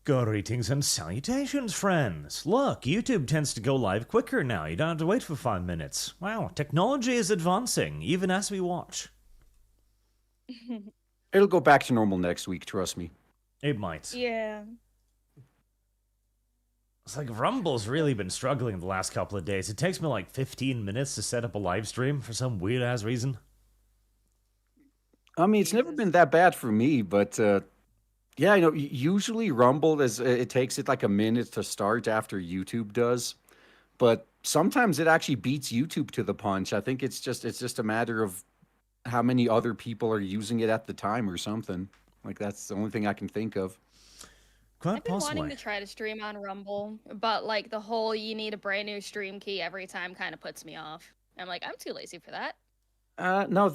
Greetings and salutations, friends. Look, YouTube tends to go live quicker now. You don't have to wait for 5 minutes. Wow, technology is advancing, even as we watch. It'll go back to normal next week, trust me. It might. Yeah. It's like Rumble's really been struggling the last couple of days. It takes me like 15 minutes to set up a live stream for some weird-ass reason. I mean, it's never been that bad for me, but yeah, usually Rumble it takes it like a minute to start after YouTube does, but sometimes it actually beats YouTube to the punch. I think it's just a matter of how many other people are using it at the time or something. Like that's the only thing I can think of. I've been wanting to try to stream on Rumble, but like the whole you need a brand new stream key every time kind of puts me off. I'm like, I'm too lazy for that. No,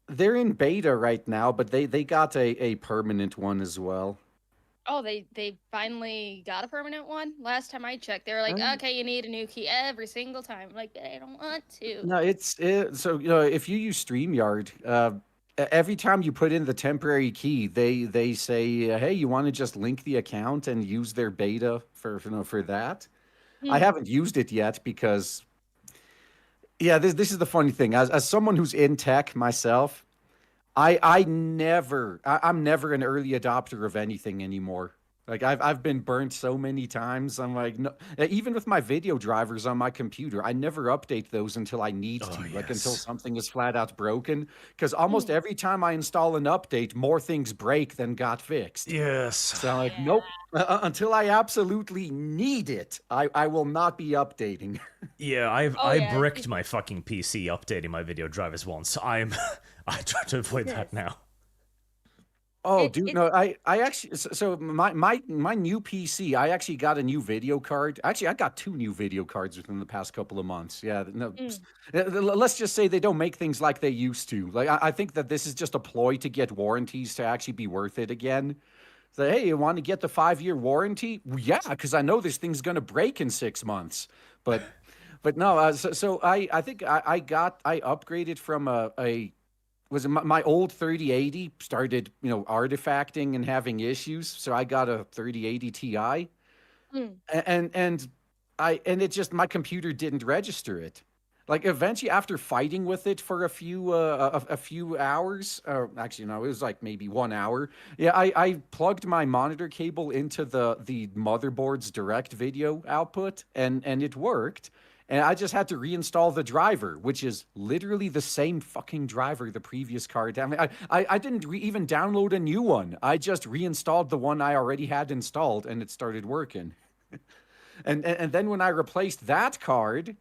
they're in beta right now, but they got a permanent one as well. Oh, they finally got a permanent one? Last time I checked, they were like, okay, you need a new key every single time. I'm like, I don't want to. No, so if you use StreamYard, every time you put in the temporary key, they say, hey, you want to just link the account and use their beta for that. I haven't used it yet because, yeah, this is the funny thing. As someone who's in tech myself, I'm never an early adopter of anything anymore. Like I've been burnt so many times. I'm like, no, even with my video drivers on my computer, I never update those until I need to, like until something is flat out broken. Because almost every time I install an update, more things break than got fixed. Yes. So I'm like, nope. Until I absolutely need it, I will not be updating. Yeah, I bricked my fucking PC updating my video drivers once. I try to avoid that now. Oh, dude, no, I actually, so my new PC, I actually got a new video card. Actually, I got 2 new video cards within the past couple of months. Yeah, no, let's just say they don't make things like they used to. Like, I think that this is just a ploy to get warranties to actually be worth it again. So, hey, you want to get the 5-year warranty? Well, yeah, because I know this thing's going to break in 6 months. But no, so I think I upgraded from was my old 3080 started, artifacting and having issues. So I got a 3080 Ti, and it just my computer didn't register it. Like eventually, after fighting with it for a few hours, or actually no, it was like maybe 1 hour. Yeah, I plugged my monitor cable into the motherboard's direct video output, and it worked. And I just had to reinstall the driver, which is literally the same fucking driver the previous card. I mean, I didn't even download a new one. I just reinstalled the one I already had installed, and it started working. and then when I replaced that card,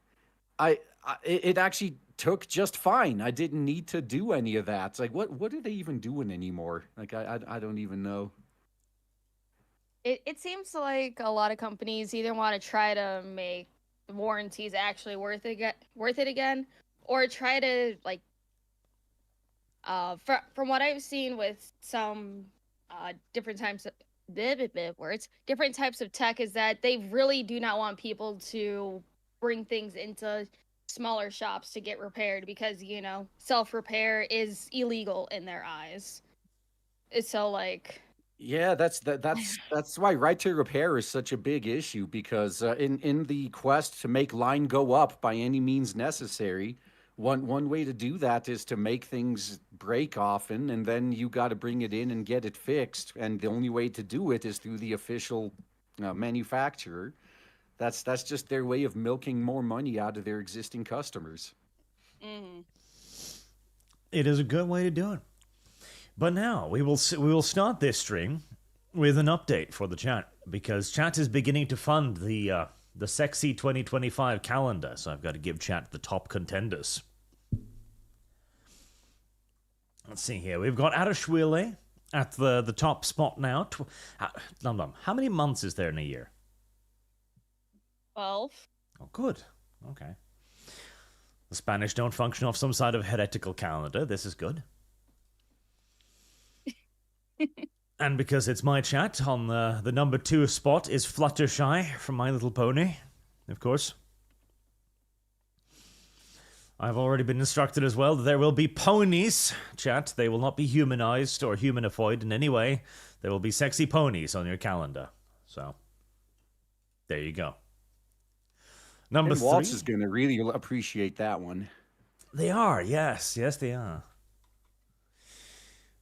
it actually took just fine. I didn't need to do any of that. It's like, what are they even doing anymore? Like, I don't even know. It seems like a lot of companies either want to try to make warranties actually worth it again, or try to like from what I've seen with some different types of different types of tech is that they really do not want people to bring things into smaller shops to get repaired because self-repair is illegal in their eyes. So like yeah, that's why right to repair is such a big issue because in the quest to make line go up by any means necessary, one way to do that is to make things break often, and then you got to bring it in and get it fixed, and the only way to do it is through the official manufacturer. That's just their way of milking more money out of their existing customers. It is a good way to do it. But now we will start this stream with an update for the chat because chat is beginning to fund the sexy 2025 calendar. So I've got to give chat the top contenders. Let's see here. We've got Arashwile at the top spot now. How many months is there in a year? 12. Oh, good. Okay. The Spanish don't function off some sort of heretical calendar. This is good. And because it's my chat, on the number 2 spot is Fluttershy from My Little Pony, of course. I've already been instructed as well that there will be ponies, chat. They will not be humanized or humanified in any way. There will be sexy ponies on your calendar. So, there you go. Number And 3. Waltz is going to really appreciate that one. They are, yes. Yes, they are.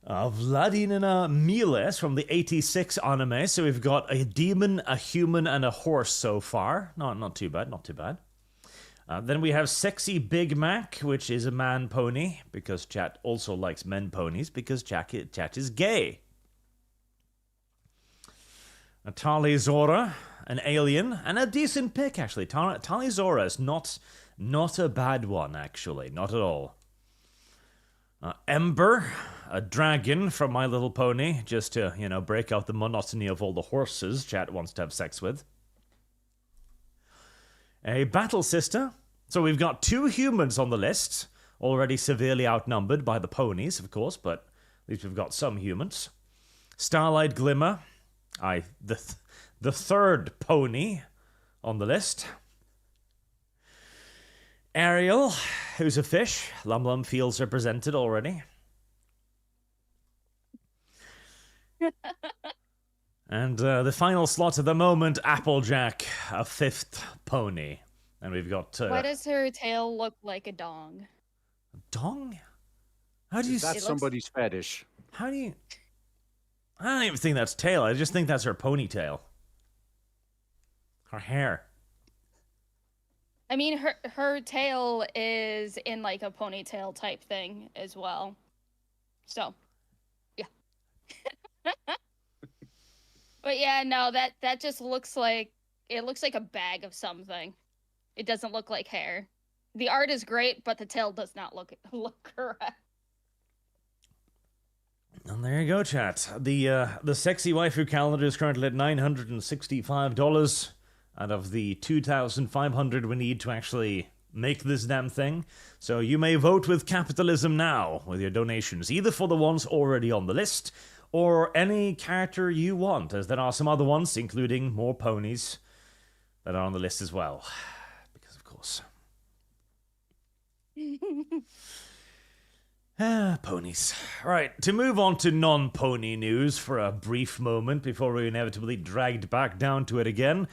Vladimir Miles from the 86 anime. So we've got a demon, a human, and a horse so far. Not too bad, not too bad. Then we have Sexy Big Mac, which is a man pony, because chat also likes men ponies, because chat is gay. Tali Zora, an alien, and a decent pick, actually. Tali Zora is not a bad one, actually. Not at all. Ember, a dragon from My Little Pony, just to, break out the monotony of all the horses chat wants to have sex with. A battle sister. So we've got 2 humans on the list, already severely outnumbered by the ponies, of course, but at least we've got some humans. Starlight Glimmer, the third pony on the list. Ariel, who's a fish. Lum Lum feels represented already. And the final slot at the moment, Applejack, a 5th pony. And we've got... Why does her tail look like a dong? A dong? How do you... That's somebody's fetish. How do you... I don't even think that's tail. I just think that's her ponytail. Her hair. I mean, her tail is in like a ponytail type thing as well. So, yeah. But yeah, no, that just looks like a bag of something. It doesn't look like hair. The art is great, but the tail does not look correct. And there you go, chat. The sexy waifu calendar is currently at $965 out of the $2,500 we need to actually make this damn thing. So you may vote with capitalism now with your donations, either for the ones already on the list or any character you want, as there are some other ones, including more ponies, that are on the list as well. Because, of course. Ponies. Right, to move on to non-pony news for a brief moment before we're inevitably dragged back down to it again.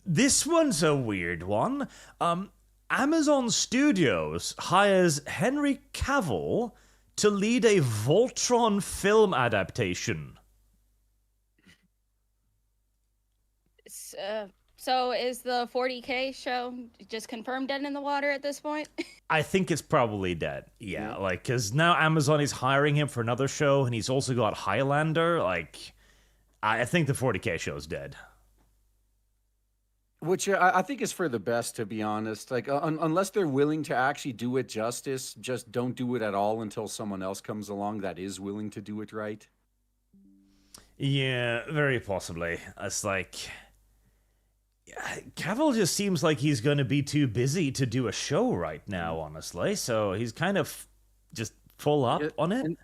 This one's a weird one. Amazon Studios hires Henry Cavill to lead a Voltron film adaptation. So is the 40K show just confirmed dead in the water at this point? I think it's probably dead. Yeah, because now Amazon is hiring him for another show, and he's also got Highlander. I think the 40K show's dead. Which I think is for the best, to be honest. Unless they're willing to actually do it justice, just don't do it at all until someone else comes along that is willing to do it right. Yeah, very possibly. It's Cavill just seems like he's going to be too busy to do a show right now, honestly. So he's kind of just full up on it.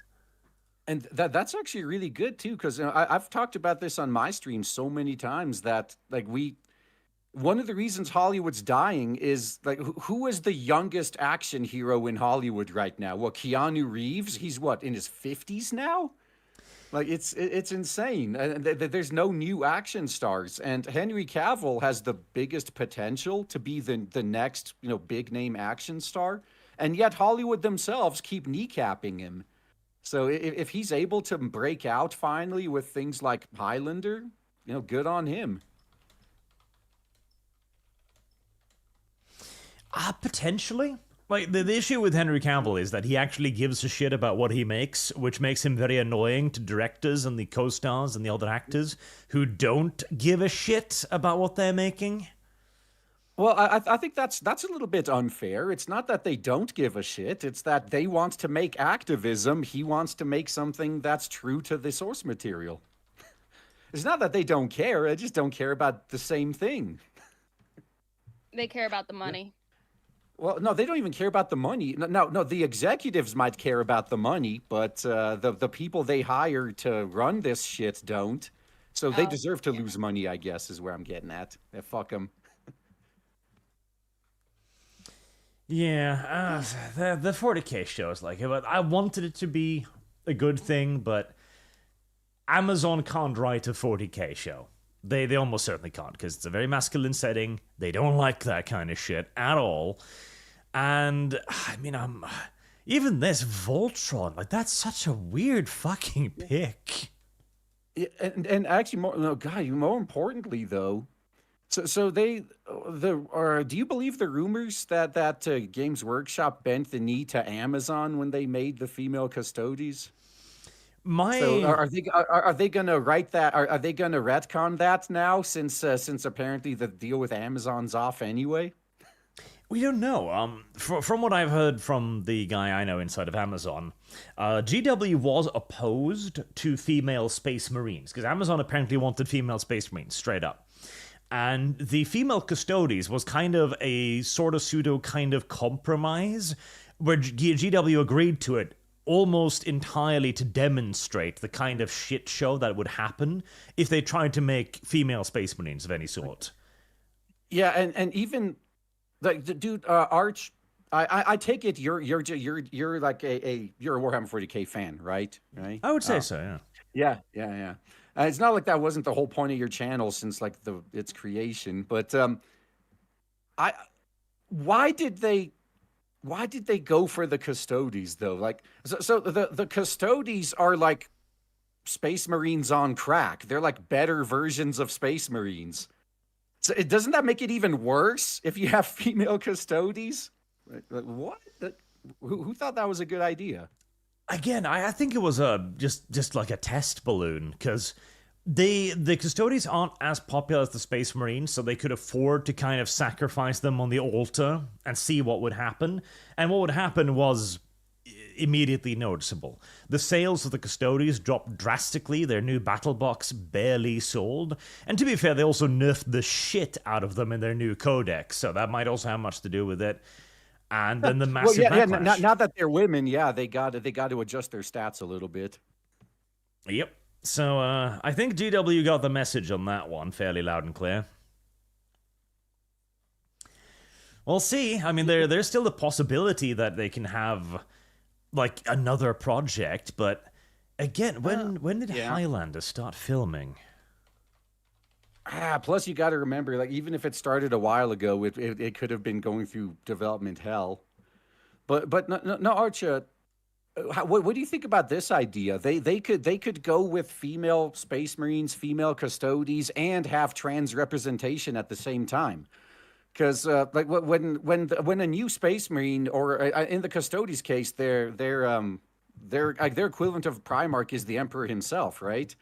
And that's actually really good, too, because I've talked about this on my stream so many times that, one of the reasons Hollywood's dying is, who is the youngest action hero in Hollywood right now? Well, Keanu Reeves? He's in his 50s now? It's insane. And there's no new action stars. And Henry Cavill has the biggest potential to be the next, big name action star. And yet Hollywood themselves keep kneecapping him. So if he's able to break out finally with things like Highlander, good on him. Potentially. The issue with Henry Cavill is that he actually gives a shit about what he makes, which makes him very annoying to directors and the co-stars and the other actors who don't give a shit about what they're making. Well, I think that's a little bit unfair. It's not that they don't give a shit. It's that they want to make activism. He wants to make something that's true to the source material. It's not that they don't care. They just don't care about the same thing. They care about the money. Well, no, they don't even care about the money. No, the executives might care about the money, but the people they hire to run this shit don't. So they deserve to lose money, I guess, is where I'm getting at. Yeah, fuck them. Yeah, the 40k shows like it. I wanted it to be a good thing, but Amazon can't write a 40k show. They almost certainly can't because it's a very masculine setting. They don't like that kind of shit at all. And I mean, even this Voltron, like that's such a weird fucking pick. Yeah, and actually, more importantly though, so do you believe the rumors that Games Workshop bent the knee to Amazon when they made the female custodies? So My are they gonna write that? Are they gonna retcon that now since apparently the deal with Amazon's off anyway? We don't know. From what I've heard from the guy I know inside of Amazon, GW was opposed to female space marines because Amazon apparently wanted female space marines straight up. And the female custodies was kind of a sort of pseudo kind of compromise where GW agreed to it almost entirely to demonstrate the kind of shit show that would happen if they tried to make female space marines of any sort. Yeah, and even like the dude Arch, I take it you're like you're a Warhammer 40k fan, right? Right? I would say so, yeah. Yeah. It's not like that wasn't the whole point of your channel since like its creation, but I why did they go for the custodies though? Like so the custodies are like space marines on crack. They're like better versions of space marines. So doesn't that make it even worse if you have female custodies? Like, what? Who thought that was a good idea? Again, I think it was just like a test balloon because the custodians aren't as popular as the Space Marines, so they could afford to kind of sacrifice them on the altar and see what would happen. And what would happen was immediately noticeable. The sales of the custodians dropped drastically, their new battle box barely sold, and to be fair, they also nerfed the shit out of them in their new codex, so that might also have much to do with it. And then the massive backlash. Now that they're women, yeah, they got to adjust their stats a little bit. Yep. So I think GW got the message on that one fairly loud and clear. We'll see. I mean, there's still the possibility that they can have like another project, but again, when did Highlander start filming? Plus you got to remember, like, even if it started a while ago, it could have been going through development hell. But no, Archer, what do you think about this idea? They could go with female space marines, female custodies, and have trans representation at the same time. Because like when a new space marine, or in the custodies case, their equivalent of Primarch is the Emperor himself, right?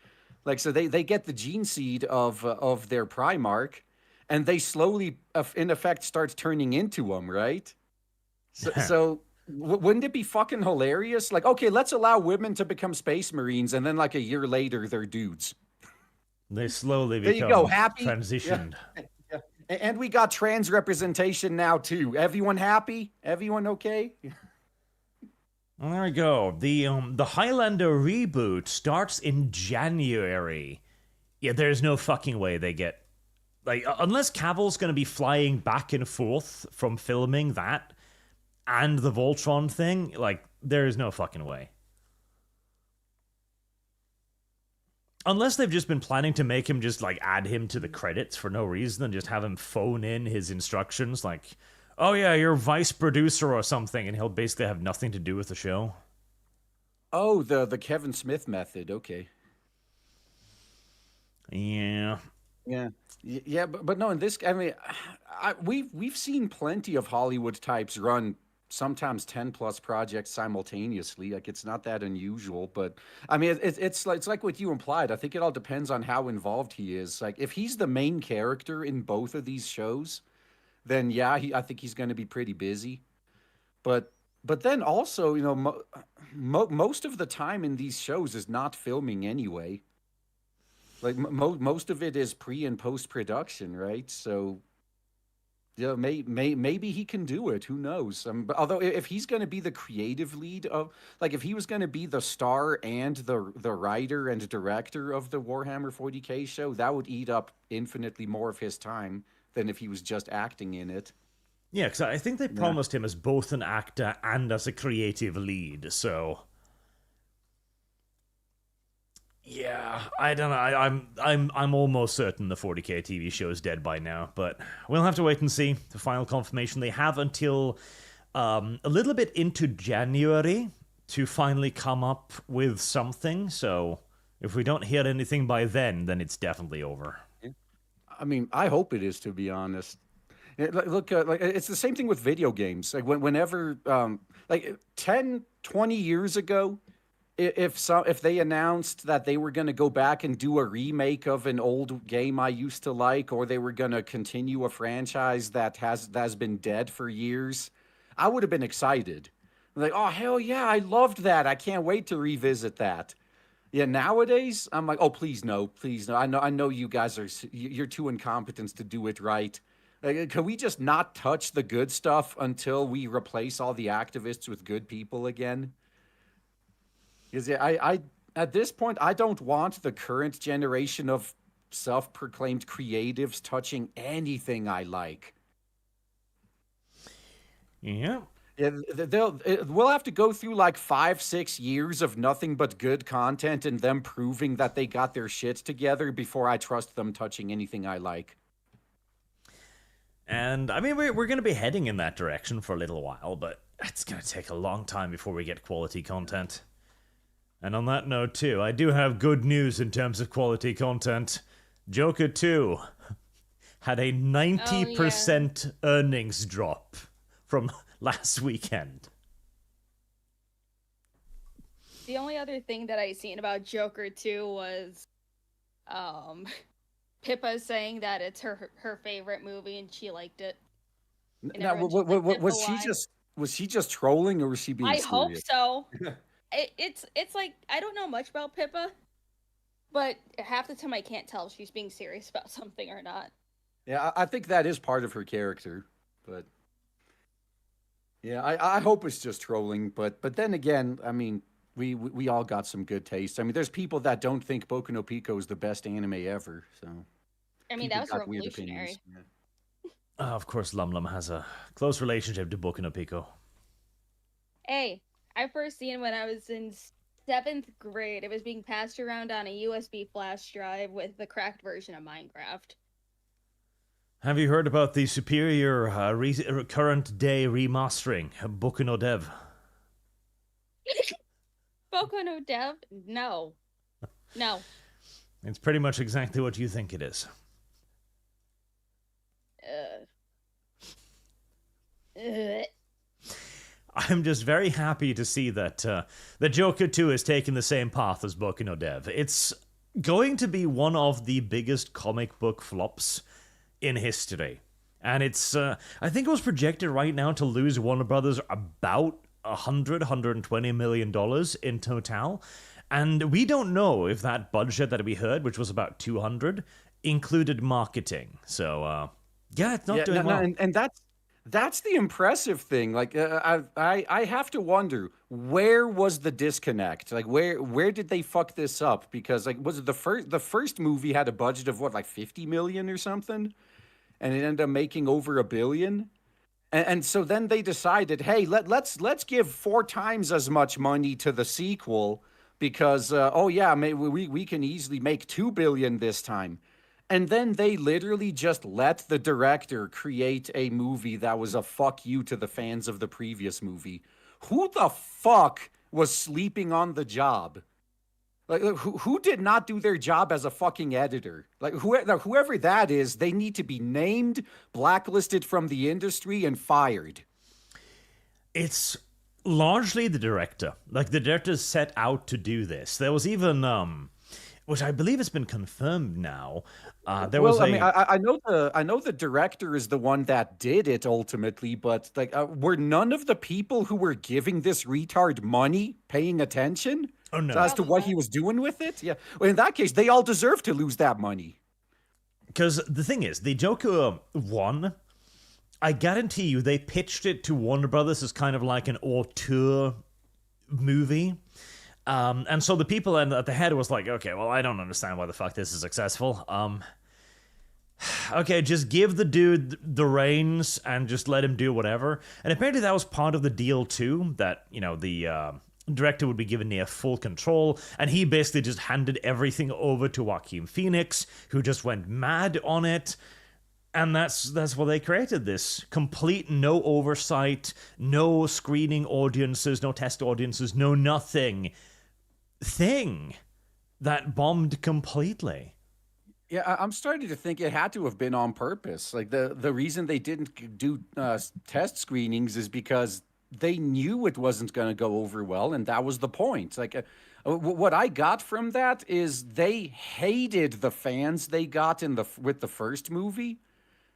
Like, so they get the gene seed of their Primarch, and they slowly, in effect, start turning into them, right? So wouldn't it be fucking hilarious? Like, okay, let's allow women to become Space Marines, and then like a year later, they're dudes. They slowly there become you go, happy? transitioned. Yeah. And we got trans representation now too. Everyone happy? Everyone okay? Well, there we go. The Highlander reboot starts in January. Yeah, there's no fucking way they get... Like, unless Cavill's going to be flying back and forth from filming that and the Voltron thing, like, there is no fucking way. Unless they've just been planning to make him just, like, add him to the credits for no reason and just have him phone in his instructions, like... Oh yeah, you're vice producer or something, and he'll basically have nothing to do with the show. Oh, the Kevin Smith method. Okay. Yeah. But no. In this, I mean, we've seen plenty of Hollywood types run sometimes 10+ projects simultaneously. Like, it's not that unusual. But I mean, it's like what you implied. I think it all depends on how involved he is. Like, if he's the main character in both of these shows, then yeah, I think he's going to be pretty busy. But then also, you know, most of the time in these shows is not filming anyway. Like most of it is pre and post production, right? So yeah, maybe he can do it. Who knows? But although if he's going to be the creative lead of, like, if he was going to be the star and the writer and director of the Warhammer 40k show, that would eat up infinitely more of his time than if he was just acting in it. Yeah, because I think they promised him as both an actor and as a creative lead. So, yeah, I don't know. I'm almost certain the 40K TV show is dead by now, but we'll have to wait and see the final confirmation. They have until a little bit into January to finally come up with something. So, if we don't hear anything by then it's definitely over. I mean, I hope it is, to be honest. Look, like it's the same thing with video games. Like whenever, like 10, 20 years ago, if they announced that they were going to go back and do a remake of an old game I used to like, or they were going to continue a franchise that has been dead for years, I would have been excited. Like, oh hell yeah, I loved that. I can't wait to revisit that. Yeah, nowadays I'm like, oh please no, please no. I know you guys you're too incompetent to do it right. Like, can we just not touch the good stuff until we replace all the activists with good people again? Because I at this point I don't want the current generation of self-proclaimed creatives touching anything I like. Yeah. Yeah, we'll have to go through like 5-6 years of nothing but good content and them proving that they got their shit together before I trust them touching anything I like. And I mean, we're going to be heading in that direction for a little while, but it's going to take a long time before we get quality content. And on that note, too, I do have good news in terms of quality content. Joker 2 had a 90% earnings drop from last weekend. The only other thing that I seen about Joker 2 was Pippa saying that it's her favorite movie and she liked it. Now, was she just trolling, or was she being serious? I hope so. It's like, I don't know much about Pippa, but half the time I can't tell if she's being serious about something or not. Yeah, I think that is part of her character, but yeah, I hope it's just trolling. But then again, I mean, we all got some good taste. I mean, there's people that don't think Boku no Pico is the best anime ever. So I mean, that was revolutionary. Of course, Lum Lum has a close relationship to Boku no Pico. Hey, I first seen it when I was in 7th grade. It was being passed around on a USB flash drive with the cracked version of Minecraft. Have you heard about the superior current day remastering, Boku no Dev? Boku no Dev? No. No. It's pretty much exactly what you think it is. I'm just very happy to see that the Joker 2 is taking the same path as Boku no Dev. It's going to be one of the biggest comic book flops in history. And it's, I think it was projected right now to lose Warner Brothers about $120 million in total. And we don't know if that budget that we heard, which was about 200, included marketing. So, yeah, it's not doing well. And that's the impressive thing. Like, I have to wonder, where was the disconnect? Like, where did they fuck this up? Because, like, was it the first movie had a budget of what, like 50 million or something, and it ended up making over $1 billion. And so then they decided, hey, let's give 4 times as much money to the sequel because maybe we can easily make $2 billion this time. And then they literally just let the director create a movie that was a fuck you to the fans of the previous movie. Who the fuck was sleeping on the job? Like, who did not do their job as a fucking editor? Like, whoever that is, they need to be named, blacklisted from the industry, and fired. It's largely the director. Like, the director set out to do this. There was even, which I believe has been confirmed now. I know the director is the one that did it ultimately, but like, were none of the people who were giving this retard money paying attention? Oh, no. As to what he was doing with it? Yeah. Well, in that case, they all deserve to lose that money. Because the thing is, the Joker 1, I guarantee you, they pitched it to Warner Brothers as kind of like an auteur movie. And so the people at the head was like, okay, well, I don't understand why the fuck this is successful. Okay, just give the dude the reins and just let him do whatever. And apparently that was part of the deal too, that, you know, the director would be given near full control, and he basically just handed everything over to Joaquin Phoenix, who just went mad on it. And that's why they created this complete no oversight, no screening audiences, no test audiences, no nothing thing that bombed completely. Yeah, I'm starting to think it had to have been on purpose. Like the reason they didn't do test screenings is because they knew it wasn't going to go over well, and that was the point. Like, what I got from that is they hated the fans they got with the first movie.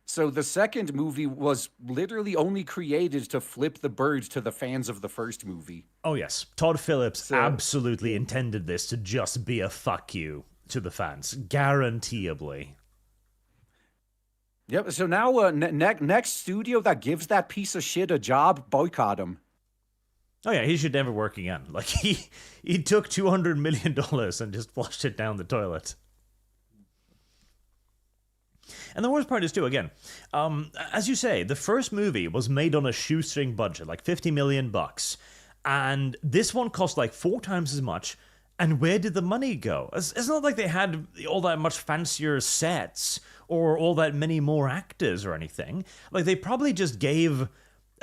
So the second movie was literally only created to flip the bird to the fans of the first movie. Oh yes, Todd Phillips absolutely intended this to just be a fuck you to the fans, guaranteeably. Yep. So now, next studio that gives that piece of shit a job, boycott him. Oh yeah, he should never work again. Like he took $200 million and just flushed it down the toilet. And the worst part is too, again, as you say, the first movie was made on a shoestring budget, like $50 million, and this one cost like 4 times as much. And where did the money go? It's not like they had all that much fancier sets or all that many more actors or anything. Like, they probably just gave...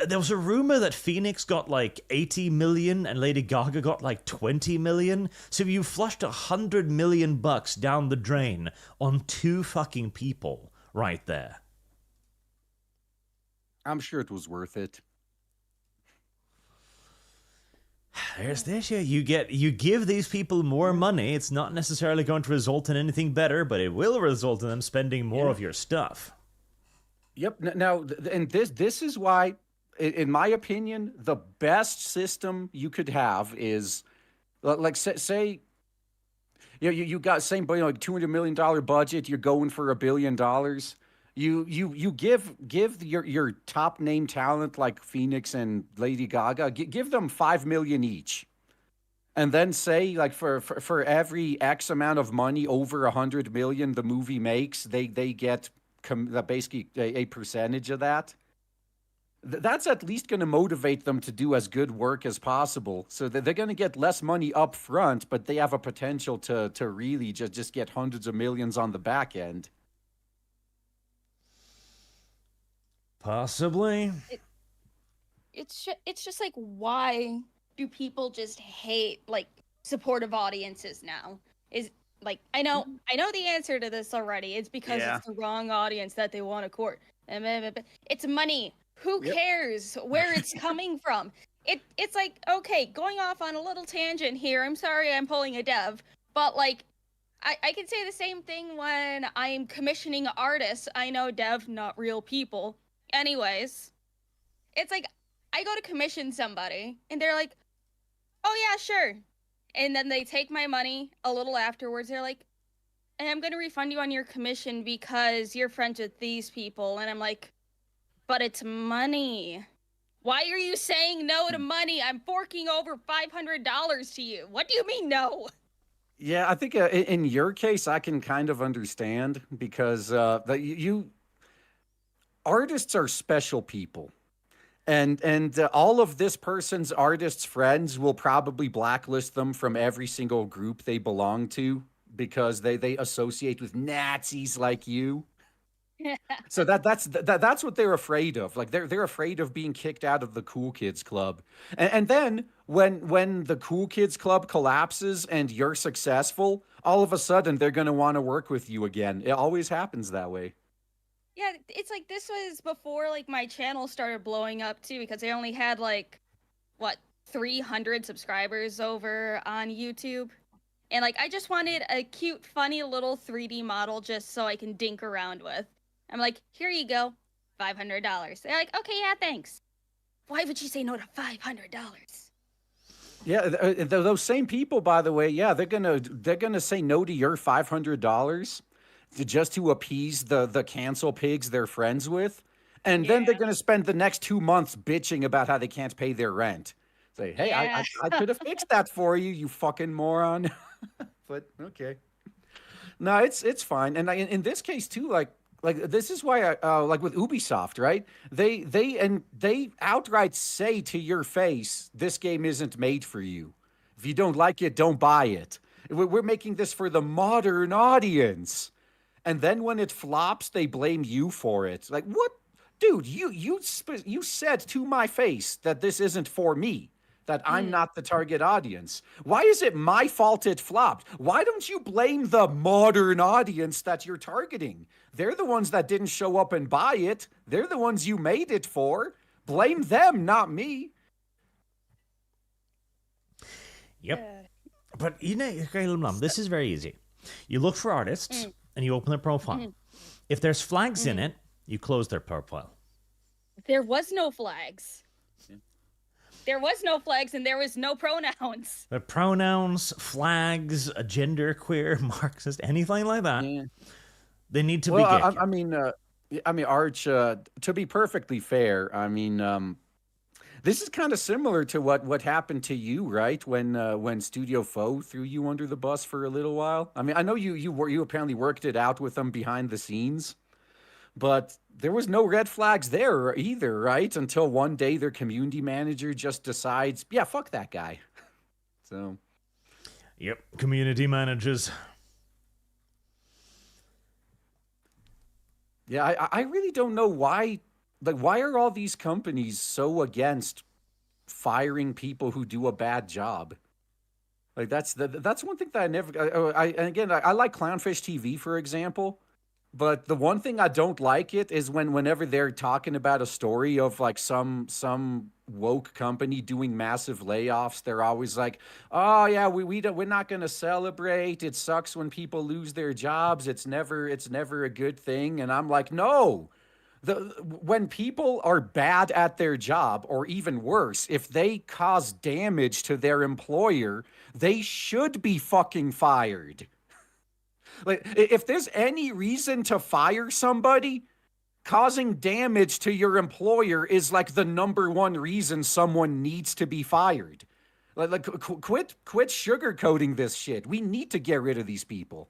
There was a rumor that Phoenix got like 80 million and Lady Gaga got like 20 million. So you flushed $100 million down the drain on 2 fucking people right there. I'm sure it was worth it. There's the issue. You give these people more money. It's not necessarily going to result in anything better, but it will result in them spending more of your stuff. Yep. Now, and this is why, in my opinion, the best system you could have is, like, say, you got same, you know, like $200 million budget. You're going for $1 billion. You give your top name talent like Phoenix and Lady Gaga, give them $5 million each, and then say, like, for every X amount of money over $100 million the movie makes, they get basically a percentage of that. That's at least going to motivate them to do as good work as possible. So that they're going to get less money up front, but they have a potential to really just get hundreds of millions on the back end. Possibly. It's just like, why do people just hate like supportive audiences now? Is like, I know the answer to this already. It's because it's the wrong audience that they want to court. It's money. Who cares where it's coming from? It's like, okay, going off on a little tangent here. I'm sorry I'm pulling a dev, but like, I can say the same thing when I'm commissioning artists. I know dev, not real people. Anyways, it's like, I go to commission somebody, and they're like, oh yeah, sure. And then they take my money a little afterwards. They're like, and I'm going to refund you on your commission because you're friends with these people. And I'm like, but it's money. Why are you saying no to money? I'm forking over $500 to you. What do you mean no? Yeah, I think in your case, I can kind of understand because artists are special people. And all of this person's artists' friends will probably blacklist them from every single group they belong to because they associate with Nazis like you. So that's what they're afraid of. Like they're afraid of being kicked out of the Cool Kids Club. And then when the Cool Kids Club collapses and you're successful, all of a sudden they're going to want to work with you again. It always happens that way. Yeah, it's like, this was before like my channel started blowing up too, because I only had like, what, 300 subscribers over on YouTube. And like, I just wanted a cute, funny little 3D model just so I can dink around with. I'm like, here you go, $500. They're like, okay, yeah, thanks. Why would you say no to $500? Yeah, those same people, by the way, yeah, they're gonna say no to your $500 just to appease the cancel pigs they're friends with, and then they're gonna spend the next 2 months bitching about how they can't pay their rent. Say, hey, I could have fixed that for you, you fucking moron. But okay, no, it's fine. And in this case too, like, like this is why I like with Ubisoft, right? They outright say to your face, this game isn't made for you. If you don't like it, don't buy it. We're making this for the modern audience. And then when it flops, they blame you for it. Like, what? Dude, you said to my face that this isn't for me, that I'm not the target audience. Why is it my fault it flopped? Why don't you blame the modern audience that you're targeting? They're the ones that didn't show up and buy it. They're the ones you made it for. Blame them, not me. Yep. But you know, this is very easy. You look for artists and you open their profile. If there's flags in it, you close their profile. There was no flags. There was no flags and there was no pronouns. The pronouns, flags, genderqueer, Marxist, anything like that. Yeah. They need to be. I mean, Arch. To be perfectly fair, I mean, this is kind of similar to what happened to you, right? When Studio Foe threw you under the bus for a little while. I mean, I know you apparently worked it out with them behind the scenes, but there was no red flags there either, right? Until one day their community manager just decides, yeah, fuck that guy. So. Yep, community managers. Yeah, I really don't know why. Like, why are all these companies so against firing people who do a bad job? Like, that's one thing that I never. I like Clownfish TV, for example. But the one thing I don't like it is whenever they're talking about a story of like some woke company doing massive layoffs, they're always like, "Oh yeah, we're not going to celebrate. It sucks when people lose their jobs. It's never a good thing." And I'm like, "No. When people are bad at their job, or even worse, if they cause damage to their employer, they should be fucking fired." Like, if there's any reason to fire somebody, causing damage to your employer is like the number one reason someone needs to be fired. Like quit sugarcoating this shit. We need to get rid of these people.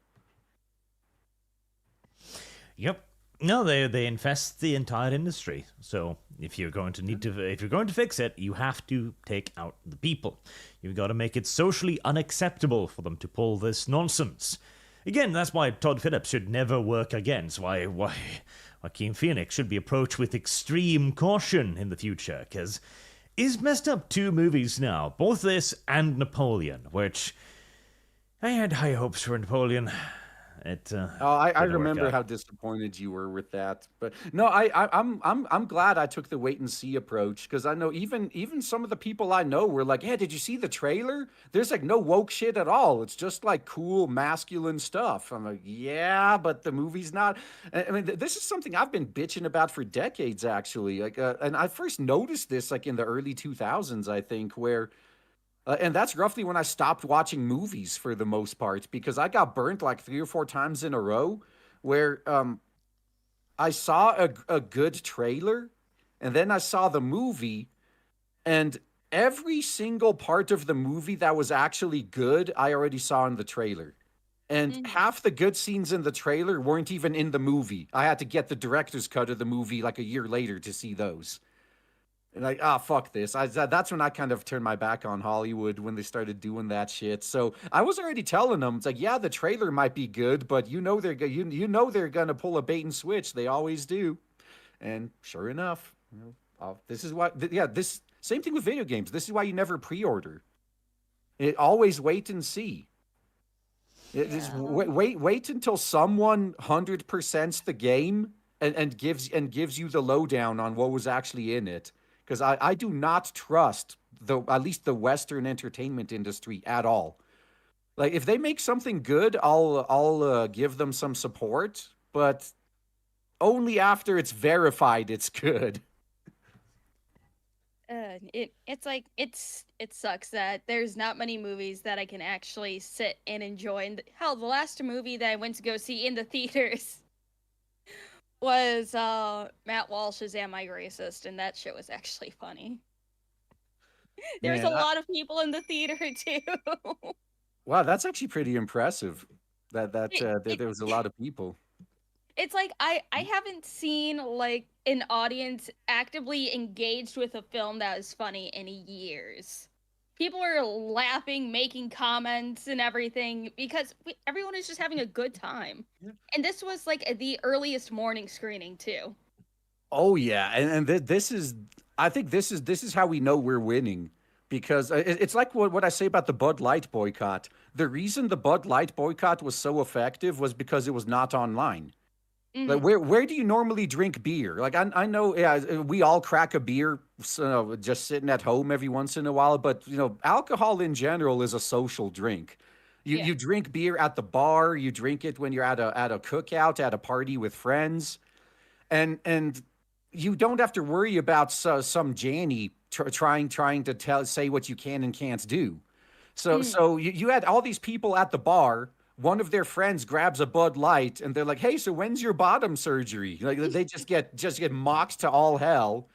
Yep. No, they infest the entire industry. So if you're going to fix it, you have to take out the people. You've got to make it socially unacceptable for them to pull this nonsense. Again, that's why Todd Phillips should never work again. It's why Joaquin Phoenix should be approached with extreme caution in the future, because he's messed up 2 movies now, both this and Napoleon, which I had high hopes for Napoleon. I remember how disappointed you were with that, but no, I'm glad I took the wait and see approach, because I know even some of the people I know were like, "Yeah, did you see the trailer? There's like no woke shit at all. It's just like cool masculine stuff." I'm like, "Yeah, but the movie's not." I mean, this is something I've been bitching about for decades, actually. Like, and I first noticed this like in the early 2000s, I think, where. And that's roughly when I stopped watching movies for the most part, because I got burnt like 3 or 4 times in a row where I saw a good trailer and then I saw the movie, and every single part of the movie that was actually good, I already saw in the trailer. And half the good scenes in the trailer weren't even in the movie. I had to get the director's cut of the movie like a year later to see those. And like, fuck this. That's when I kind of turned my back on Hollywood, when they started doing that shit. So I was already telling them, it's like, yeah, the trailer might be good, but you know they're gonna pull a bait and switch. They always do. And sure enough, this is why. This same thing with video games. This is why you never pre-order. Always wait and see. Just wait until someone 100%s the game and gives you the lowdown on what was actually in it. Because I do not trust at least the Western entertainment industry at all. Like, if they make something good, I'll give them some support, but only after it's verified it's good. It sucks that there's not many movies that I can actually sit and enjoy. And hell, the last movie that I went to go see in the theaters was Matt Walsh's Am I Racist, and that shit was actually funny. There's a lot of people in the theater too. Wow, that's actually pretty impressive. That there was a lot of people. It's like I haven't seen like an audience actively engaged with a film that was funny in years. People are laughing, making comments and everything because everyone is just having a good time. Yeah. And this was like the earliest morning screening too. Oh yeah, and this is, I think this is how we know we're winning, because it's like what I say about the Bud Light boycott. The reason the Bud Light boycott was so effective was because it was not online. Like Hmm. where do you normally drink beer? Like I know, yeah, we all crack a beer, so just sitting at home every once in a while, but alcohol in general is a social drink. You Yeah. you drink beer at the bar, you drink it when you're at a cookout, at a party with friends, and you don't have to worry about some Janny trying to say what you can and can't do. So Mm. so you had all these people at the bar. One of their friends grabs a Bud Light, and they're like, "Hey, so when's your bottom surgery?" Like they just get mocked to all hell,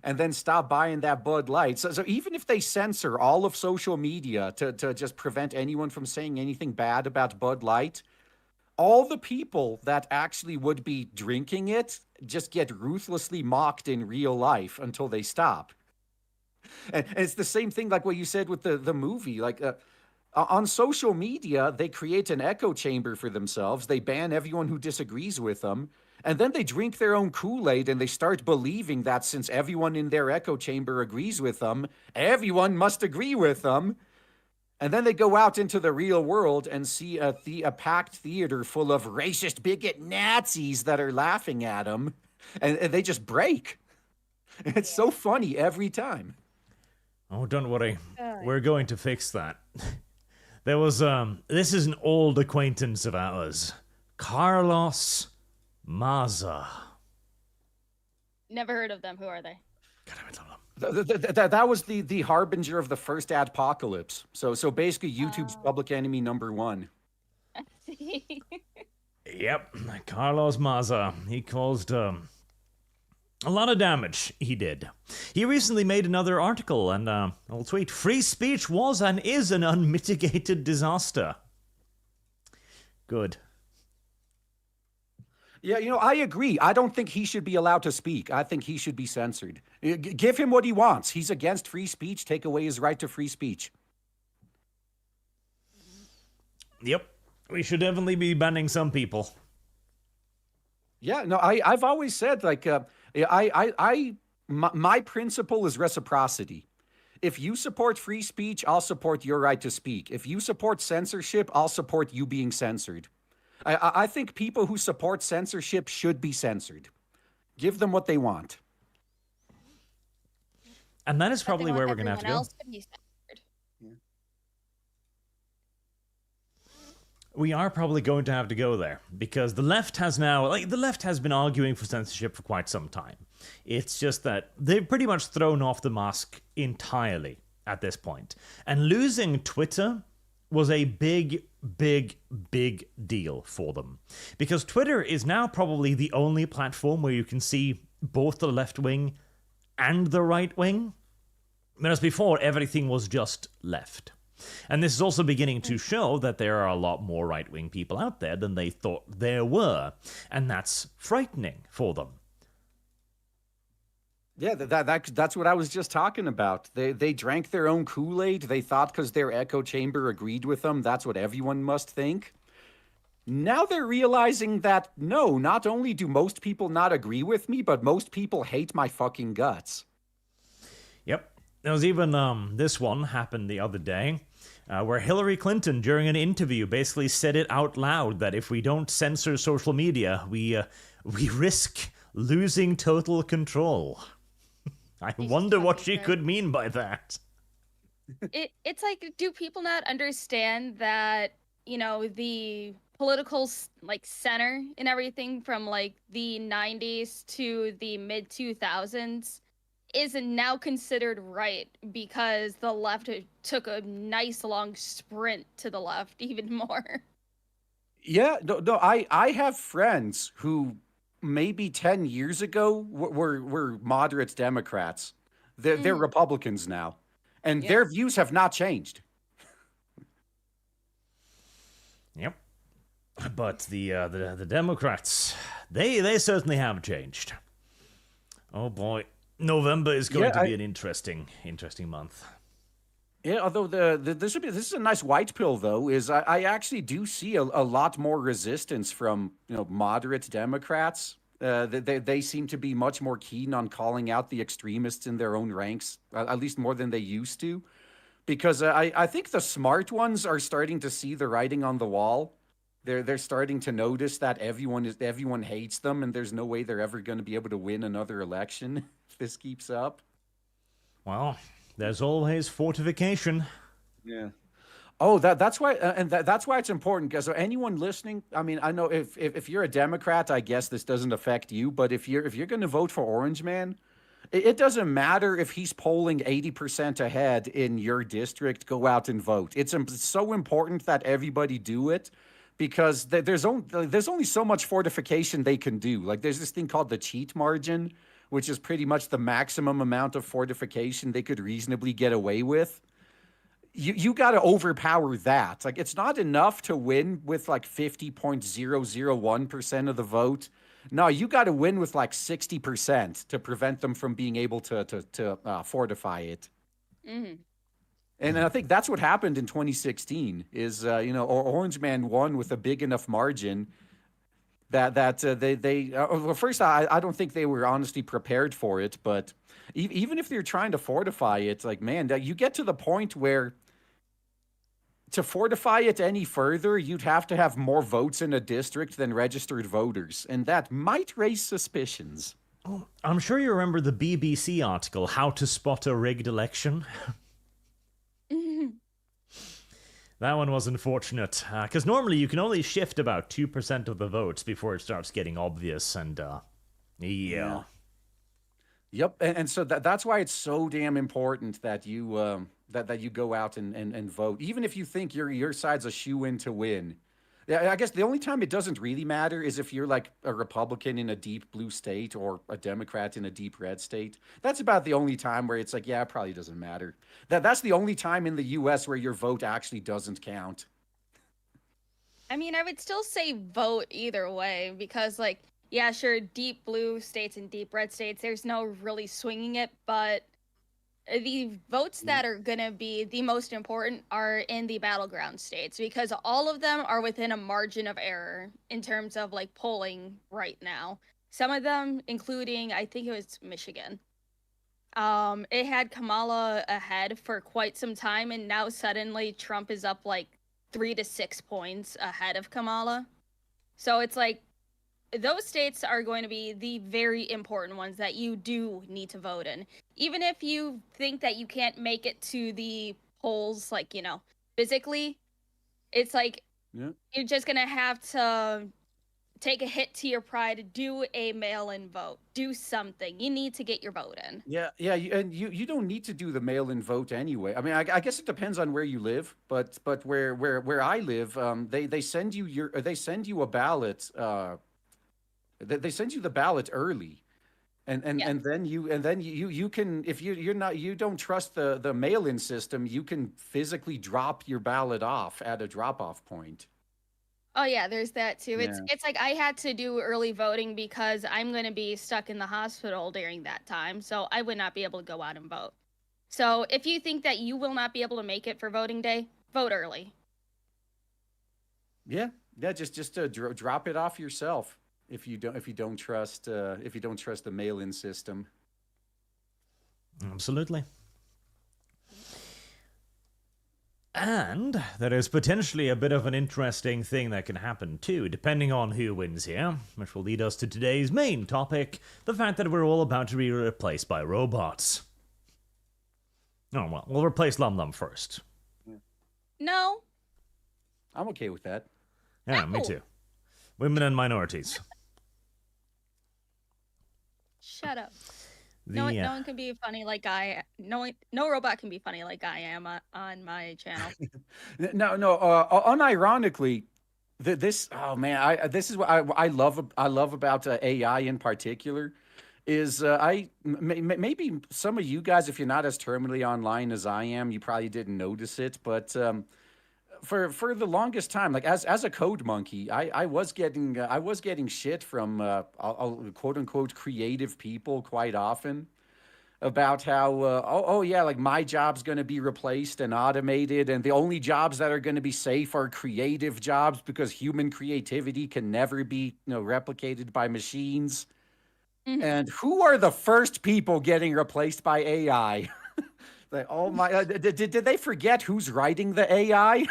and then stop buying that Bud Light. So even if they censor all of social media to just prevent anyone from saying anything bad about Bud Light, all the people that actually would be drinking it just get ruthlessly mocked in real life until they stop. And it's the same thing like what you said with the movie. Like on social media, they create an echo chamber for themselves. They ban everyone who disagrees with them. And then they drink their own Kool-Aid and they start believing that since everyone in their echo chamber agrees with them, everyone must agree with them. And then they go out into the real world and see a packed theater full of racist, bigot Nazis that are laughing at them. And they just break. It's so Yeah. funny every time. Oh, don't worry. Oh, We're going to fix that. There was this is an old acquaintance of ours. Carlos Maza. never heard of them. Who are they? God, I love them. That was the harbinger of the first adpocalypse. So basically YouTube's Oh. public enemy number one. I see. Yep, Carlos Maza. He caused a lot of damage. He did. He recently made another article, and I'll tweet: "Free speech was and is an unmitigated disaster." Good. Yeah, I agree. I don't think he should be allowed to speak. I think he should be censored. Give him what he wants. He's against free speech. Take away his right to free speech. Yep, we should definitely be banning some people. Yeah, no, I've always said like my principle is reciprocity. If you support free speech, I'll support your right to speak. If you support censorship, I'll support you being censored. I think people who support censorship should be censored. Give them what they want. And that is But they probably want where we're going to have to everyone go. else to be censored. We are probably going to have to go there because the left has been arguing for censorship for quite some time. It's just that they've pretty much thrown off the mask entirely at this point. And losing Twitter was a big deal for them. Because Twitter is now probably the only platform where you can see both the left wing and the right wing. Whereas before, everything was just left. And this is also beginning to show that there are a lot more right-wing people out there than they thought there were. And that's frightening for them. Yeah, that's what I was just talking about. They drank their own Kool-Aid. They thought because their echo chamber agreed with them, that's what everyone must think. Now they're realizing that, no, not only do most people not agree with me, but most people hate my fucking guts. Yep. There was even this one happened the other day, where Hillary Clinton, during an interview, basically said it out loud that if we don't censor social media, we risk losing total control. I wonder what she could mean by that. It's like, do people not understand that, the political center and everything from like the 90s to the mid 2000s is now considered right because the left took a nice long sprint to the left even more. Yeah, no, I have friends who maybe 10 years ago were moderate Democrats. They're Republicans now, and Yeah. their views have not changed. Yep. But the Democrats, They certainly have changed. Oh boy, November is going to be an interesting month. Yeah, although this is a nice white pill though. Is I actually do see a lot more resistance from moderate Democrats. They seem to be much more keen on calling out the extremists in their own ranks, at least more than they used to, because I think the smart ones are starting to see the writing on the wall. They're starting to notice that everyone hates them, and there's no way they're ever going to be able to win another election if this keeps up. Well, there's always fortification. Yeah. Oh, that's why, and that's why it's important. Because anyone listening, I mean, I know if you're a Democrat, I guess this doesn't affect you. But if you're going to vote for Orange Man, it doesn't matter if he's polling 80% ahead in your district. Go out and vote. It's so important that everybody do it, because there's only so much fortification they can do. Like there's this thing called the cheat margin, which is pretty much the maximum amount of fortification they could reasonably get away with. You got to overpower that. Like it's not enough to win with like 50.001% of the vote. No, you got to win with like 60% to prevent them from being able to fortify it. Mm-hmm. And I think that's what happened in 2016. Is Orange Man won with a big enough margin that they well, first I don't think they were honestly prepared for it. But even if they're trying to fortify it, like man, you get to the point where to fortify it any further, you'd have to have more votes in a district than registered voters, and that might raise suspicions. Oh, I'm sure you remember the BBC article, How to Spot a Rigged Election. That one was unfortunate, because normally you can only shift about 2% of the votes before it starts getting obvious, and yeah. Yep, and so that's why it's so damn important that you that you go out and vote, even if you think your side's a shoe-in to win. Yeah, I guess the only time it doesn't really matter is if you're like a Republican in a deep blue state or a Democrat in a deep red state. That's about the only time where it's like, yeah, it probably doesn't matter. That's the only time in the U.S. where your vote actually doesn't count. I mean, I would still say vote either way, because like, yeah, sure, deep blue states and deep red states, there's no really swinging it, but the votes that are going to be the most important are in the battleground states, because all of them are within a margin of error in terms of like polling right now. Some of them, including, I think it was Michigan. It had Kamala ahead for quite some time, and now suddenly Trump is up like 3 to 6 points ahead of Kamala. So it's like, those states are going to be the very important ones that you do need to vote in. Even if you think that you can't make it to the polls, like, physically, it's like, you're just going to have to take a hit to your pride, do a mail-in vote, do something. You need to get your vote in. Yeah, and you don't need to do the mail-in vote anyway. I mean, I guess it depends on where you live, but where I live, they send you a ballot. They send you the ballot early, and then you can, if you don't trust the mail-in system, you can physically drop your ballot off at a drop-off point. Oh yeah, there's that too. It's like I had to do early voting because I'm going to be stuck in the hospital during that time, so I would not be able to go out and vote. So if you think that you will not be able to make it for voting day, vote early. Yeah, just drop it off yourself. If you don't trust the mail-in system. Absolutely. And there is potentially a bit of an interesting thing that can happen too, depending on who wins here, which will lead us to today's main topic, the fact that we're all about to be replaced by robots. Oh well, we'll replace Lum Lum first. No. I'm okay with that. Yeah, me too. Women and minorities. Shut up. No one can be funny like I. No robot can be funny like I am on my channel. No. Unironically, this. Oh man, this is what I love about AI in particular. Is maybe some of you guys, if you're not as terminally online as I am, you probably didn't notice it, but for the longest time, like as a code monkey, I was getting shit from I'll quote unquote creative people quite often about how oh yeah, like my job's going to be replaced and automated, and the only jobs that are going to be safe are creative jobs because human creativity can never be replicated by machines. And who are the first people getting replaced by AI? Like, oh my, did they forget who's writing the AI?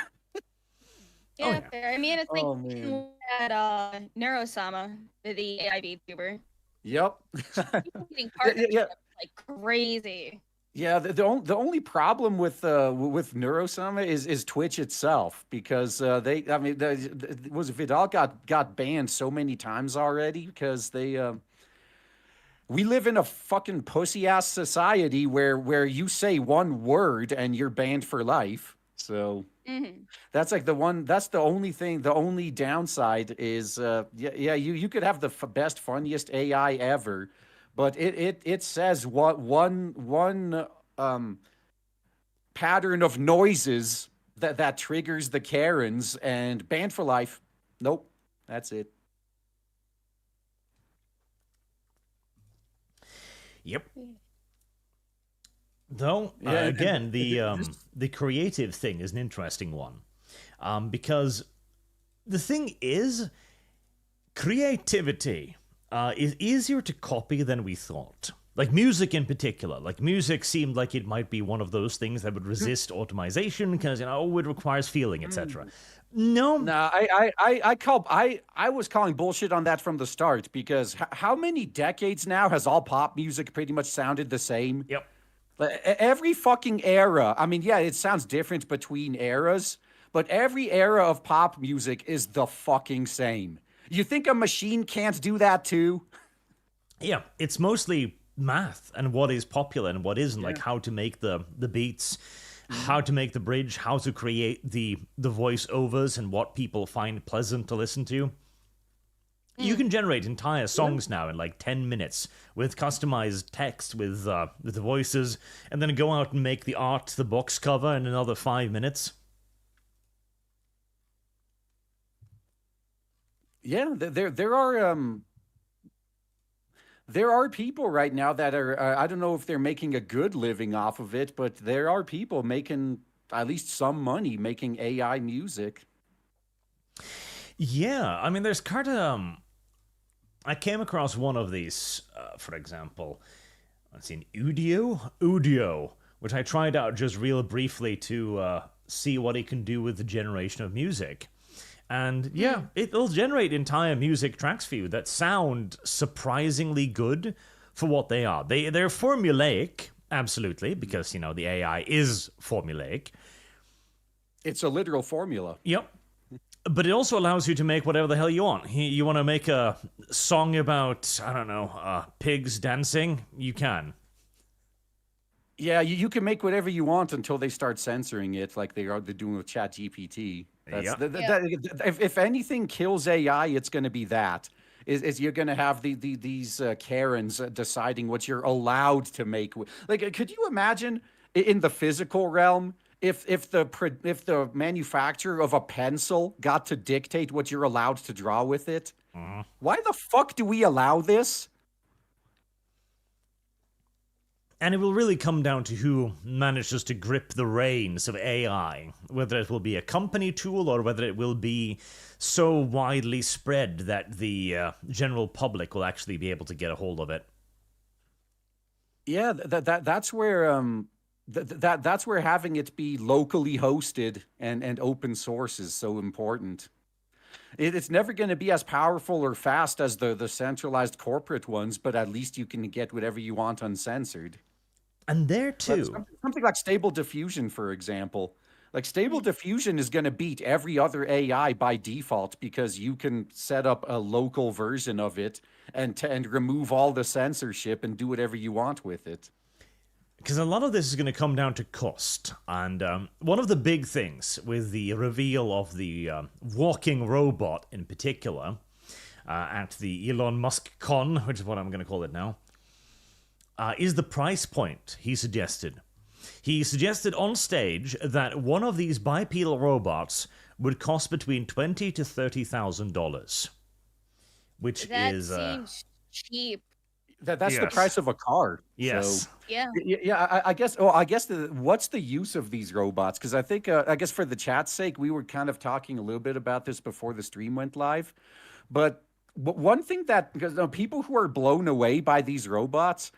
Yeah, fair. I mean, it's like Oh man. at Neurosama, the AI VTuber. Yep. Getting Yeah, yeah, yeah. partnerships like crazy. Yeah, the only problem with Neurosama is Twitch itself because I mean was Vidal got banned so many times already because they we live in a fucking pussy ass society where you say one word and you're banned for life. So that's like that's the only thing, the only downside is yeah, you could have the best funniest AI ever, but it says what one pattern of noises that triggers the Karens and banned for life. Nope, that's it. Yep. Though Yeah, again, the creative thing is an interesting one, because the thing is, creativity is easier to copy than we thought. Like music in particular. Like music seemed like it might be one of those things that would resist automation because it requires feeling, etc. No. No, I was calling bullshit on that from the start because how many decades now has all pop music pretty much sounded the same? Yep. Every fucking era. I mean, yeah, it sounds different between eras, but every era of pop music is the fucking same. You think a machine can't do that too? Yeah, it's mostly math and what is popular and what isn't, like how to make the beats, how to make the bridge, how to create the voiceovers and what people find pleasant to listen to. You can generate entire songs now in like 10 minutes with customized text with the voices, and then go out and make the art, the box cover in another 5 minutes. Yeah, there are people right now that are I don't know if they're making a good living off of it, but there are people making at least some money making AI music. Yeah, I mean, there's kind of I came across one of these, for example, let's see, Udio, which I tried out just real briefly to see what it can do with the generation of music. And yeah, it'll generate entire music tracks for you that sound surprisingly good for what they are. They're formulaic, absolutely, because, the AI is formulaic. It's a literal formula. Yep. But it also allows you to make whatever the hell you want. You want to make a song about, I don't know, pigs dancing? You can. Yeah, you can make whatever you want until they start censoring it, like they're doing with ChatGPT. If anything kills AI, it's going to be that. Is you're going to have these Karens deciding what you're allowed to make. Like, could you imagine in the physical realm? If the manufacturer of a pencil got to dictate what you're allowed to draw with it, why the fuck do we allow this? And it will really come down to who manages to grip the reins of AI, whether it will be a company tool or whether it will be so widely spread that the general public will actually be able to get a hold of it. Yeah, that's where that's where having it be locally hosted and open source is so important. It's never going to be as powerful or fast as the centralized corporate ones, but at least you can get whatever you want uncensored. And there too, something like Stable Diffusion, for example. Like Stable Diffusion is going to beat every other AI by default because you can set up a local version of it and remove all the censorship and do whatever you want with it. Because a lot of this is going to come down to cost. And one of the big things with the reveal of the walking robot in particular at the Elon Musk Con, which is what I'm going to call it now, is the price point he suggested. He suggested on stage that one of these bipedal robots would cost between $20,000 to $30,000, which That is seems cheap. That's the yes. price of a car. Yes. So, Yeah. I guess. Oh, I guess what's the use of these robots? Because I think, I guess for the chat's sake, we were kind of talking a little bit about this before the stream went live. But one thing that, because people who are blown away by these robots,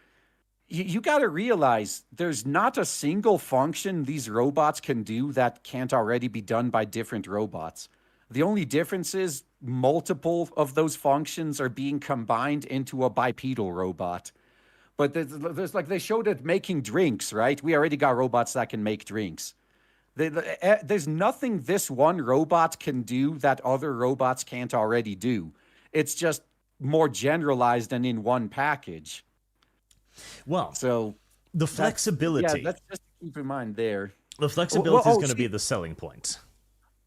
you got to realize there's not a single function these robots can do that can't already be done by different robots. The only difference is multiple of those functions are being combined into a bipedal robot. But there's like they showed it making drinks, right? We already got robots that can make drinks. There's nothing this one robot can do that other robots can't already do. It's just more generalized and in one package. Well, So the flexibility. Yeah, that's just to keep in mind there. The flexibility is going to see, be the selling point.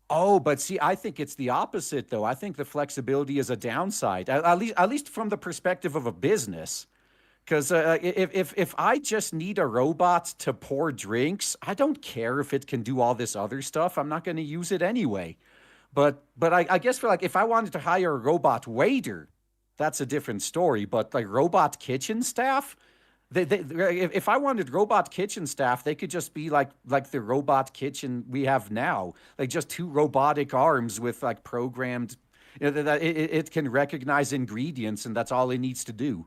Oh, but see, I think it's the opposite, though. I think the flexibility is a downside, at least from the perspective of a business. Because if I just need a robot to pour drinks, I don't care if it can do all this other stuff. I'm not going to use it anyway. But I guess for like if I wanted to hire a robot waiter, that's a different story. But like robot kitchen staff, if I wanted robot kitchen staff, they could just be like the robot kitchen we have now, like just two robotic arms with like programmed, that it can recognize ingredients and that's all it needs to do.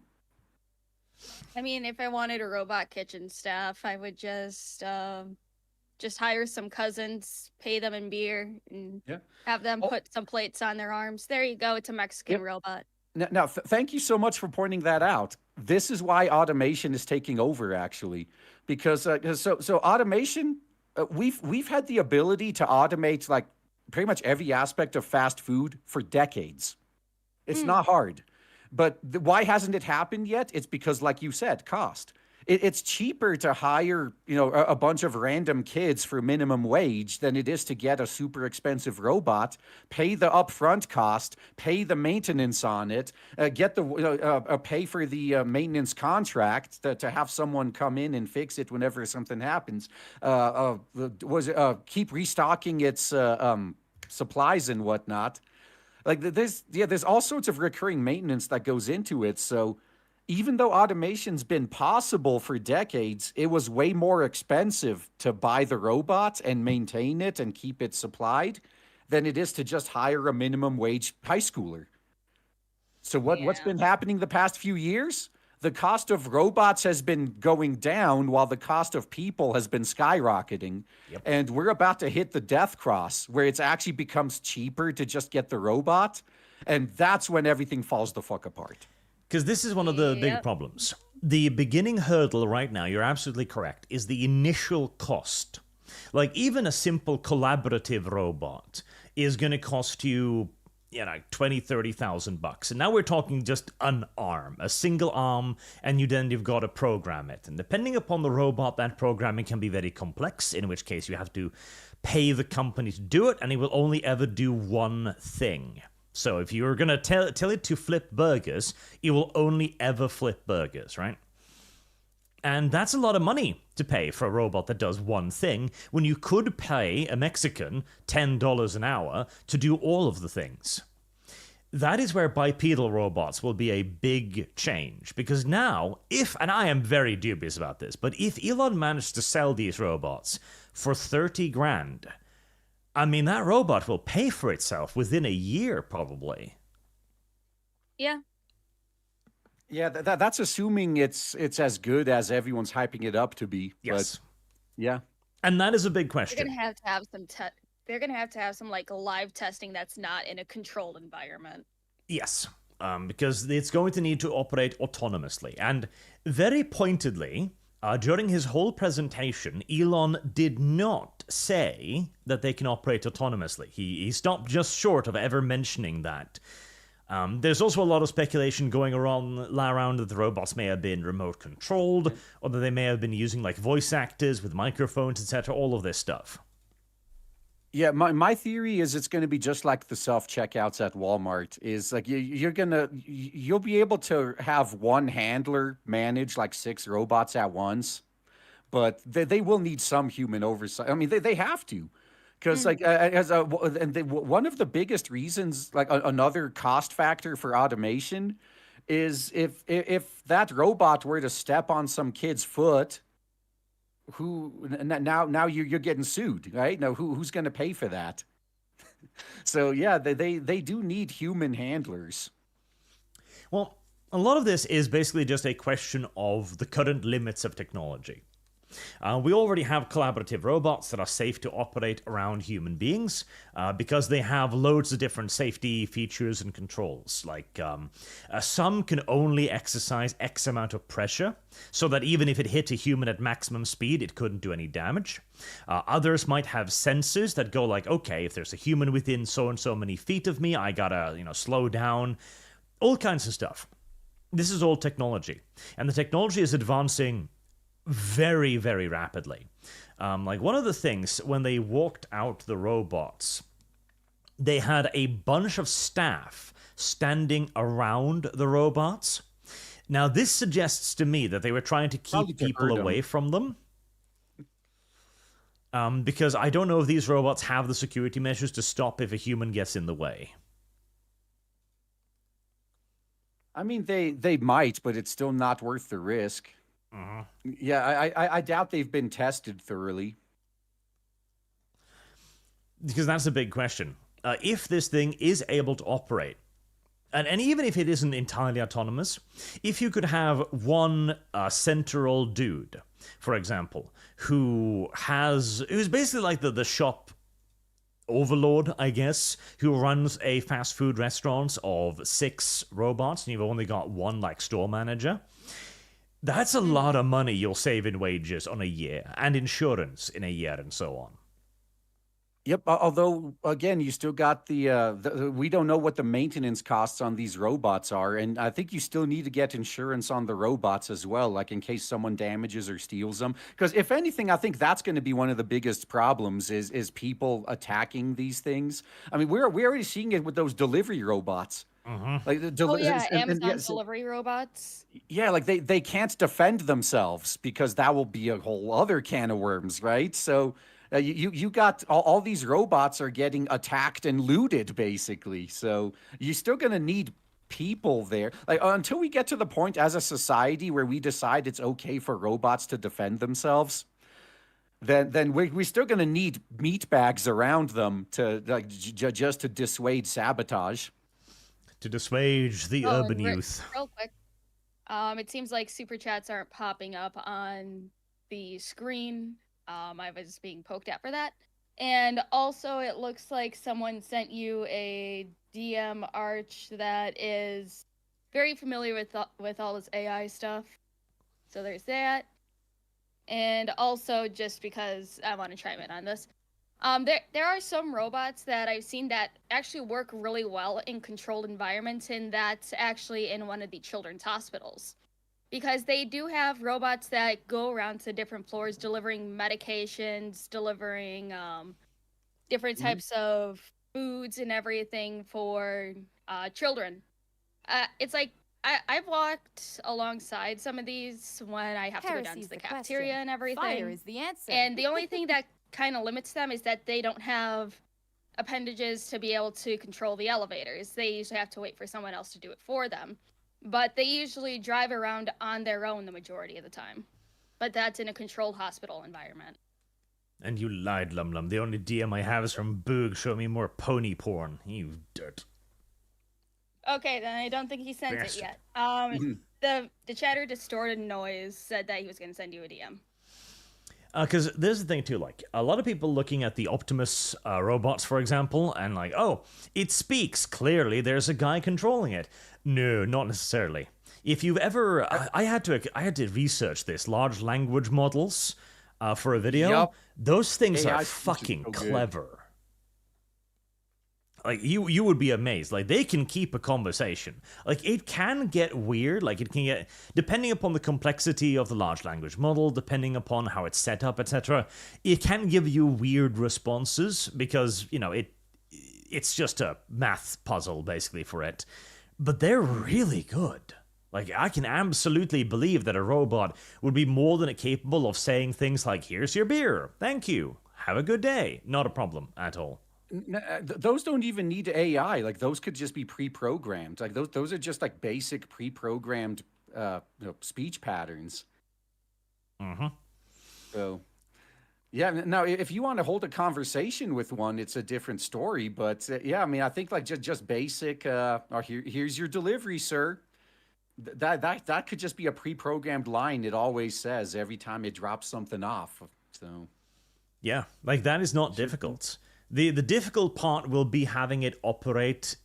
I mean, if I wanted a robot kitchen staff, I would just hire some cousins, pay them in beer, and have them put some plates on their arms. There you go. It's a Mexican robot. Now, thank you so much for pointing that out. This is why automation is taking over, actually, because so automation, we've had the ability to automate like pretty much every aspect of fast food for decades. It's not hard, but why hasn't it happened yet? It's because, like you said, cost. It's cheaper to hire, a bunch of random kids for minimum wage than it is to get a super expensive robot, pay the upfront cost, pay the maintenance on it, get the pay for the maintenance contract to have someone come in and fix it whenever something happens. Keep restocking its supplies and whatnot. Like there's all sorts of recurring maintenance that goes into it. So even though automation's been possible for decades, it was way more expensive to buy the robot and maintain it and keep it supplied than it is to just hire a minimum wage high schooler. So what's been happening the past few years? The cost of robots has been going down while the cost of people has been skyrocketing. Yep. And we're about to hit the death cross where it actually becomes cheaper to just get the robot. And that's when everything falls the fuck apart. Because this is one of the big problems. The beginning hurdle right now, you're absolutely correct, is the initial cost. Like, even a simple collaborative robot is going to cost you, $20,000-$30,000. And now we're talking just an arm, a single arm, and you've got to program it. And depending upon the robot, that programming can be very complex, in which case you have to pay the company to do it, and it will only ever do one thing. So if you're going to tell it to flip burgers, it will only ever flip burgers, right? And that's a lot of money to pay for a robot that does one thing, when you could pay a Mexican $10 an hour to do all of the things. That is where bipedal robots will be a big change, because now, and I am very dubious about this, but if Elon managed to sell these robots for 30 grand, I mean, that robot will pay for itself within a year, probably. Yeah. Yeah, that's assuming it's as good as everyone's hyping it up to be. Yes. But, yeah. And that is a big question. They're gonna have to have some like live testing that's not in a controlled environment. Yes. Because it's going to need to operate autonomously. And very pointedly, during his whole presentation, Elon did not say that they can operate autonomously. He stopped just short of ever mentioning that. There's also a lot of speculation going around that the robots may have been remote controlled, or that they may have been using like voice actors with microphones, etc. All of this stuff. Yeah, my theory is it's going to be just like the self-checkouts at Walmart. Is like you'll be able to have one handler manage like 6 robots at once, but they will need some human oversight. I mean, they have to. Because like one of the biggest reasons, like another cost factor for automation, is if that robot were to step on some kid's foot, now you're getting sued, right? Now who's going to pay for that? So yeah, they do need human handlers. Well, a lot of this is basically just a question of the current limits of technology. We already have collaborative robots that are safe to operate around human beings because they have loads of different safety features and controls. Like some can only exercise X amount of pressure, so that even if it hit a human at maximum speed, it couldn't do any damage. Others might have sensors that go like, okay, if there's a human within so and so many feet of me, I gotta, slow down. All kinds of stuff. This is all technology, and the technology is advancing very, very rapidly. Like one of the things, when they walked out the robots, they had a bunch of staff standing around the robots. Now, this suggests to me that they were trying to keep people away from them. Because I don't know if these robots have the security measures to stop if a human gets in the way. I mean, they might, but it's still not worth the risk. Yeah, I doubt they've been tested thoroughly. Because that's a big question. If this thing is able to operate, and even if it isn't entirely autonomous, if you could have one central dude, for example, who's basically like the shop overlord, I guess, who runs a fast food restaurant of 6 robots, and you've only got one like store manager. That's a lot of money you'll save in wages on a year, and insurance in a year, and so on. Yep. Although, again, you still got we don't know what the maintenance costs on these robots are, and I think you still need to get insurance on the robots as well, like in case someone damages or steals them. Because if anything, I think that's going to be one of the biggest problems is people attacking these things. I mean, we're already seeing it with those delivery robots. Like Amazon delivery robots. Yeah, like they can't defend themselves because that will be a whole other can of worms, right? So you got all these robots are getting attacked and looted basically. So you're still going to need people there. Like until we get to the point as a society where we decide it's okay for robots to defend themselves, then we're still going to need meat bags around them to like just to dissuade sabotage. To dissuade the urban youth. Real quick, it seems like Superchats aren't popping up on the screen. I was being poked at for that. And also, it looks like someone sent you a DM Arch that is very familiar with all this AI stuff. So there's that. And also, just because I want to chime in on this, there are some robots that I've seen that actually work really well in controlled environments, and that's actually in one of the children's hospitals. Because they do have robots that go around to different floors delivering medications, delivering different types of foods and everything for children. It's like, I've walked alongside some of these when I have to go down to the cafeteria and everything. Fire is the answer. And the only thing that kind of limits them is that they don't have appendages to be able to control the elevators. They usually have to wait for someone else to do it for them. But they usually drive around on their own the majority of the time. But that's in a controlled hospital environment. And you lied, Lum Lum. The only DM I have is from Boog showing me more pony porn. You dirt. Okay, then I don't think he sent it yet. The chatter distorted noise said that he was going to send you a DM. Because there's the thing too, like, a lot of people looking at the Optimus robots, for example, and like, oh, it speaks. Clearly, there's a guy controlling it. No, not necessarily. If you've ever, I had to research this, large language models for a video. Yep. Those things AI are fucking clever. Like, you would be amazed. Like, they can keep a conversation. Like, it can get weird. Like, it can get, depending upon the complexity of the large language model, depending upon how it's set up, etc., it can give you weird responses because, you know, it's just a math puzzle, basically, for it. But they're really good. Like, I can absolutely believe that a robot would be more than capable of saying things like, here's your beer, thank you, have a good day. Not a problem at all. Those don't even need AI. Like those could just be pre-programmed. Like those are just like basic pre-programmed speech patterns. Mm-hmm. So yeah, now if you want to hold a conversation with one, it's a different story. But yeah, I mean, I think like just basic. Here's your delivery, sir. That could just be a pre-programmed line. It always says every time it drops something off. So yeah, like that is not difficult. The difficult part will be having it operate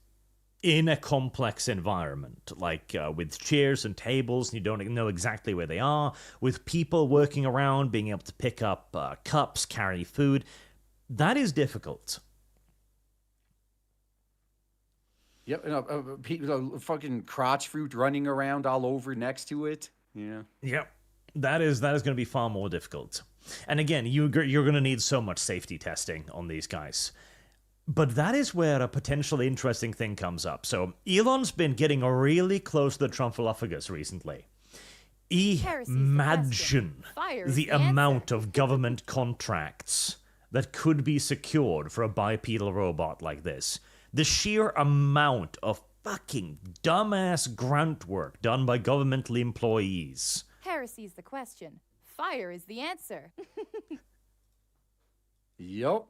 in a complex environment, like with chairs and tables, and you don't know exactly where they are, with people working around, being able to pick up cups, carry food. That is difficult. Yep, fucking crotch fruit running around all over next to it. Yeah. Yep. That is going to be far more difficult. And again, you're going to need so much safety testing on these guys. But that is where a potentially interesting thing comes up. So Elon's been getting really close to the Trumphalophagus recently. Imagine the amount of government contracts that could be secured for a bipedal robot like this. The sheer amount of fucking dumbass grunt work done by governmental employees. Heresy's the question. Fire is the answer. Yep.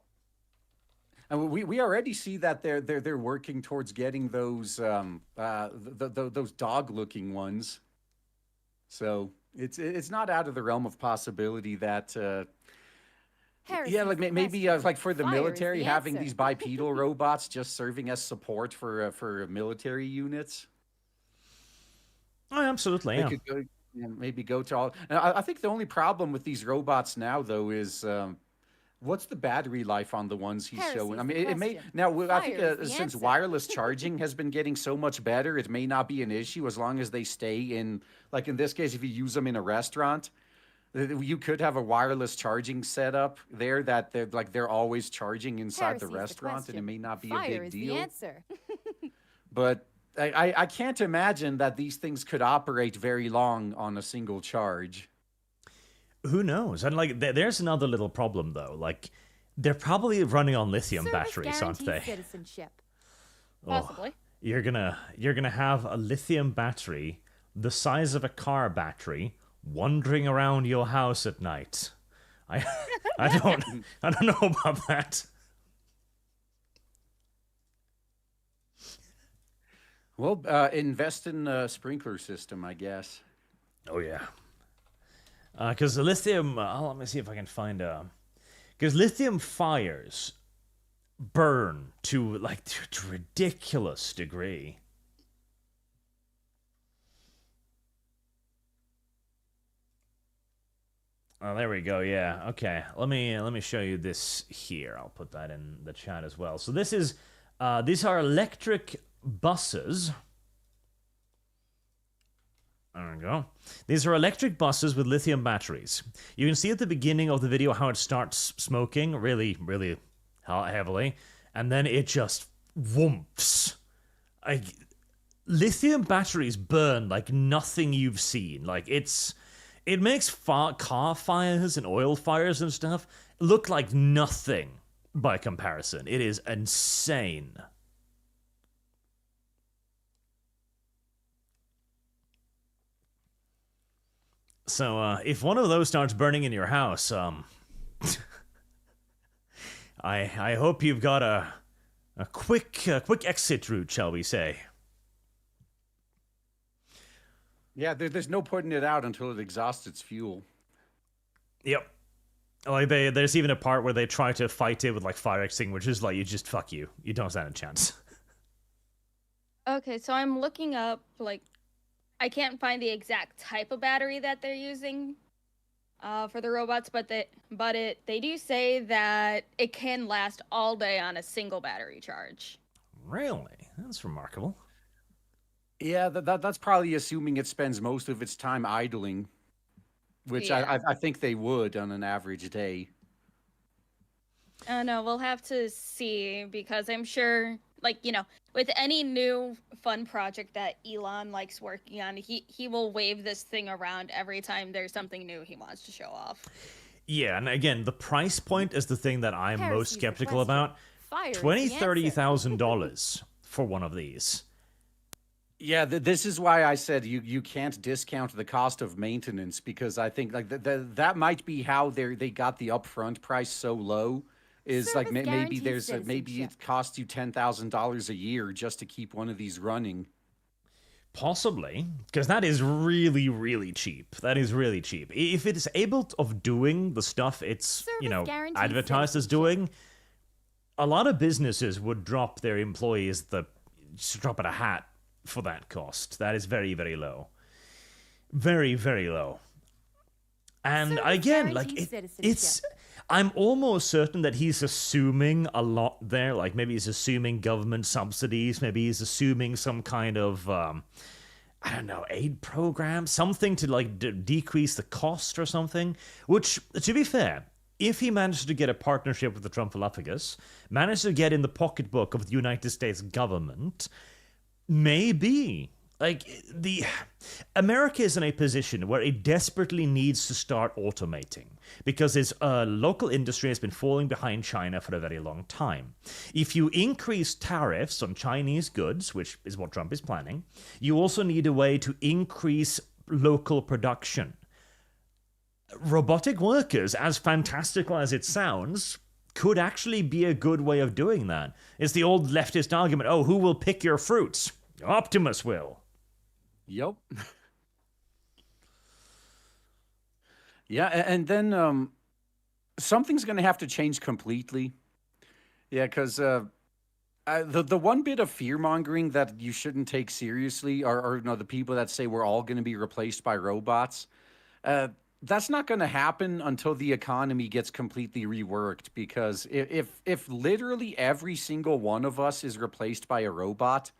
And we already see that they're working towards getting those those dog-looking ones. So it's not out of the realm of possibility that yeah, like maybe like for the military, having these bipedal robots just serving as support for military units. Oh, absolutely, yeah. They could go, maybe go to all. And I think the only problem with these robots now, though, is what's the battery life on the ones he's showing? I mean, it may now. I think since wireless charging has been getting so much better, it may not be an issue as long as they stay in. Like in this case, if you use them in a restaurant. You could have a wireless charging setup there that they're always charging inside the restaurant, and it may not be a big deal. The answer. But I can't imagine that these things could operate very long on a single charge. Who knows? And like, there's another little problem though. Like, they're probably running on lithium batteries, aren't they? Citizenship. Possibly. You're gonna have a lithium battery the size of a car battery wandering around your house at night. I don't know about that. Well, invest in a sprinkler system, I guess. Oh yeah. Because the lithium, let me see if I can find because lithium fires burn to like to a ridiculous degree. Oh, there we go. Yeah. Okay. Let me show you this here. I'll put that in the chat as well. So this is these are electric buses. There we go. These are electric buses with lithium batteries. You can see at the beginning of the video how it starts smoking really, really heavily, and then it just whoops. Lithium batteries burn like nothing you've seen. Like it makes car fires and oil fires and stuff look like nothing by comparison. It is insane. So, if one of those starts burning in your house, I hope you've got a quick exit route, shall we say? Yeah, there's no putting it out until it exhausts its fuel. Yep. Like there's even a part where they try to fight it with like fire extinguishers. Like, you just fuck you. You don't stand a chance. Okay, so I'm looking up, like, I can't find the exact type of battery that they're using for the robots, but they do say that it can last all day on a single battery charge. Really? That's remarkable. Yeah, that's probably assuming it spends most of its time idling, which Yeah. I think they would on an average day. No, we'll have to see, because I'm sure like, with any new fun project that Elon likes working on, he will wave this thing around every time there's something new he wants to show off. Yeah, and again, the price point is the thing that I'm most Heresy's the skeptical question. about. Fire is the $20,000, answer. $30,000 for one of these. Yeah, this is why I said you can't discount the cost of maintenance, because I think like that might be how they got the upfront price so low. Is like Service maybe guaranteed there's maybe citizenship. it costs you $10,000 a year just to keep one of these running. Possibly, because that is really, really cheap. That is really cheap. If it is able of doing the stuff it's, Service guaranteed advertised as citizenship. doing, a lot of businesses would drop their employees just drop at a hat for that cost. That is very, very low. Very, very low. And Service again, like, guaranteed it's... citizenship. I'm almost certain that he's assuming a lot there. Like, maybe he's assuming government subsidies. Maybe he's assuming some kind of, I don't know, aid program. Something to, like, decrease the cost or something. Which, to be fair, if he managed to get a partnership with the Trumphalophagus, managed to get in the pocketbook of the United States government, maybe. Like, America is in a position where it desperately needs to start automating because its local industry has been falling behind China for a very long time. If you increase tariffs on Chinese goods, which is what Trump is planning, you also need a way to increase local production. Robotic workers, as fantastical as it sounds, could actually be a good way of doing that. It's the old leftist argument, oh, who will pick your fruits? Optimus will. Yep. Yeah, and then something's going to have to change completely. Yeah, because the one bit of fear mongering that you shouldn't take seriously are no, the people that say we're all going to be replaced by robots. That's not going to happen until the economy gets completely reworked. Because if literally every single one of us is replaced by a robot,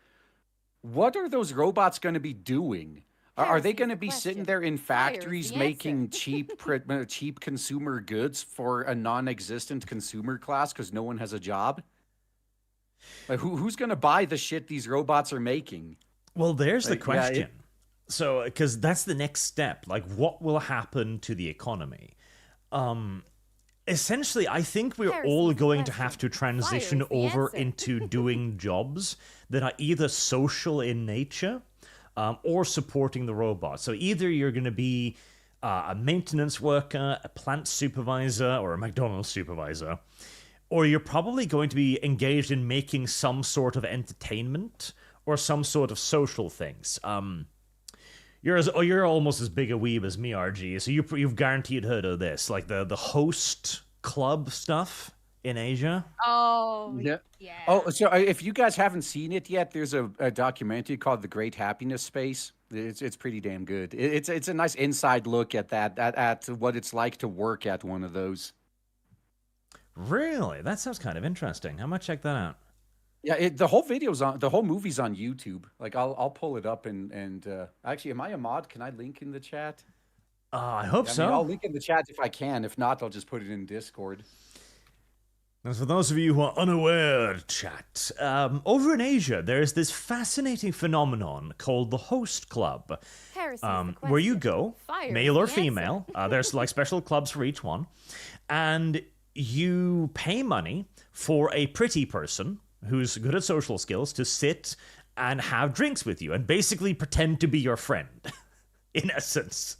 what are those robots going to be doing? Are they Heresy's going to the be sitting question. there in Fire is factories the making answer. cheap consumer goods for a non-existent consumer class because no one has a job? Like, who's going to buy the shit these robots are making? Well, there's the Like, yeah, question. So, because that's the next step. Like, what will happen to the economy? Essentially, I think we're Heresy's all the going to question. have to Fire transition is the over answer. into doing jobs that are either social in nature or supporting the robot. So either you're going to be a maintenance worker, a plant supervisor, or a McDonald's supervisor, or you're probably going to be engaged in making some sort of entertainment or some sort of social things. You're almost as big a weeb as me, RG. So you've guaranteed heard of this, like the host club stuff in Asia. Oh, Yeah. yeah. Oh, so if you guys haven't seen it yet, there's a documentary called "The Great Happiness Space." It's pretty damn good. It's a nice inside look at that at what it's like to work at one of those. Really, that sounds kind of interesting. I might check that out. Yeah, the whole movie's on YouTube. Like I'll pull it up and actually, am I a mod? Can I link in the chat? I hope I mean, so. I'll link in the chat if I can. If not, I'll just put it in Discord. And for those of you who are unaware, chat, over in Asia, there is this fascinating phenomenon called the Host Club, Heresy's the where you question. go, Fire male is or the female. There's like special clubs for each one, and you pay money for a pretty person who's good at social skills to sit and have drinks with you and basically pretend to be your friend, in essence.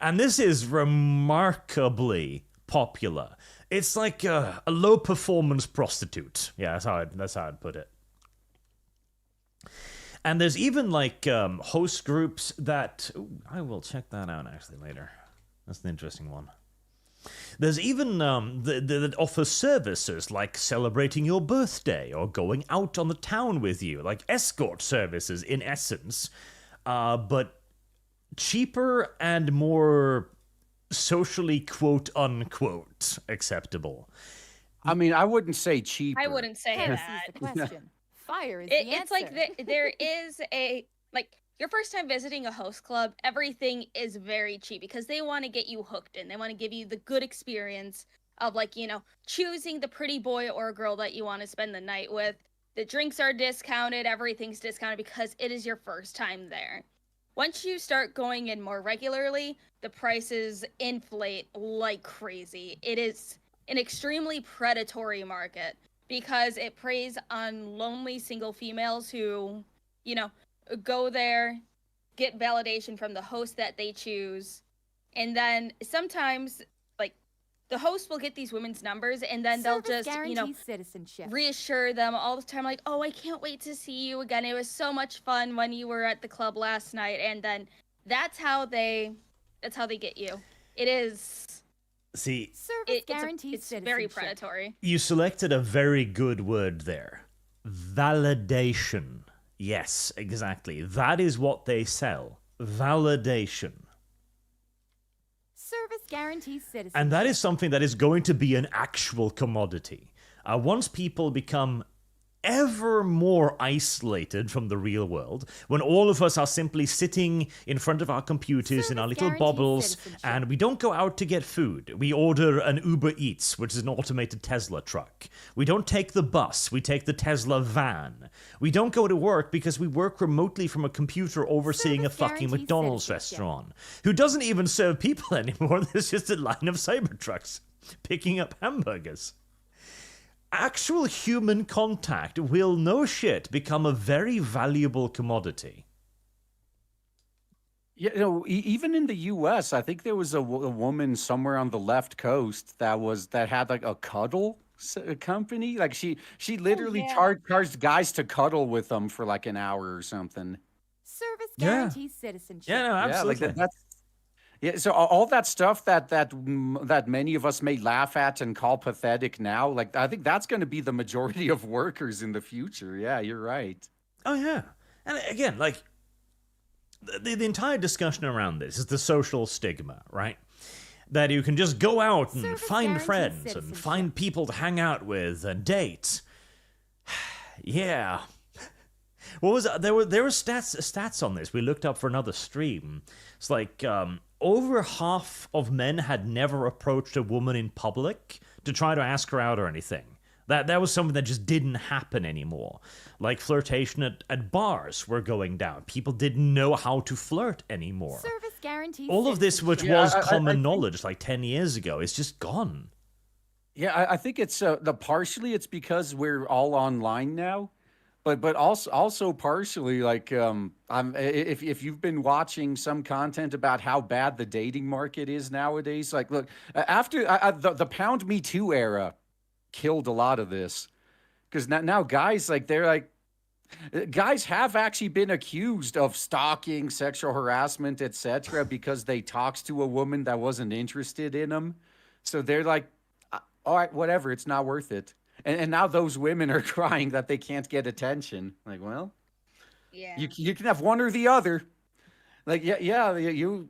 And this is remarkably popular. It's like a low performance prostitute. Yeah, that's how I'd put it. And there's even like host groups that I will check that out actually later. That's an interesting one. There's even that offer services like celebrating your birthday or going out on the town with you, like escort services in essence, but cheaper and more socially quote unquote acceptable. I mean, I wouldn't say cheaper. I wouldn't say Heresy's that. the question. Fire is the answer. It's like there is a, like, your first time visiting a host club, everything is very cheap because they want to get you hooked in. They want to give you the good experience of like, choosing the pretty boy or girl that you want to spend the night with. The drinks are discounted, everything's discounted because it is your first time there. Once you start going in more regularly, the prices inflate like crazy. It is an extremely predatory market because it preys on lonely single females who, go there, get validation from the host that they choose, and then sometimes the host will get these women's numbers and then they'll just citizenship. reassure them all the time, like, oh, I can't wait to see you again, it was so much fun when you were at the club last night. And then that's how they get you. It is, See, it's very predatory. you selected a very good word there. Validation. Yes, exactly. That is what they sell. Validation. Service guarantees citizenship. And that is something that is going to be an actual commodity. Once people become ever more isolated from the real world, when all of us are simply sitting in front of our computers in our little bubbles, and we don't go out to get food. We order an Uber Eats, which is an automated Tesla truck. We don't take the bus, we take the Tesla van. We don't go to work because we work remotely from a computer overseeing a fucking McDonald's restaurant, who doesn't even serve people anymore. There's just a line of Cybertrucks picking up hamburgers. Actual human contact will, no shit, become a very valuable commodity. Yeah, even in the U.S., I think there was a woman somewhere on the left coast that had like a cuddle company. Like she literally charged guys to cuddle with them for like an hour or something. Service guarantees citizenship. Yeah, no, absolutely. Yeah, like that's. Yeah, so all that stuff that many of us may laugh at and call pathetic now, like I think that's going to be the majority of workers in the future. Yeah, you're right. Oh yeah, and again, like the entire discussion around this is the social stigma, right? That you can just go out and find friends and find people to hang out with and date. Yeah. What was there were stats on this we looked up for another stream. It's like over half of men had never approached a woman in public to try to ask her out or anything. That was something that just didn't happen anymore. Like flirtation at bars were going down. People didn't know how to flirt anymore. Service guarantees All of this, which was common knowledge like 10 years ago, is just gone. Yeah, I think it's partially it's because we're all online now. But also partially, like if you've been watching some content about how bad the dating market is nowadays, like look, after the Pound Me Too era killed a lot of this, because now guys guys have actually been accused of stalking, sexual harassment, etc. because they talked to a woman that wasn't interested in them, so they're like, all right, whatever, it's not worth it. And now those women are crying that they can't get attention. Like, well, Yeah. you can have one or the other. Like, you.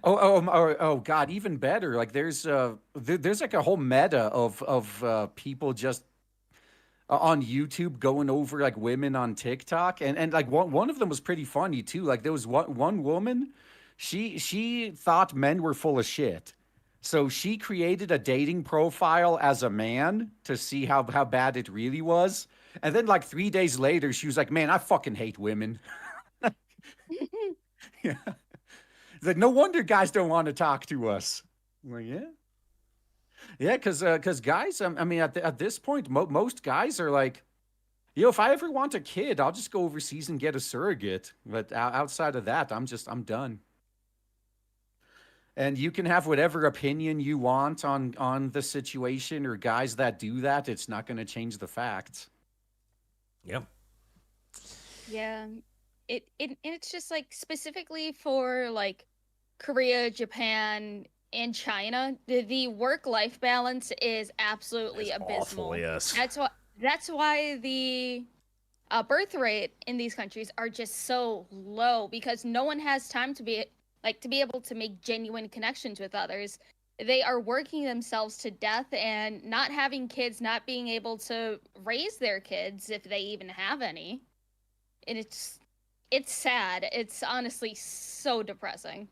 Oh, God, even better. Like, there's like a whole meta of people just on YouTube going over like women on TikTok, and like one of them was pretty funny too. Like, there was one woman, she thought men were full of shit. So she created a dating profile as a man to see how bad it really was. And then like 3 days later, she was like, man, I fucking hate women. Yeah. It's like, no wonder guys don't want to talk to us. I'm like, yeah. Yeah, because guys, I mean, at this point, most guys are like, if I ever want a kid, I'll just go overseas and get a surrogate. But outside of that, I'm done. And you can have whatever opinion you want on the situation or guys that do that. It's not going to change the facts. Yep. Yeah. It's just like specifically for like Korea, Japan, and China, the work-life balance is absolutely abysmal. Awful, yes. That's why the birth rate in these countries are just so low, because no one has time to be able to make genuine connections with others. They are working themselves to death and not having kids, not being able to raise their kids if they even have any. And it's sad. It's honestly so depressing.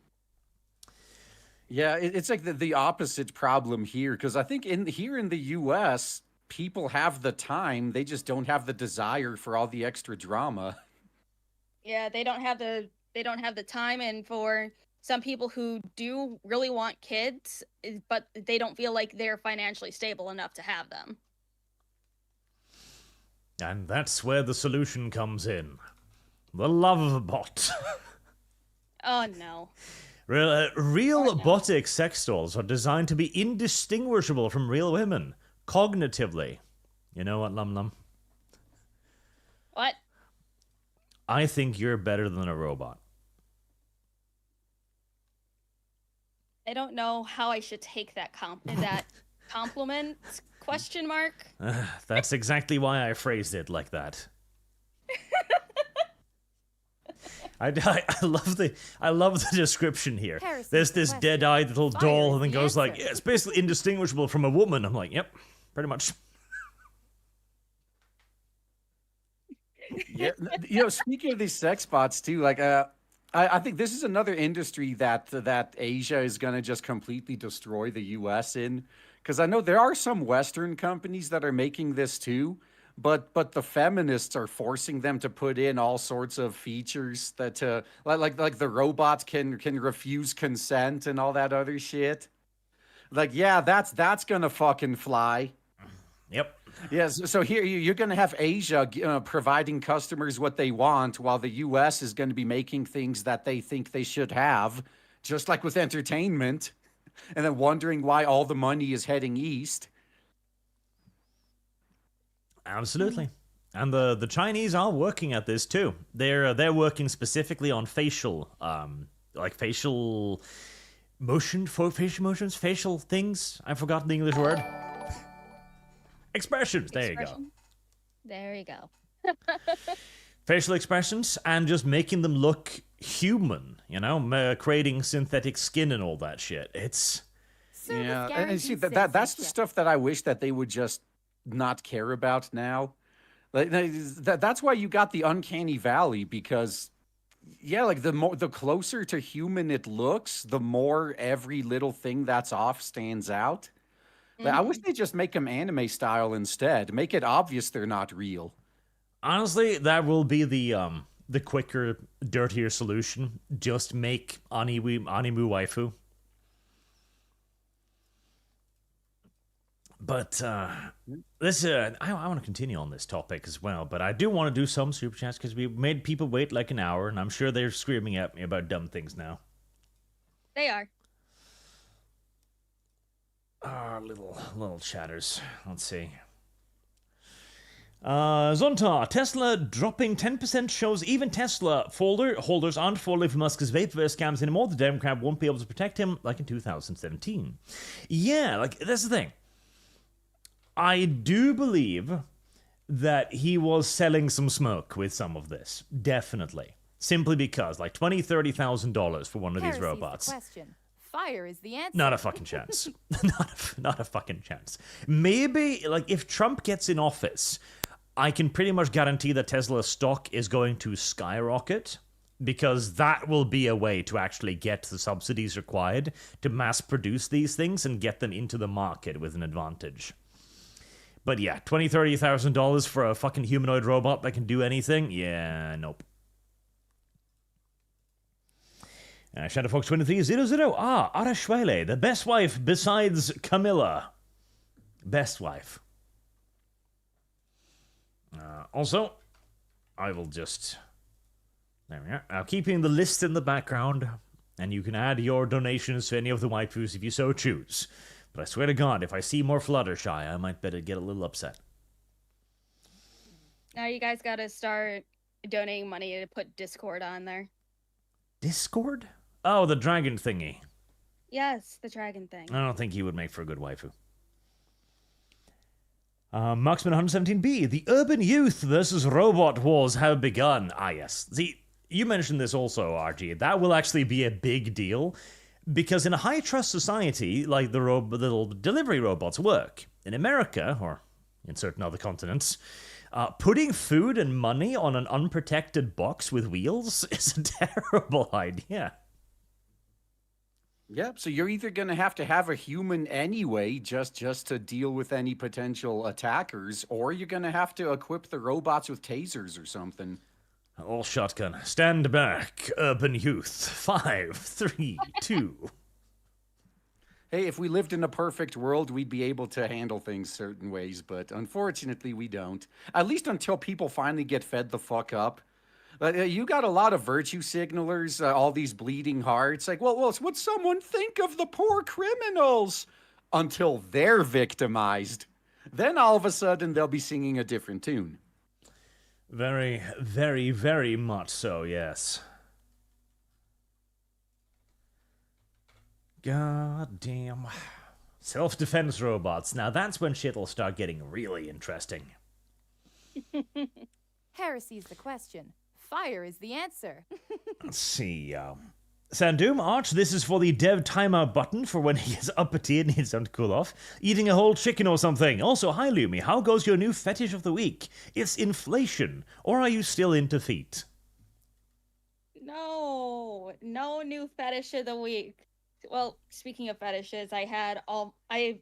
Yeah, it's like the opposite problem here because I think here in the U.S. people have the time, they just don't have the desire for all the extra drama. Yeah, they don't have the time, and for some people who do really want kids, but they don't feel like they're financially stable enough to have them. And that's where the solution comes in. The love bot. Oh no. Real botic sex dolls are designed to be indistinguishable from real women, cognitively. You know what, Lum Lum? What? I think you're better than a robot. I don't know how I should take that compliment? Question mark. That's exactly why I phrased it like that. I love the description here. There's this dead-eyed little doll and then goes like, yeah, it's basically indistinguishable from a woman. I'm like, yep, pretty much. Yeah, speaking of these sex bots too, like I think this is another industry that Asia is going to just completely destroy the US in, because I know there are some Western companies that are making this too, but the feminists are forcing them to put in all sorts of features that like the robots can refuse consent and all that other shit. Like, yeah, that's gonna fucking fly. Yep. Yes, so here you're going to have Asia providing customers what they want, while the U.S. is going to be making things that they think they should have, just like with entertainment, and then wondering why all the money is heading east. Absolutely. And the Chinese are working at this too. They're working specifically on facial facial motions, facial things. I've forgotten the English word. Expressions. There you go. There you go. Facial expressions and just making them look human, creating synthetic skin and all that shit. It's yeah, and see that's the stuff that I wish that they would just not care about now. Like that's why you got the uncanny valley, because yeah, like the closer to human it looks, the more every little thing that's off stands out. I wish they just make them anime style instead. Make it obvious they're not real. Honestly, that will be the quicker, dirtier solution. Just make animu waifu. But this, I want to continue on this topic as well. But I do want to do some super chats because we made people wait like an hour, and I'm sure they're screaming at me about dumb things now. They are. Little chatters. Let's see. Zonta, Tesla dropping 10% shows even Tesla holders aren't falling for Musk's vaporware scams anymore. The Democrat won't be able to protect him like in 2017. Yeah, like, that's the thing. I do believe that he was selling some smoke with some of this. Definitely. Simply because, like, $20,000, $30,000 for one of these robots. The question. Fire is the answer. Not a fucking chance. not a fucking chance. Maybe, like, if Trump gets in office, I can pretty much guarantee that Tesla's stock is going to skyrocket, because that will be a way to actually get the subsidies required to mass produce these things and get them into the market with an advantage. But yeah, $20,000, $30,000 for a fucking humanoid robot that can do anything? Yeah, nope. ShadowFox2300. Arashwele, the best wife besides Camilla. Best wife. Also, I will just... There we are. Now, keeping the list in the background, and you can add your donations to any of the waifus if you so choose. But I swear to God, if I see more Fluttershy, I might better get a little upset. Now you guys gotta start donating money to put Discord on there. Discord? Oh, the dragon thingy. Yes, the dragon thing. I don't think he would make for a good waifu. Marksman 117B. The urban youth versus robot wars have begun. Ah, yes. See, you mentioned this also, RG. That will actually be a big deal. Because in a high-trust society, like the little delivery robots work, in America, or in certain other continents, putting food and money on an unprotected box with wheels is a terrible idea. Yep. So you're either going to have a human anyway, just to deal with any potential attackers, or you're going to have to equip the robots with tasers or something. All shotgun. Stand back, urban youth. 5, 3, 2. Hey, if we lived in a perfect world, we'd be able to handle things certain ways, but unfortunately we don't. At least until people finally get fed the fuck up. You got a lot of virtue signalers, all these bleeding hearts. Like, well, would someone think of the poor criminals? Until they're victimized. Then all of a sudden they'll be singing a different tune. Very, very, very much so, yes. God damn. Self-defense robots. Now that's when shit'll start getting really interesting. Heresy's the question. Fire is the answer. Let's see, Sandoom, Arch, this is for the dev timeout button for when he is uppity and needs time to cool off. Eating a whole chicken or something. Also, hi Lumi, how goes your new fetish of the week? It's inflation, or are you still into feet? No new fetish of the week. Well, speaking of fetishes, I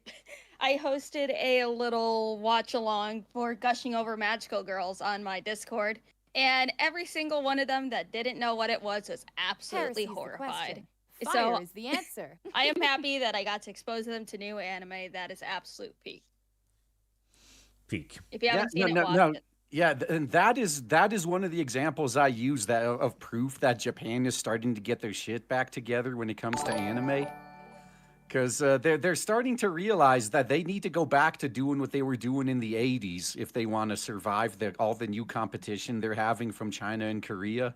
hosted a little watch along for Gushing Over Magical Girls on my Discord. And every single one of them that didn't know what it was absolutely Heresy's horrified. Fire is the answer. I am happy that I got to expose them to new anime. That is absolute peak. Peak. If you haven't seen it, watch it. Yeah, and that is one of the examples I use of proof that Japan is starting to get their shit back together when it comes to anime. Because they're starting to realize that they need to go back to doing what they were doing in the 80s if they want to survive all the new competition they're having from China and Korea.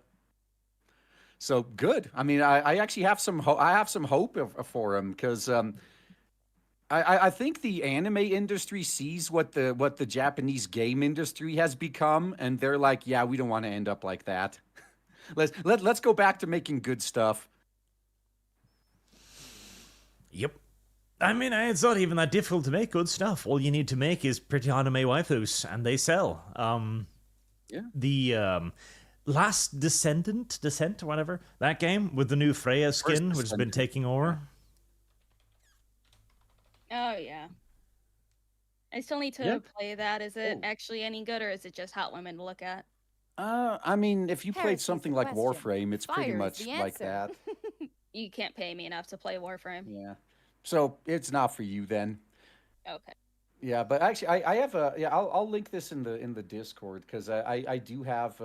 So good. I mean, I actually have some hope for them because I think the anime industry sees what the Japanese game industry has become, and they're like, yeah, we don't want to end up like that. Let's go back to making good stuff. Yep. I mean, it's not even that difficult to make good stuff. All you need to make is pretty anime waifus, and they sell. Yeah. The Last Descent or whatever, that game with the new Freya skin, which has been taking over. Oh, yeah. I still need to play that. Is it actually any good, or is it just hot women to look at? I mean, if you played Heresy's something the like question. Warframe, it's pretty Fire is much the like answer. that. You can't pay me enough to play Warframe. Yeah. So it's not for you then. Okay. Yeah, but actually, I have a I'll link this in the Discord because I do have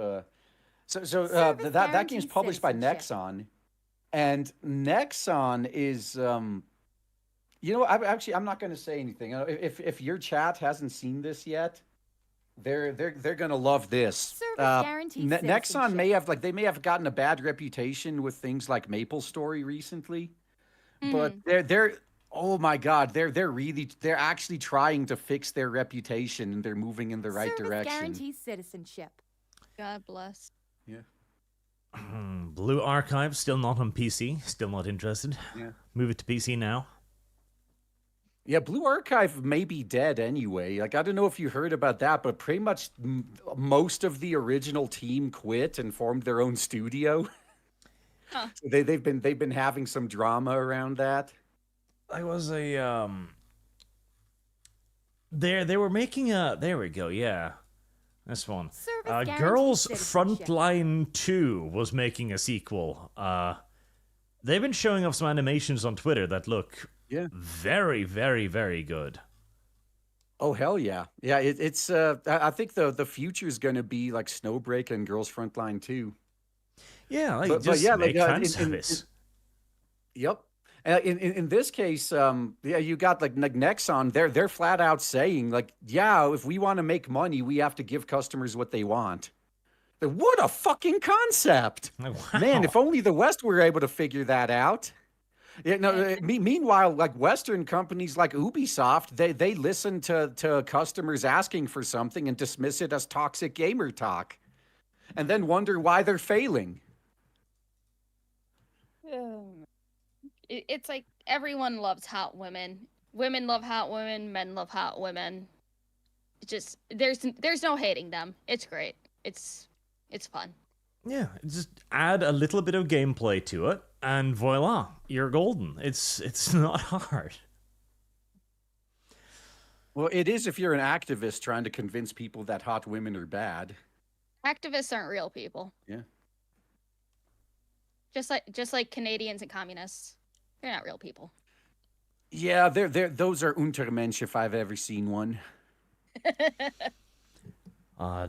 Service that game's guaranteed published by citizenship. Nexon, and Nexon is I'm not going to say anything. If your chat hasn't seen this yet, they're gonna love this. Service guaranteed Nexon may citizenship. have gotten a bad reputation with things like MapleStory recently, but they're oh my god, they're actually trying to fix their reputation and they're moving in the right Service direction. guarantees citizenship. God bless. Yeah. Blue Archive, still not on PC, still not interested. Yeah. Move it to PC now. Yeah, Blue Archive may be dead anyway. Like, I don't know if you heard about that, but pretty much most of the original team quit and formed their own studio. Huh. So they've been having some drama around that. I was a they were making a there we go, yeah. This one. Service guarantees Girls citizenship. Frontline 2 was making a sequel. They've been showing off some animations on Twitter that look very, very, very good. Oh hell yeah, yeah! It's I think the future is going to be like Snowbreak and Girls Frontline 2. Yeah, like But just yeah, make like, fan service. Yep. In this case, you got like Nexon. They're flat out saying like, yeah, if we want to make money, we have to give customers what they want. What a fucking concept, Wow. man! If only the West were able to figure that out. Yeah, no. Meanwhile, like Western companies like Ubisoft, they listen to customers asking for something and dismiss it as toxic gamer talk, and then wonder why they're failing. It's like everyone loves hot women. Women love hot women. Men love hot women. It's just there's no hating them. It's great. It's fun. Yeah, just add a little bit of gameplay to it, and voila, you're golden. It's not hard. Well, it is if you're an activist trying to convince people that hot women are bad. Activists aren't real people. Yeah. Just like Canadians and communists. They're not real people. Yeah, those are Untermensch if I've ever seen one.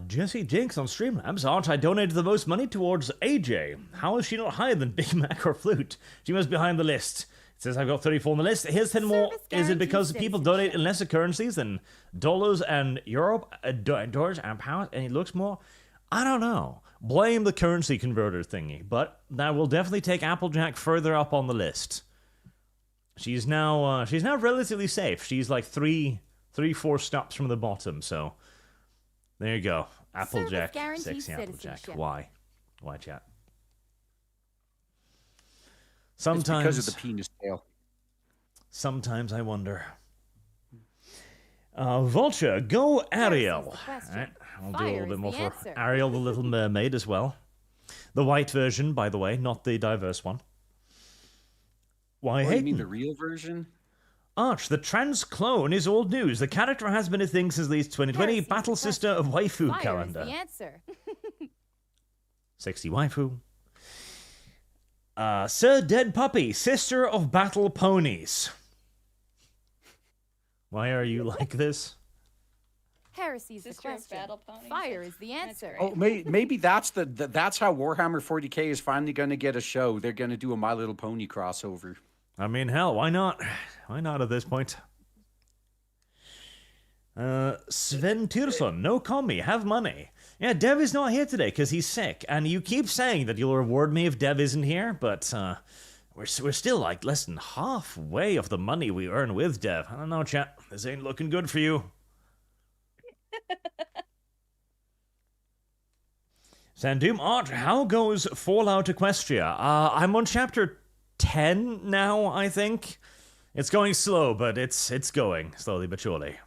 Jesse Jinx on Streamlabs. Arch, I donated the most money towards AJ. How is she not higher than Big Mac or Flute? She must be behind the list. It says I've got 34 on the list. Here's 10 more. Is it because people donate in lesser currencies than dollars and Europe, dollars and pounds, and it looks more? I don't know. Blame the currency converter thingy, but that will definitely take Applejack further up on the list. She's now relatively safe. She's like 4 stops from the bottom, so there you go. Applejack, sexy Applejack. Why, chat? Sometimes it's because of the penis tail. Sometimes I wonder. Vulture, go Ariel. Alright, I'll do a little bit more for Ariel, the Little Mermaid, as well. The white version, by the way, not the diverse one. Why, you mean the real version? Arch, the trans clone is old news. The character has been a thing since at least 2020. Battle sister of waifu calendar. Is the answer. Sexy waifu. Sir Dead Puppy, sister of battle ponies. Why are you like this? Heresy's the question. Fire is the answer. Oh, maybe that's that's how Warhammer 40K is finally going to get a show. They're going to do a My Little Pony crossover. I mean, hell, why not? Why not at this point? Sven Tyrson, no commie, have money. Yeah, Dev is not here today because he's sick, and you keep saying that you'll reward me if Dev isn't here, but we're still like less than halfway of the money we earn with Dev. I don't know, chat. This ain't looking good for you. Sandoom Art, how goes Fallout Equestria? I'm on chapter 10 now, I think. It's going slow, but it's going slowly but surely.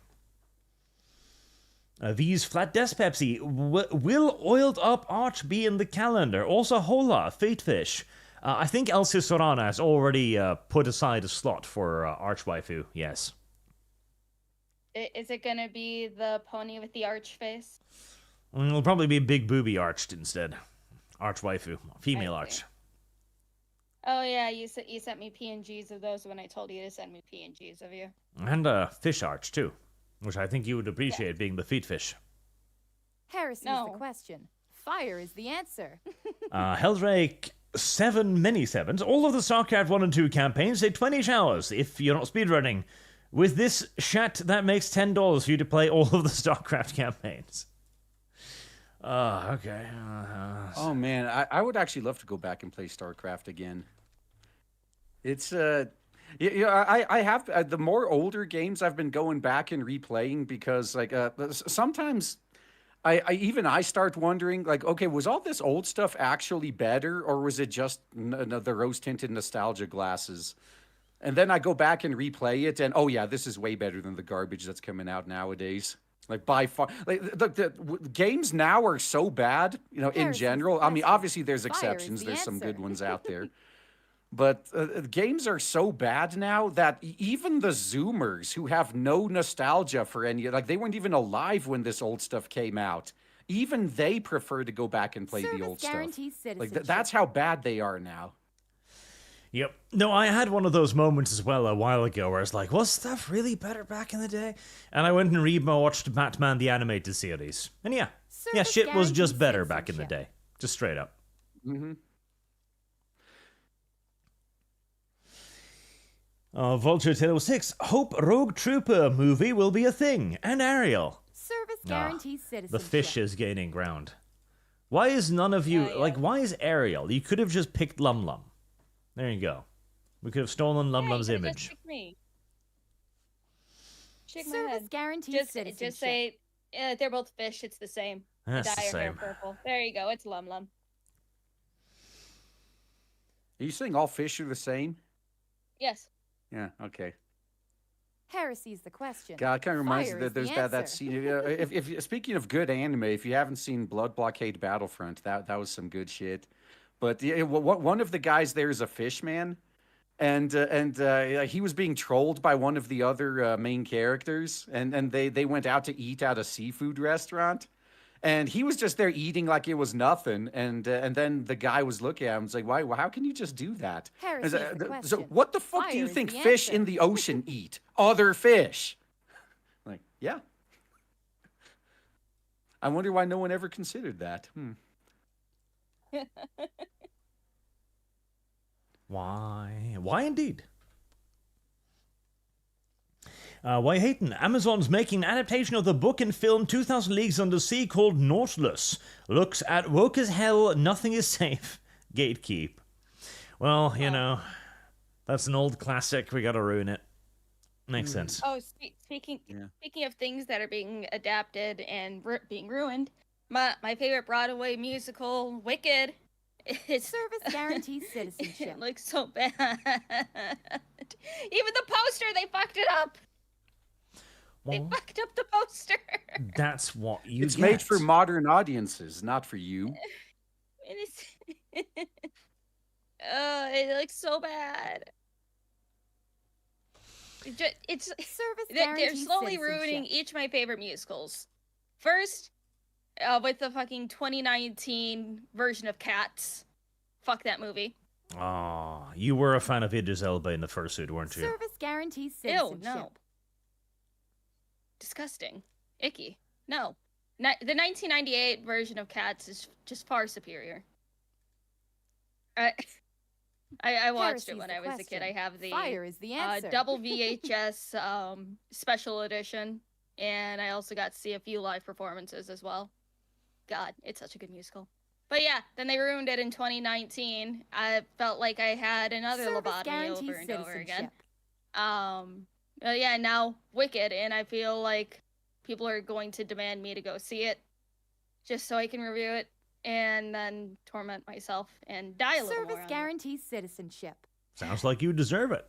These Flat Desk Pepsi, will Oiled Up Arch be in the calendar? Also, Hola, Fatefish. I think Elsie Sorana has already put aside a slot for Arch Waifu, yes. Is it gonna be the pony with the arch face? It'll probably be Big Booby Arched instead. Arch Waifu, female Arch. Oh yeah, you sent me PNGs of those when I told you to send me PNGs of you. And Fish Arch, too. Which I think you would appreciate, being the feet fish. Heresy is the question. Fire is the answer. Helldrake, 7 mini-7s. All of the StarCraft 1 and 2 campaigns take 20 showers if you're not speedrunning. With this chat, that makes $10 for you to play all of the StarCraft campaigns. Okay. Oh, man. I would actually love to go back and play StarCraft again. It's... I have the more older games I've been going back and replaying because like sometimes I start wondering like, okay, was all this old stuff actually better or was it just the rose tinted nostalgia glasses? And then I go back and replay it and oh yeah, this is way better than the garbage that's coming out nowadays. Like by far, like the games now are so bad, you know, in general. I mean, obviously there's exceptions. There's some good ones out there. But games are so bad now that even the Zoomers who have no nostalgia for any, like they weren't even alive when this old stuff came out, even they prefer to go back and play the old stuff. Like that's how bad they are now. Yep. No, I had one of those moments as well a while ago where I was like, was stuff really better back in the day? And I went and rewatched Batman the Animated Series. And yeah, shit was just better back in the day. Just straight up. Mm-hmm. Vulture Taylor 6, hope Rogue Trooper movie will be a thing. And Ariel. Service guarantees citizenship. The fish is gaining ground. Why is none of you, like, why is Ariel? You could have just picked Lum Lum. There you go. We could have stolen Lum Lum's image. Just pick me. Shake Service my head. guarantees citizenship. Just say, they're both fish, it's the same. That's the dye your hair same. purple. There you go, it's Lum Lum. Are you saying all fish are the same? Yes. Yeah, okay. Heresy's the question. God, it kind of reminds me Fire that is there's the that answer. scene. If speaking of good anime, if you haven't seen Blood Blockade Battlefront, that was some good shit. but one of the guys there is a fish man, and he was being trolled by one of the other main characters, and they went out to eat at a seafood restaurant. And he was just there eating like it was nothing, and then the guy was looking at him and was like, "Why? How can you just do that?" So what the fuck do you think fish in the ocean eat? Other fish. Like, yeah. I wonder why no one ever considered that. Why? Why indeed? Why Hayton? Amazon's making an adaptation of the book and film 2000 Leagues Under Sea called Nautilus. Looks at woke as hell, nothing is safe. Gatekeep. Well, you know, that's an old classic. We gotta ruin it. Makes sense. Oh, speaking of things that are being adapted and being ruined, my favorite Broadway musical, Wicked, is Service guarantees citizenship. It looks so bad. Even the poster, they fucked it up. They fucked up the poster. That's what you It's get. made for modern audiences, not for you. It looks so bad. It's Service they're guarantees slowly citizenship. ruining each of my favorite musicals. First, with the fucking 2019 version of Cats. Fuck that movie. Aw, you were a fan of Idris Elba in the fursuit, weren't you? Service guarantees Ew, citizenship. no. Disgusting. Icky. No. The 1998 version of Cats is just far superior. I watched it Heresy's when the I was a kid. I question. have the Fire is the answer. double VHS special edition, and I also got to see a few live performances as well. God, it's such a good musical. But yeah, then they ruined it in 2019. I felt like I had another Service lobotomy guarantees over and over again. citizenship. Yeah, now Wicked, and I feel like people are going to demand me to go see it just so I can review it and then torment myself and die a little more. Service on it. guarantees citizenship. Sounds like you deserve it.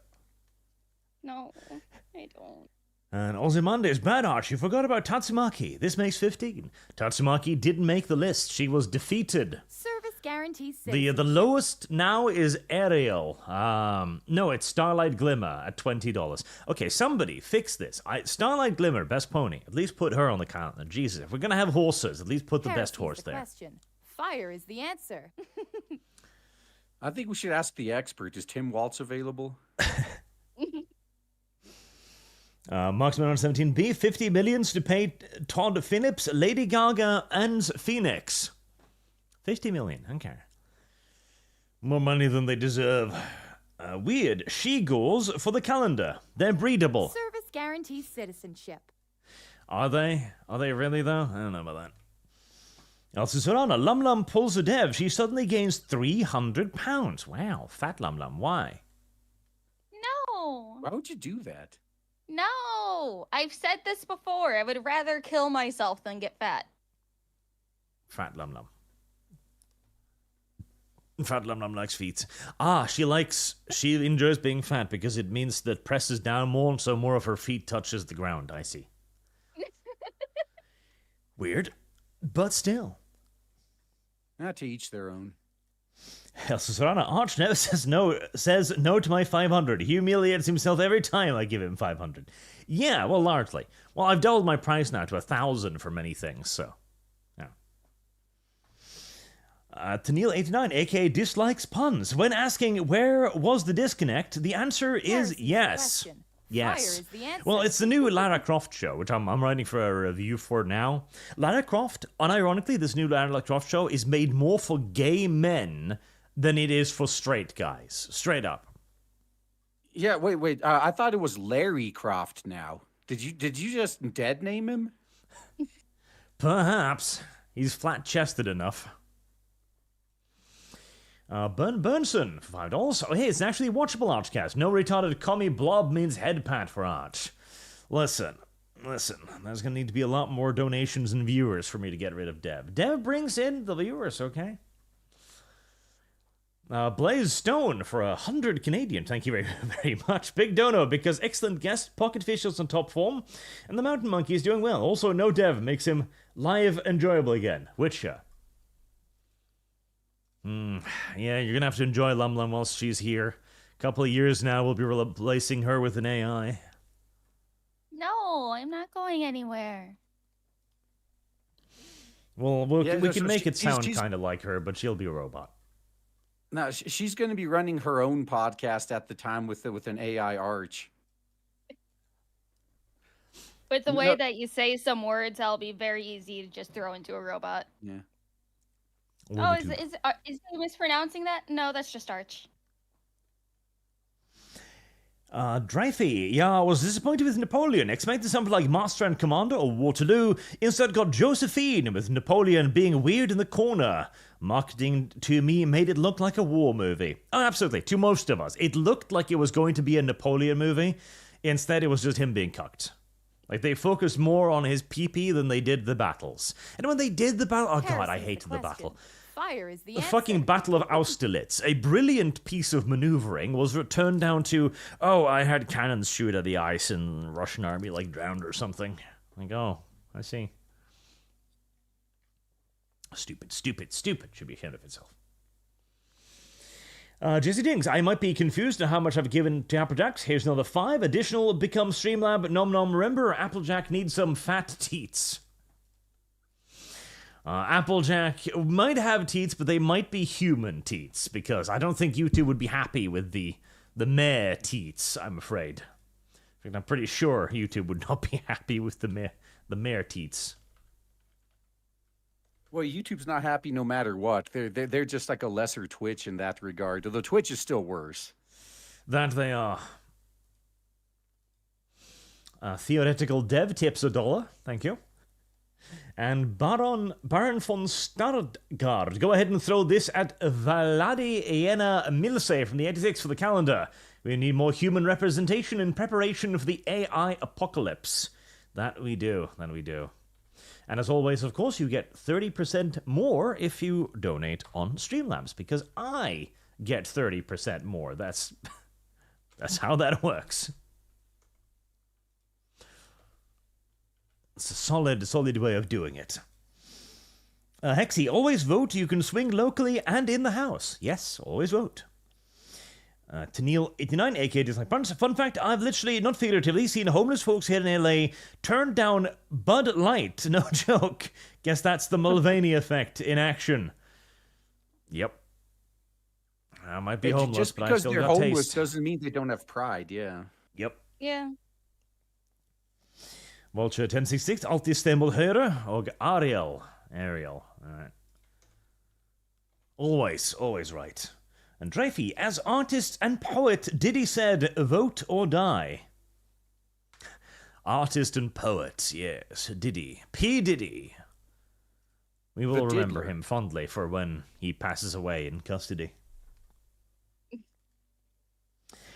No, I don't. And Ozymandias, bad Arch, you forgot about Tatsumaki. This makes 15. Tatsumaki didn't make the list. She was defeated. Service guarantees The citizenship. lowest now is Ariel. No, it's Starlight Glimmer at $20. Okay, somebody fix this. Starlight Glimmer, best pony. At least put her on the calendar. Jesus, if we're gonna have horses, at least put the best Heresy's horse the there. question. Fire is the answer. I think we should ask the expert. Is Tim Waltz available? Marksman on 17B, 50 millions to pay Todd Phillips, Lady Gaga, and Phoenix. 50 million, okay. More money than they deserve. Weird. She-ghouls for the calendar. They're breedable. Service guarantees citizenship. Are they? Are they really, though? I don't know about that. Elsa Sorana, Lum Lum pulls a dev. She suddenly gains 300 pounds. Wow, fat Lum Lum. Why? No. Why would you do that? No. I've said this before. I would rather kill myself than get fat. Fat Lum Lum. Fat Lum Lum likes feet. She enjoys being fat because it means that presses down more, so more of her feet touches the ground. I see. Weird, but still. Not to each their own. Elsa Sorana, Arch never says no to my 500. He humiliates himself every time I give him 500. Yeah, well, largely. Well, I've doubled my price now to 1,000 for many things, so. Yeah. Tennille89, aka dislikes puns. When asking where was the disconnect, the answer is Heresy's the yes. question. Yes. Fire is the answer. Well, it's the new Lara Croft show, which I'm writing for a review for now. Lara Croft, unironically, this new Lara Croft show is made more for gay men than it is for straight guys. Straight up. Yeah, wait. I thought it was Larry Croft now. Did you just dead name him? Perhaps. He's flat-chested enough. Burnson, for $5. Oh, hey, it's an actually watchable ArchCast. No retarded commie blob means head pat for Arch. Listen. There's gonna need to be a lot more donations and viewers for me to get rid of Dev. Dev brings in the viewers, okay? Blaze Stone for 100 Canadian. Thank you very, very much. Big dono, because excellent guest, Pocket Official's on top form, and the Mountain Monkey is doing well. Also, no Dev makes him live enjoyable again. Witcher. Yeah, you're gonna have to enjoy Lum Lum whilst she's here. A couple of years now, we'll be replacing her with an AI. No, I'm not going anywhere. Well, Yeah, we no, can so make it sound she's kind of like her, but she'll be a robot. no, she's going to be running her own podcast at the time with an AI Arch. With the way No, that you say some words, that'll be very easy to just throw into a robot. yeah. Oh, is he mispronouncing that? No, that's just Arch. Dreyfus, yeah, I was disappointed with Napoleon. Expected something like Master and Commander or Waterloo. Instead got Josephine, with Napoleon being weird in the corner. Marketing to me made it look like a war movie. Oh, absolutely, to most of us. It looked like it was going to be a Napoleon movie. Instead, it was just him being cucked. Like, they focused more on his pee-pee than they did the battles. And when they did the battle... Oh, God, I hated the battle. Fire is the The answer. fucking Battle of Austerlitz, a brilliant piece of maneuvering, was turned down to, oh, I had cannons shoot at the ice and the Russian army, like, drowned or something. Like, oh, I see. Stupid. Should be ashamed of itself. Jesse Dings, I might be confused on how much I've given to Applejacks. Here's another 5. Additional become Streamlab. Nom nom. Remember, Applejack needs some fat teats. Applejack might have teats, but they might be human teats, because I don't think you two would be happy with the mare teats, I'm afraid. In fact, I'm pretty sure YouTube would not be happy with the mare teats. Well, YouTube's not happy no matter what. They're just like a lesser Twitch in that regard. Although Twitch is still worse. That they are. Theoretical dev tips $1. Thank you. And Baron von Stargard. Go ahead and throw this at Valadi Iena Milse from the 86 for the calendar. We need more human representation in preparation for the AI apocalypse. That we do. And as always, of course, you get 30% more if you donate on Streamlabs, because I get 30% more. That's how that works. It's a solid way of doing it. Hexy, always vote. You can swing locally and in the house. Yes, always vote. Tennille89, aka Dislike Punch. Fun fact, I've literally, not figuratively, seen homeless folks here in LA turn down Bud Light. No joke. Guess that's the Mulvaney effect in action. Yep. I might be homeless, just but I because still they're got homeless taste. doesn't mean they don't have pride. Yeah. Yep. Yeah. Vulture 1066, Alt Istanbul Höre, og Ariel. Alright. Always right. And Dreyfus, as artist and poet, Diddy said, vote or die. Artist and poet, yes, Diddy. P. Diddy. We will remember him fondly for when he passes away in custody.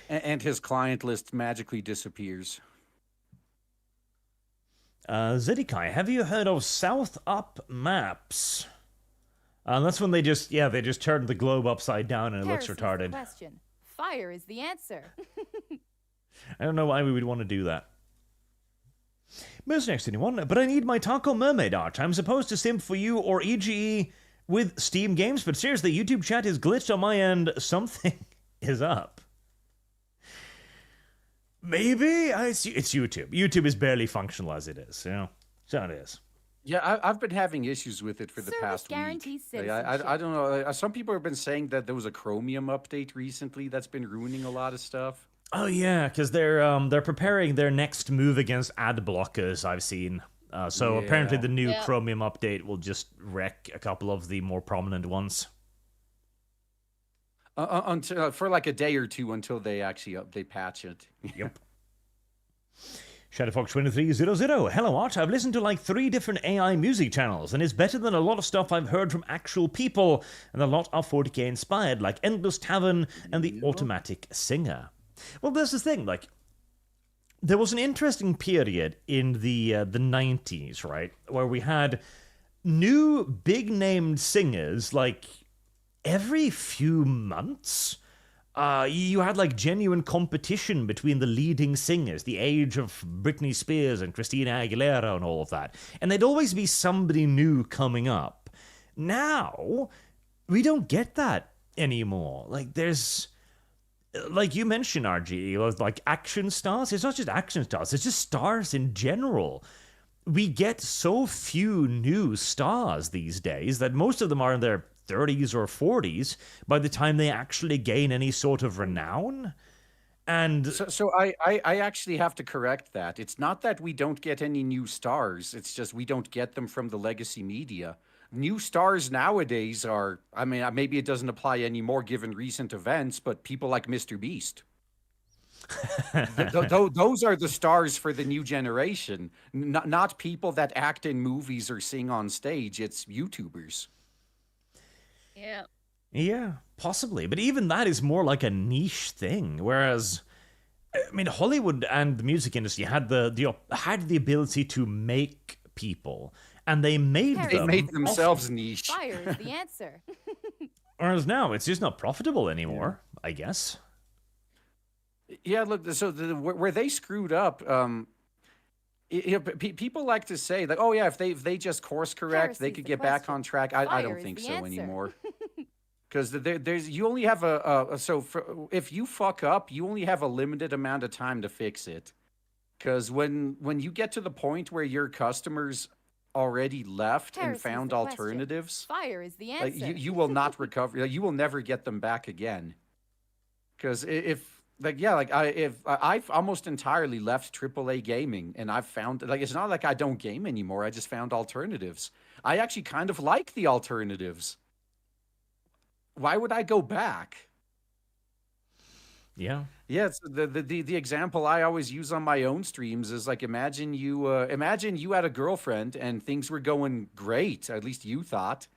And his client list magically disappears. Zedekai, have you heard of South Up Maps? That's when they just turned the globe upside down and it looks retarded. Question. Fire is the answer. I don't know why we would want to do that. Who's next, anyone? But I need my Taco Mermaid art. I'm supposed to simp for you or EGE with Steam games, but seriously, YouTube chat is glitched on my end. Something is up. Maybe? It's YouTube. YouTube is barely functional as it is, you know? So it is. Yeah, I've been having issues with it for the Service past guarantees week. citizenship. I don't know. Some people have been saying that there was a Chromium update recently that's been ruining a lot of stuff. Oh yeah, because they're preparing their next move against ad blockers, I've seen. So apparently the new Chromium update will just wreck a couple of the more prominent ones. Until for like a day or two until they actually they patch it. Yep. ShadowFox2300. Hello, Art. I've listened to like 3 different AI music channels, and it's better than a lot of stuff I've heard from actual people, and a lot are 40k inspired, like Endless Tavern and the Automatic Singer. Well, there's the thing, like, there was an interesting period in the 90s, right, where we had new big-named singers, like, every few months. You had, like, genuine competition between the leading singers, the age of Britney Spears and Christina Aguilera and all of that. And there'd always be somebody new coming up. Now, we don't get that anymore. Like, there's, like you mentioned, RG, like action stars. It's not just action stars, it's just stars in general. We get so few new stars these days that most of them are in their 30s or 40s by the time they actually gain any sort of renown. And So I actually have to correct that. It's not that we don't get any new stars. It's just we don't get them from the legacy media. New stars nowadays are, I mean, maybe it doesn't apply anymore given recent events, but people like Mr. Beast. Those are the stars for the new generation, not people that act in movies or sing on stage. It's YouTubers. Yeah. yeah, possibly. But even that is more like a niche thing. Whereas, I mean, Hollywood and the music industry had the ability to make people, and they made They them. They made themselves niche. Fire is the answer. Whereas now it's just not profitable anymore, I guess. Yeah, look, so where they screwed up, people like to say like, oh yeah, if they just course correct, they Heresy's could the get back question. on track. I Fire don't is think the so answer. anymore. Because there's you only have if you fuck up, you only have a limited amount of time to fix it. Because when you get to the point where your customers already left and Heresy's found the question. alternatives, Fire is the like answer. you will not recover. You will never get them back again. Because I've almost entirely left AAA gaming, and I've found like it's not like I don't game anymore. I just found alternatives. I actually kind of like the alternatives. Why would I go back? Yeah. Yeah, it's the example I always use on my own streams is like imagine you had a girlfriend and things were going great, at least you thought,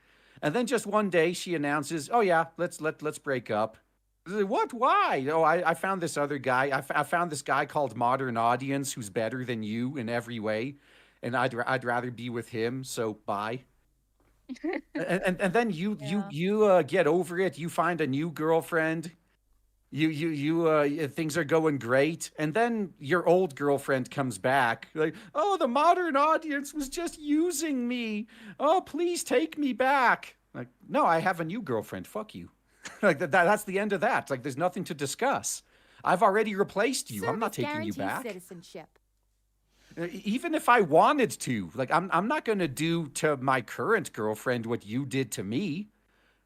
and then just one day she announces, "Oh yeah, let's break up." What? Why? Oh, I found this other guy. I found this guy called Modern Audience who's better than you in every way, and I'd rather be with him. So bye. And then you get over it. You find a new girlfriend. Things are going great, and then your old girlfriend comes back like, oh, the Modern Audience was just using me. Oh, please take me back. Like, no, I have a new girlfriend. Fuck you. Like that's the end of that. Like there's nothing to discuss. I've already replaced you. I'm not Service taking you guarantees back. Citizenship. Even if I wanted to, like I'm not going to do to my current girlfriend what you did to me.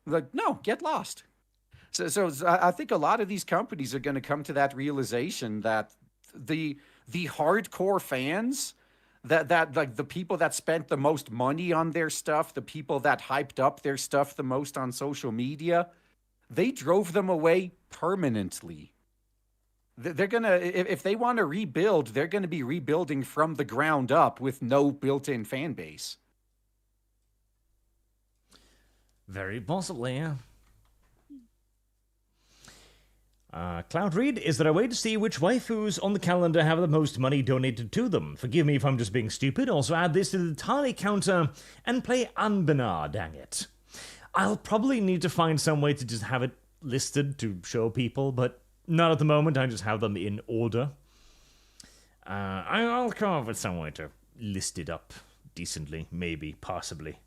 Like no, get lost. So I think a lot of these companies are going to come to that realization that the hardcore fans, that like the people that spent the most money on their stuff, the people that hyped up their stuff the most on social media, they drove them away permanently. They're gonna, if they want to rebuild, they're going to be rebuilding from the ground up with no built-in fan base. Very possibly, yeah. Cloud Reed, is there a way to see which waifus on the calendar have the most money donated to them? Forgive me if I'm just being stupid. Also add this to the tally counter and play Anbenar, dang it. I'll probably need to find some way to just have it listed to show people, but not at the moment. I just have them in order. I'll come up with some way to list it up decently, maybe, possibly.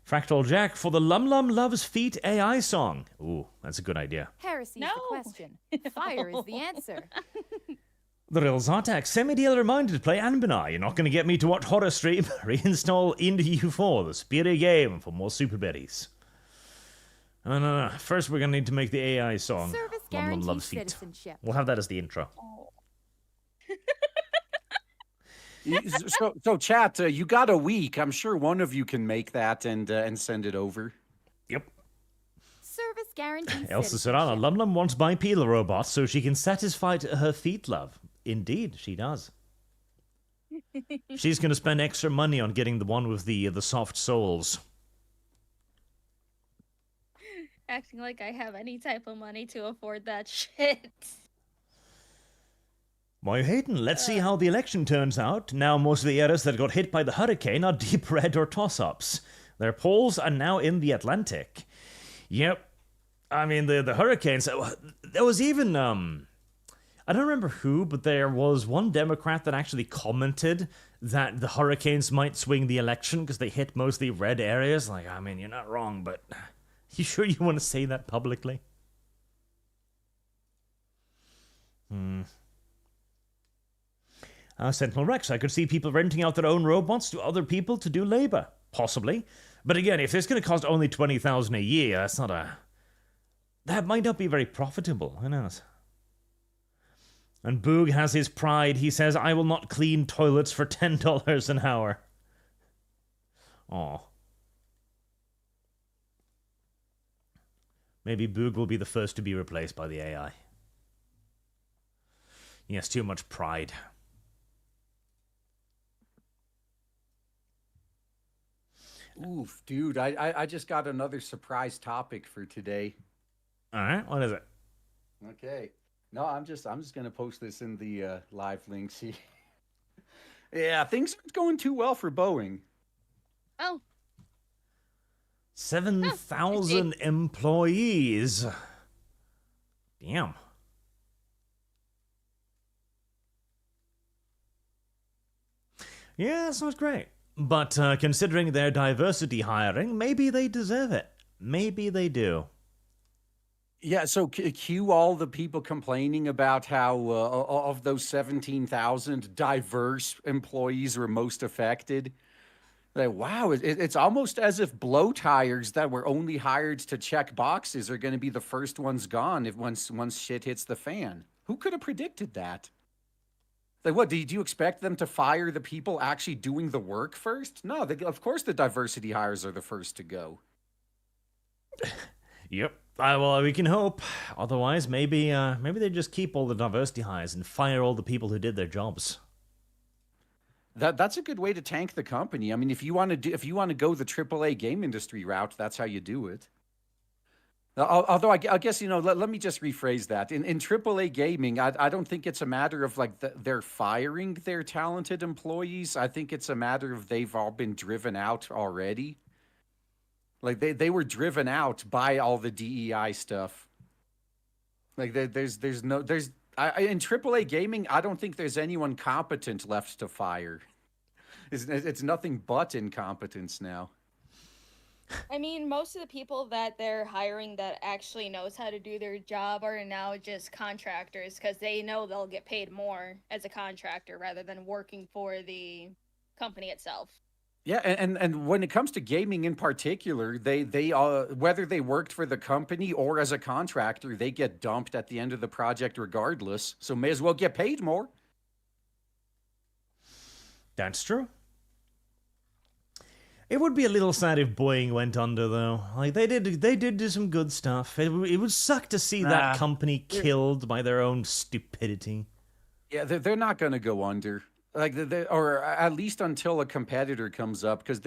Fractal Jack for the Lum Lum Loves Feet AI song. Ooh, that's a good idea. Heresy is No. the question. Fire is the answer. The real Zartak, send me the other reminder to play Anbenar. You're not going to get me to watch horror stream. Reinstall into U4, the superior game, for more super berries. No. First, we're going to need to make the AI song. Service Lum Lum guarantees Loves Feet. citizenship. We'll have that as the intro. So chat, you got a week. I'm sure one of you can make that and send it over. Yep. Service guarantees Elsa Serrana, citizenship. Lum Lum wants bipedal robots so she can satisfy her feet love. Indeed, she does. She's going to spend extra money on getting the one with the soft soles. Acting like I have any type of money to afford that shit. Why, Hayden, let's see how the election turns out. Now most of the areas that got hit by the hurricane are deep red or toss-ups. Their polls are now in the Atlantic. Yep. I mean, the hurricanes... There was even... I don't remember who, but there was one Democrat that actually commented that the hurricanes might swing the election because they hit mostly red areas. Like, I mean, you're not wrong, but... You sure you want to say that publicly? Sentinel Rex, I could see people renting out their own robots to other people to do labor. Possibly. But again, if it's going to cost only 20,000 a year, that's not a... That might not be very profitable, who knows? And Boog has his pride. He says, I will not clean toilets for $10 an hour. Aw. Maybe Boog will be the first to be replaced by the AI. He has too much pride. Oof, dude, I just got another surprise topic for today. All right, what is it? Okay. No, I'm just gonna post this in the live links. Yeah, things aren't going too well for Boeing. Oh. 7,000 employees. Damn. Yeah, that's not great. But considering their diversity hiring, maybe they deserve it. Maybe they do. Yeah, so cue all the people complaining about how of those 17,000 diverse employees were most affected. Like, wow, it's almost as if blow tires that were only hired to check boxes are going to be the first ones gone if once shit hits the fan. Who could have predicted that? Like, what, did you expect them to fire the people actually doing the work first? No, of course the diversity hires are the first to go. Yep. Well, we can hope. Otherwise, maybe they just keep all the diversity hires and fire all the people who did their jobs. That's a good way to tank the company. I mean, if you want to go the AAA game industry route, that's how you do it. Although I guess, let me just rephrase that. In AAA gaming, I don't think it's a matter of like they're firing their talented employees. I think it's a matter of they've all been driven out already. Like they were driven out by all the DEI stuff. Like in AAA gaming, I don't think there's anyone competent left to fire. It's nothing but incompetence now. I mean, most of the people that they're hiring that actually knows how to do their job are now just contractors because they know they'll get paid more as a contractor rather than working for the company itself. Yeah, and when it comes to gaming in particular, they whether they worked for the company or as a contractor, they get dumped at the end of the project regardless. So may as well get paid more. That's true. It would be a little sad if Boeing went under, though. Like they did do some good stuff. It would suck to see that company killed by their own stupidity. Yeah, they're not going to go under. Like, or at least until a competitor comes up, because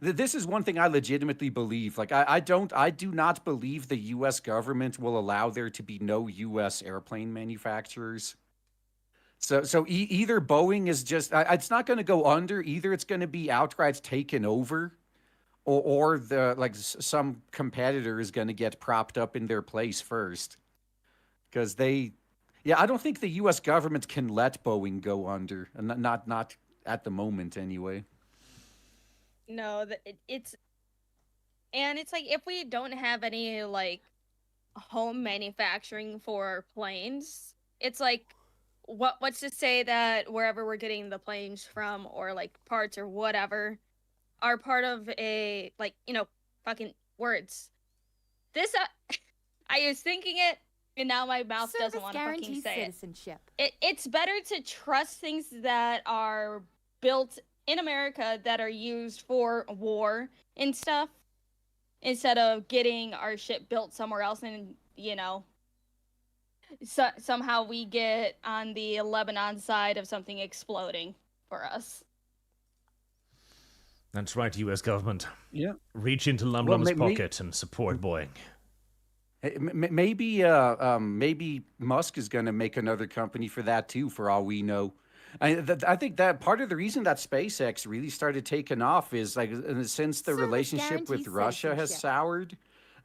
this is one thing I legitimately believe. Like, I do not believe the U.S. government will allow there to be no U.S. airplane manufacturers. So either Boeing is just, it's not going to go under. Either it's going to be outright taken over, or some competitor is going to get propped up in their place first. Because I don't think the U.S. government can let Boeing go under, and not at the moment anyway. No, it's like if we don't have any like home manufacturing for planes, it's like. What's to say that wherever we're getting the planes from or like parts or whatever are part of a fucking words. This I was thinking it and now my mouth doesn't want to fucking say citizenship. It's better to trust things that are built in America that are used for war and stuff instead of getting our shit built somewhere else and somehow we get on the Lebanon side of something exploding for us. That's right, U.S. government. Yeah. Reach into Lumlum's pocket and support Boeing. Maybe Musk is going to make another company for that too, for all we know. I think that part of the reason that SpaceX really started taking off is like since the relationship with Russia has soured.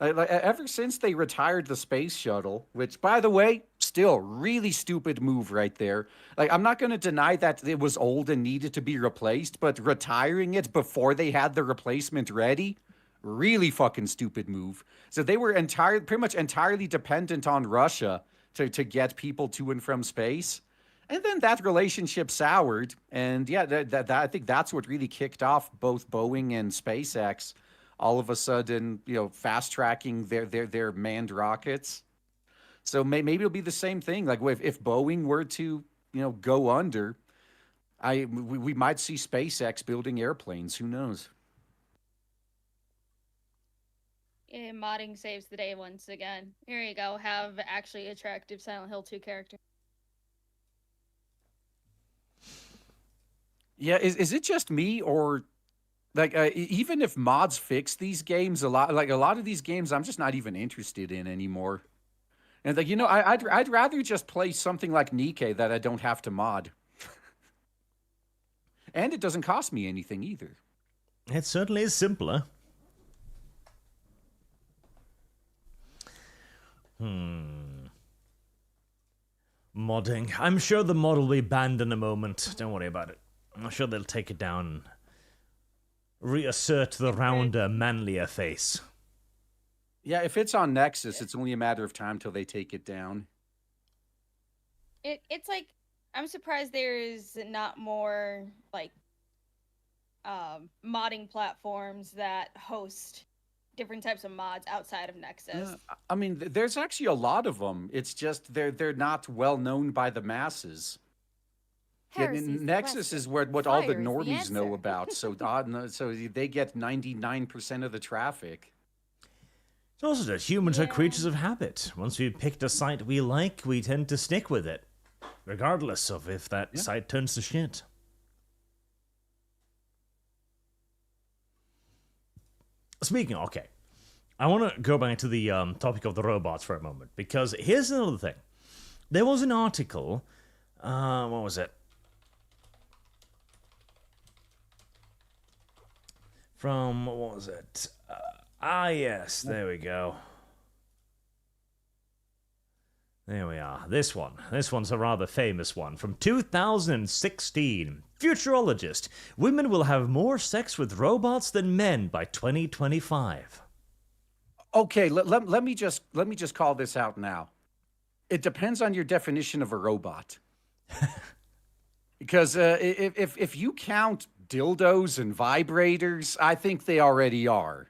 Ever since they retired the space shuttle, which, by the way, still really stupid move right there. Like, I'm not going to deny that it was old and needed to be replaced, but retiring it before they had the replacement ready, really fucking stupid move. So they were pretty much entirely dependent on Russia to get people to and from space. And then that relationship soured. And yeah, that I think that's what really kicked off both Boeing and SpaceX. All of a sudden, fast tracking their manned rockets. So maybe it'll be the same thing. Like if Boeing were to, go under, we might see SpaceX building airplanes. Who knows? Yeah, modding saves the day once again. Here you go. Have actually attractive Silent Hill 2 character. Yeah, is it just me, or like even if mods fix these games, a lot of these games I'm just not even interested in anymore. And like I'd rather just play something like Nikke that I don't have to mod, and it doesn't cost me anything either. It certainly is simpler. Modding. I'm sure the mod will be banned in a moment. Don't worry about it. I'm sure they'll take it down and reassert the rounder, manlier face. Yeah, if it's on Nexus, it's only a matter of time till they take it down. It's like, I'm surprised there's not more like modding platforms that host different types of mods outside of Nexus. Yeah, I mean, there's actually a lot of them. It's just they're not well known by the masses. Yeah, Nexus is what all the normies know about, so they get 99% of the traffic. It's also that humans are creatures of habit. Once we've picked a site we like, we tend to stick with it, regardless of if that site turns to shit. Speaking, okay, I want to go back to the topic of the robots for a moment, because here's another thing. There was an article, what was it? From, what was it? Yes, there we go. There we are. This one. This one's a rather famous one. From 2016. Futurologist. Women will have more sex with robots than men by 2025. Okay, let me just call this out now. It depends on your definition of a robot. Because if you count dildos and vibrators, I think they already are.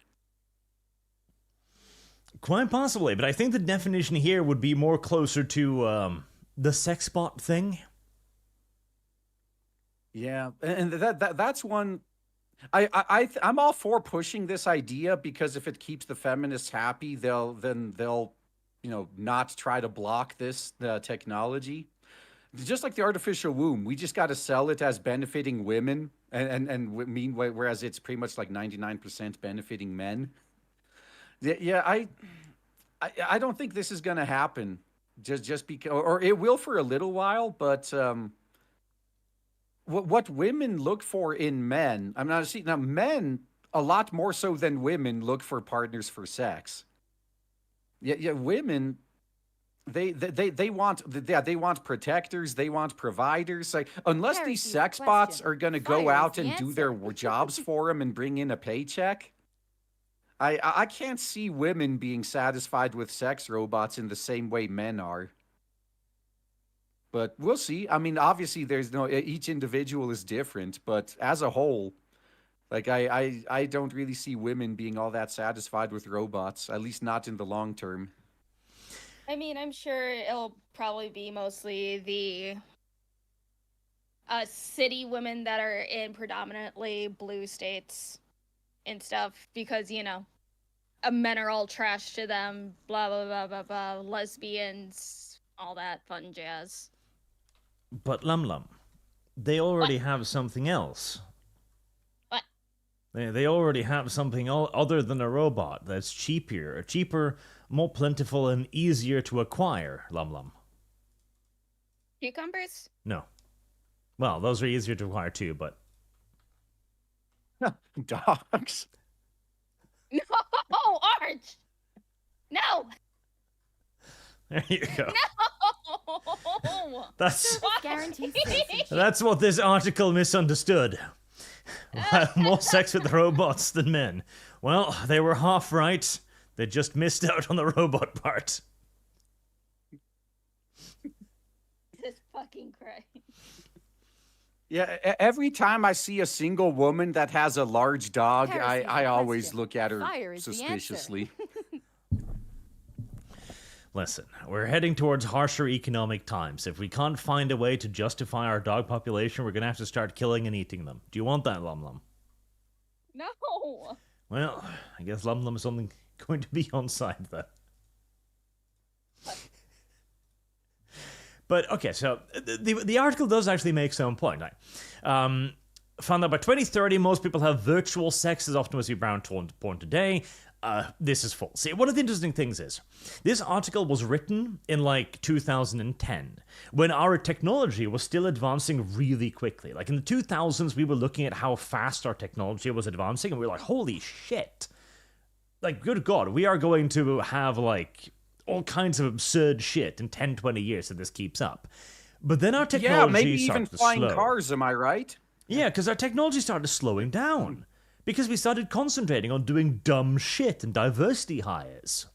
Quite possibly, but I think the definition here would be more closer to the sex bot thing. Yeah, and that's one. I'm all for pushing this idea, because if it keeps the feminists happy, they'll not try to block this technology. Just like the artificial womb, we just got to sell it as benefiting women, and whereas it's pretty much like 99% benefiting men. Yeah, I don't think this is going to happen. Just because, or it will for a little while, but what women look for in men, I'm not seeing now. Men a lot more so than women look for partners for sex. Yeah, women. They want protectors, they want providers. Like, unless these sex bots are going to go out and do their jobs for them and bring in a paycheck, I can't see women being satisfied with sex robots in the same way men are. But we'll see. I mean, obviously each individual is different, but as a whole, like I don't really see women being all that satisfied with robots, at least not in the long term. I mean, I'm sure it'll probably be mostly the city women that are in predominantly blue states and stuff, because, men are all trash to them, blah, blah, blah, blah, blah, lesbians, all that fun jazz. But Lum, they already have something else. What? They already have something other than a robot that's cheaper, more plentiful, and easier to acquire, Lum. Cucumbers? No. Well, those are easier to acquire too, but... Dogs? No, Arch! No! There you go. No! That's Guaranteed safety. that's what this article misunderstood. More sex with robots than men. Well, they were half right. They just missed out on the robot part. This fucking Christ. Yeah, every time I see a single woman that has a large dog, Heresy is I the always question. look at her Fire is the answer. suspiciously. Listen, we're heading towards harsher economic times. If we can't find a way to justify our dog population, we're going to have to start killing and eating them. Do you want that, Lum Lum? No. Well, I guess Lum Lum is only going to be on side, though. But, okay, so the article does actually make some point. Found that by 2030, most people have virtual sex as often as we brown porn today. This is false. See, one of the interesting things is, this article was written in, 2010, when our technology was still advancing really quickly. Like, in the 2000s, we were looking at how fast our technology was advancing, and we were like, holy shit. Like, good God, we are going to have, all kinds of absurd shit in 10, 20 years if this keeps up. But then our technology Yeah, maybe even started to flying slow. cars, am I right? Yeah, because our technology started slowing down. Because we started concentrating on doing dumb shit and diversity hires.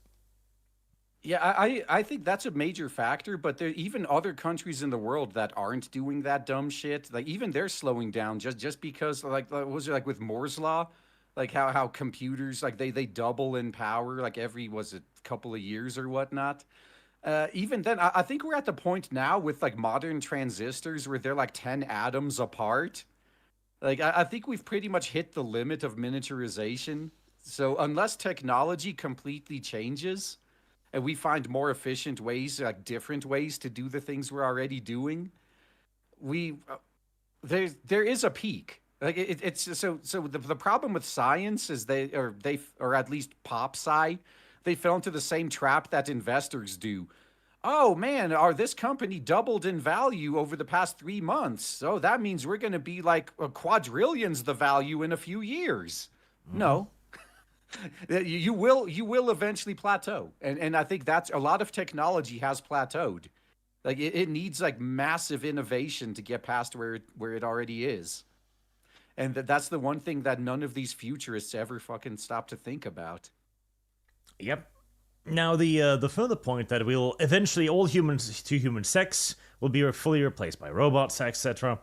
Yeah, I think that's a major factor, but there are even other countries in the world that aren't doing that dumb shit. Like, even they're slowing down just because, what was it, with Moore's Law? Like, how computers, they double in power, every, couple of years or whatnot. Even then, I think we're at the point now with, modern transistors where they're, 10 atoms apart. I think we've pretty much hit the limit of miniaturization. So unless technology completely changes and we find more efficient ways, different ways to do the things we're already doing, there is a peak. The problem with science is or at least pop sci, they fell into the same trap that investors do. Oh man, this company doubled in value over the past 3 months. So that means we're going to be quadrillions the value in a few years. No. you will eventually plateau. And I think that's a lot of technology has plateaued. It needs massive innovation to get past where it already is. And that's the one thing that none of these futurists ever fucking stop to think about. Yep. Now, the further point that we'll eventually all humans to human sex will be fully replaced by robot sex, etc.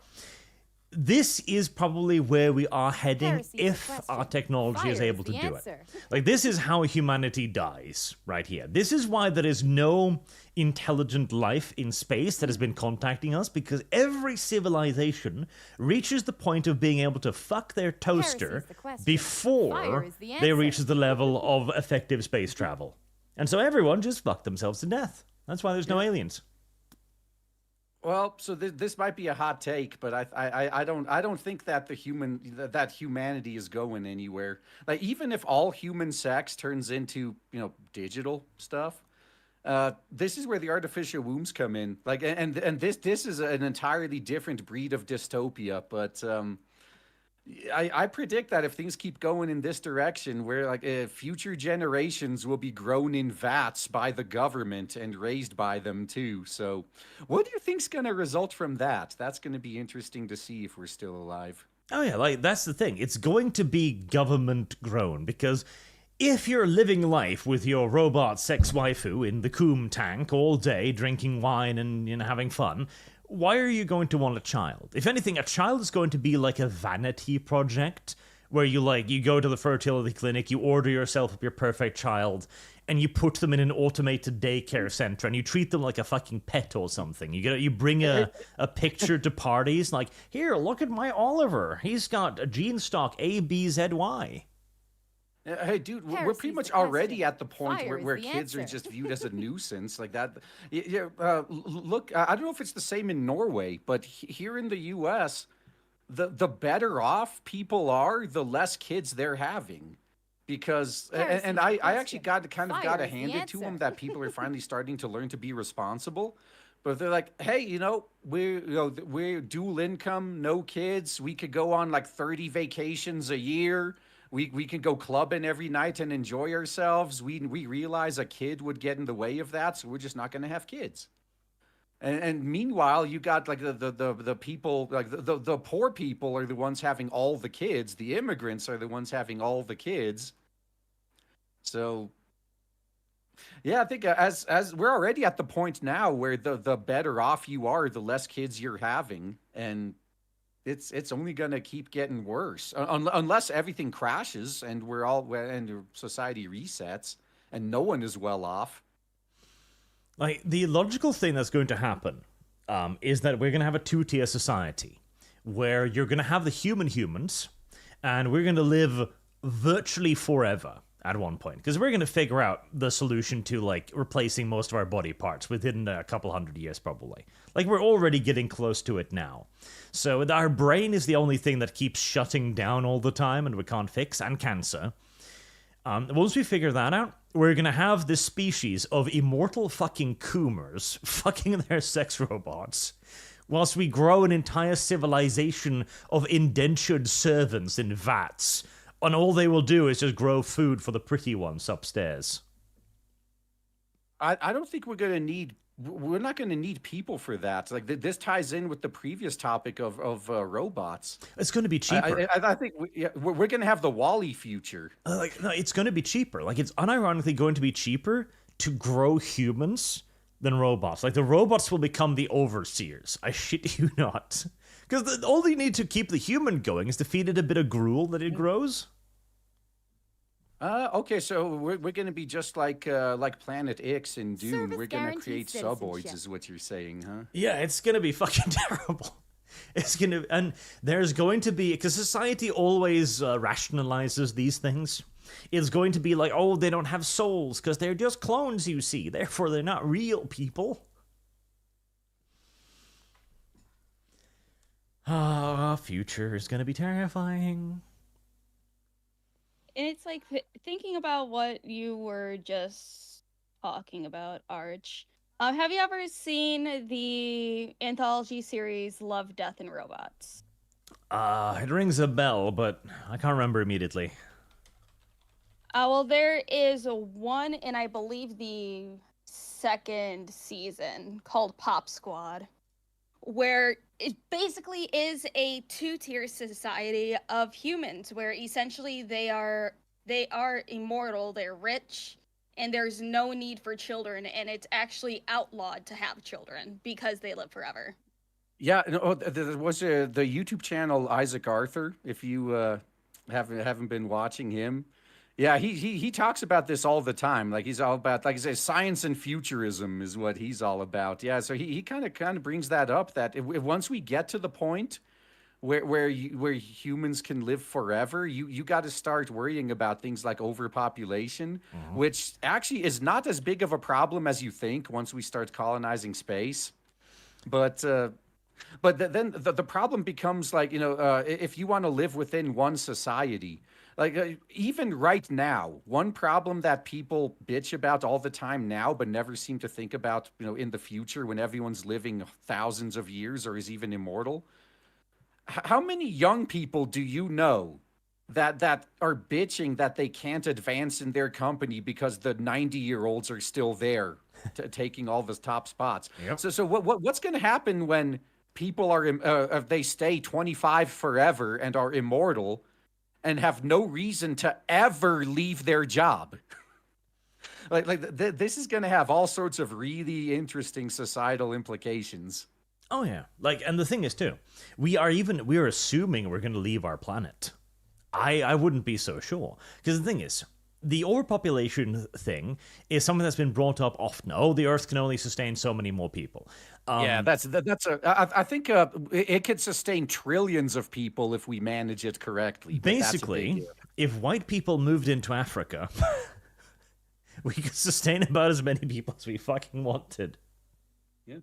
This is probably where we are heading Heresy is the if question. our technology Fire is able to the do answer. it. This is how humanity dies, right here. This is why there is no intelligent life in space that has been contacting us, because every civilization reaches the point of being able to fuck their toaster the question. Fire before is the they answer. reach the level of effective space travel. And so everyone just fucked themselves to death. That's why there's no aliens. Well, so this might be a hot take, but I don't think that that humanity is going anywhere. Even if all human sex turns into digital stuff, this is where the artificial wombs come in. And this is an entirely different breed of dystopia. But I predict that if things keep going in this direction, where future generations will be grown in vats by the government and raised by them too. So what do you think's going to result from that? That's going to be interesting to see if we're still alive. Oh yeah, that's the thing. It's going to be government grown, because if you're living life with your robot sex waifu in the coom tank all day, drinking wine and having fun, why are you going to want a child? If anything, a child is going to be like a vanity project where you go to the fertility clinic, you order yourself up your perfect child, and you put them in an automated daycare center, and you treat them like a fucking pet or something. You bring a picture to parties, here, look at my Oliver. He's got a gene stock ABZY. Hey, dude, we're Heresy's pretty much the already question. at the point Fire where is the kids are answer. just viewed as a nuisance like that. Look, I don't know if it's the same in Norway, but here in the U.S., the better off people are, the less kids they're having. Because, Heresy's and the I question. actually got to Fire is the hand it to them answer. that people are finally starting to learn to be responsible. But they're like, hey, we're dual income, no kids. We could go on 30 vacations a year. We can go clubbing every night and enjoy ourselves. We realize a kid would get in the way of that, so we're just not going to have kids. And meanwhile, you got the people, the poor people are the ones having all the kids. The immigrants are the ones having all the kids. So yeah, I think as we're already at the point now where the better off you are, the less kids you're having, and it's only gonna keep getting worse unless everything crashes and society resets and no one is well off. Like, the logical thing that's going to happen is that we're going to have a two-tier society where you're going to have the humans, and we're going to live virtually forever at one point, because we're going to figure out the solution to, like, replacing most of our body parts within a couple hundred years, probably. Like, we're already getting close to it now. So our brain is the only thing that keeps shutting down all the time and we can't fix, and cancer. Once we figure that out, we're gonna have this species of immortal fucking coomers fucking their sex robots, whilst we grow an entire civilization of indentured servants in vats, and all they will do is just grow food for the pretty ones upstairs. I don't think we're not going to need people for that. Like this ties in with the previous topic of robots. It's going to be cheaper. I think we're going to have the Wall-E future. No, it's going to be cheaper. Like, it's unironically going to be cheaper to grow humans than robots. Like, the robots will become the overseers. I shit you not. Because all you need to keep the human going is to feed it a bit of gruel that it grows. Okay, so we're going to be just like Planet X in Dune. Service We're going to guaranteed create citizenship. suboids, is what you're saying, huh? Yeah, it's going to be fucking terrible. It's going to... And there's going to be... Because society always rationalizes these things. It's going to be like, oh, they don't have souls because they're just clones, you see. Therefore, they're not real people. Future is going to be terrifying. And it's like thinking about what you were just talking about, Arch. Have you ever seen the anthology series Love, Death, and Robots? It rings a bell, but I can't remember immediately. Well, there is one, and I believe the second season called Pop Squad, where it basically is a two-tier society of humans, where essentially they are immortal, they're rich, and there's no need for children, and it's actually outlawed to have children because they live forever. Yeah, no, there was the YouTube channel Isaac Arthur. If you haven't been watching him, yeah, he talks about this all the time. Like, he's all about, like I say, science and futurism is what he's all about. Yeah, so he kind of brings that up, that if once we get to the point where humans can live forever, you got to start worrying about things like overpopulation, which actually is not as big of a problem as you think once we start colonizing space. But then the problem becomes, like, if you want to live within one society. Like, even right now, one problem that people bitch about all the time now, but never seem to think about, in the future when everyone's living thousands of years or is even immortal. How many young people do you know that are bitching that they can't advance in their company because the 90-year-olds are still there taking all the top spots? Yep. So what's going to happen when people are if they stay 25 forever and are immortal and have no reason to ever leave their job? This is going to have all sorts of really interesting societal implications. Oh yeah, like, and the thing is too, we're assuming we're going to leave our planet. I wouldn't be so sure, because the thing is, the overpopulation thing is something that's been brought up often. Oh, the Earth can only sustain so many more people. Yeah, I think it could sustain trillions of people if we manage it correctly. Basically, if white people moved into Africa, we could sustain about as many people as we fucking wanted. Yeah.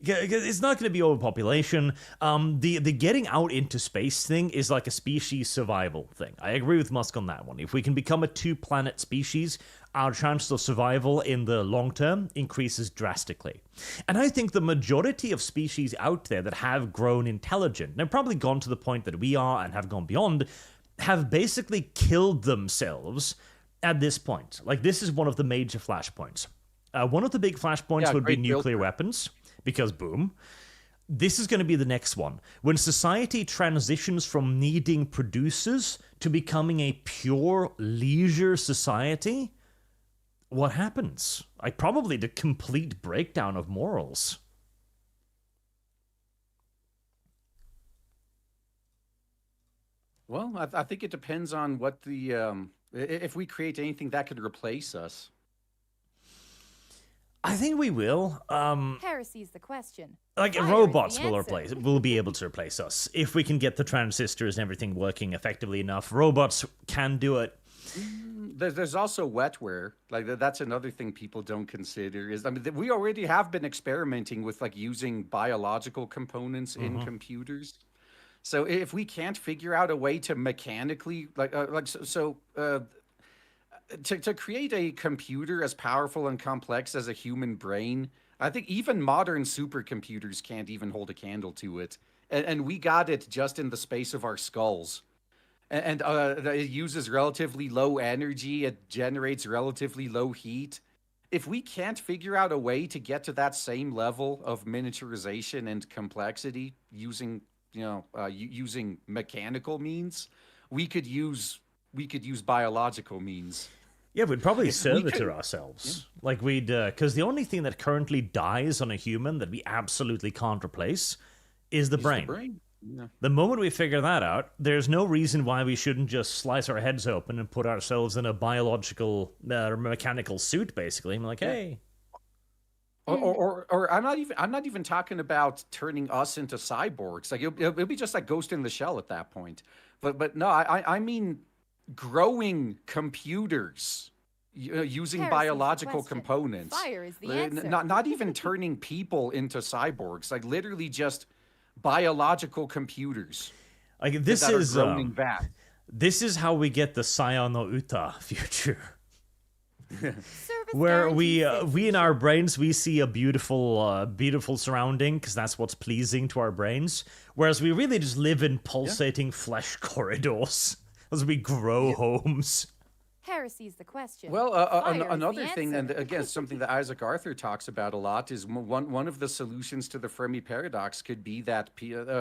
It's not going to be overpopulation. The getting out into space thing is like a species survival thing. I agree with Musk on that one. If we can become a two-planet species, our chance of survival in the long term increases drastically. And I think the majority of species out there that have grown intelligent, and have probably gone to the point that we are and have gone beyond, have basically killed themselves at this point. Like, this is one of the major flashpoints. One of the big flashpoints would be nuclear weapons. Because boom. this is going to be the next one. When society transitions from needing producers to becoming a pure leisure society, what happens? Like, probably the complete breakdown of morals. Well, I think it depends on what if we create anything that could replace us. I think we will. Heresy's the question. Like, Fire is robots the will answer. will be able to replace us. If we can get the transistors and everything working effectively enough, robots can do it. There's also wetware. Like that's another thing people don't consider is, I mean, we already have been experimenting with like using biological components in computers. So if we can't figure out a way to mechanically to create a computer as powerful and complex as a human brain, I think even modern supercomputers can't even hold a candle to it. And we got it just in the space of our skulls. And it uses relatively low energy. It generates relatively low heat. If we can't figure out a way to get to that same level of miniaturization and complexity using, using mechanical means, we could use biological means. Yeah, we'd probably servitor could- ourselves. Like, we'd... Because the only thing that currently dies on a human that we absolutely can't replace is the brain. The brain. Yeah. The moment we figure that out, there's no reason why we shouldn't just slice our heads open and put ourselves in a biological, mechanical suit, basically. I'm like, hey... Or I'm not even talking about turning us into cyborgs. Like it'll be just like Ghost in the Shell at that point. But no, I mean growing computers using Heresy's the biological question. components. Fire is the answer. Not even turning people into cyborgs. Like literally just biological computers. Like, this that are is... growing back. This is how we get the Scion no Uta future. Service Where we guarantee in our brains, we see a beautiful surrounding, because that's what's pleasing to our brains. Whereas we really just live in pulsating flesh corridors as we grow homes. Heresy's the question. Well, Fire is another the thing, and answer. again, something that Isaac Arthur talks about a lot, is one of the solutions to the Fermi paradox could be that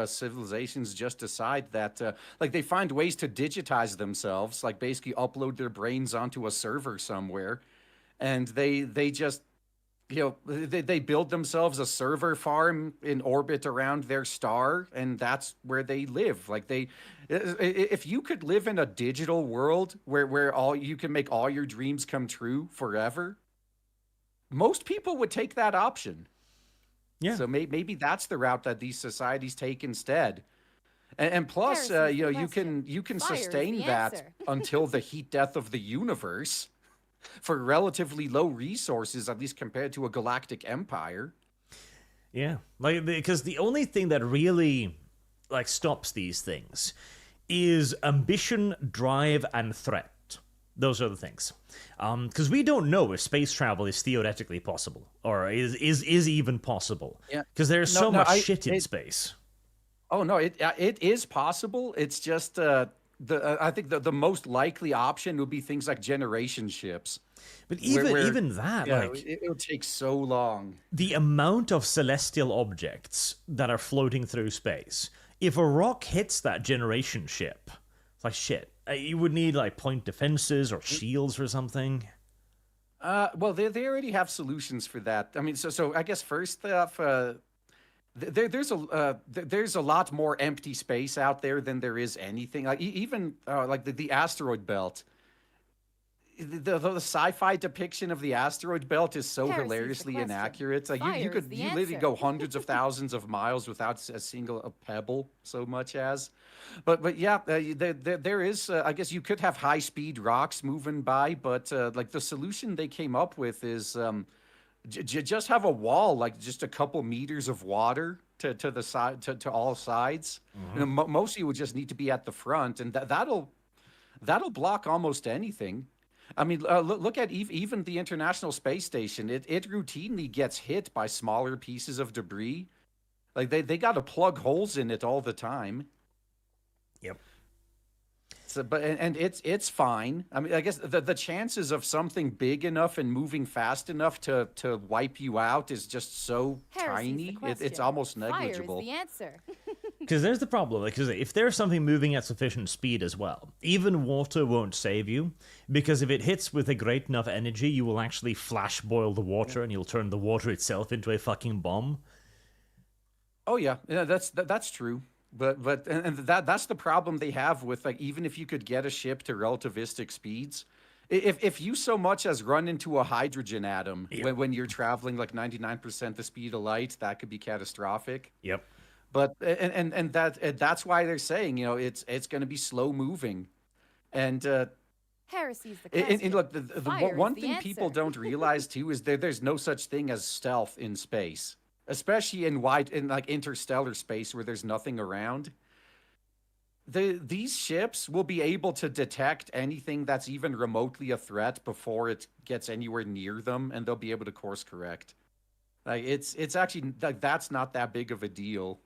civilizations just decide that, like, they find ways to digitize themselves, like basically upload their brains onto a server somewhere, and they just, they build themselves a server farm in orbit around their star, and that's where they live. Like if you could live in a digital world where you can make all your dreams come true forever, most people would take that option. Yeah. So maybe that's the route that these societies take instead. And plus, Heresy's the you question. can Fire is sustain the that answer. until the heat death of the universe for relatively low resources, at least compared to a galactic empire. Yeah, like, because the only thing that really like stops these things is ambition, drive, and threat. Those are the things. Because we don't know if space travel is theoretically possible or is even possible. Yeah. Because there's so much shit in space. Oh no, it is possible. It's just I think the most likely option would be things like generation ships. But even where- even that, like, it would take so long. the amount of celestial objects that are floating through space. If a rock hits that generation ship, it's like shit. You would need like point defenses or shields or something. Well, they already have solutions for that. I mean, so I guess first off, there's a lot more empty space out there than there is anything. Like even like the asteroid belt. The sci-fi depiction of the asteroid belt is so Heresy's the hilariously question. inaccurate. Like Fire you is could the literally answer. go hundreds of thousands of miles without a single pebble, so much as. But yeah, there is. I guess you could have high-speed rocks moving by, but like the solution they came up with is just have a wall, like just a couple meters of water to the side to all sides. Mostly would just need to be at the front, and that'll block almost anything. I mean, look at even the International Space Station. It routinely gets hit by smaller pieces of debris. Like they got to plug holes in it all the time. Yep. and it's fine. I mean, I guess the chances of something big enough and moving fast enough to wipe you out is just so tiny. It's almost negligible. Fire is the answer. Because there's the problem, because if there's something moving at sufficient speed as well, even water won't save you, because if it hits with a great enough energy, you will actually flash boil the water, and you'll turn the water itself into a fucking bomb. Oh yeah, that's true. But that's the problem they have with, like, even if you could get a ship to relativistic speeds, if you so much as run into a hydrogen atom when you're traveling like 99% the speed of light, that could be catastrophic. Yep. But that's why they're saying, you know, it's going to be slow moving, and Heresy's the question. and look, the Fire one is the thing people answer. don't realize too is there's no such thing as stealth in space, especially in like interstellar space where there's nothing around. These ships will be able to detect anything that's even remotely a threat before it gets anywhere near them, and they'll be able to course correct. Like it's actually, like, that's not that big of a deal.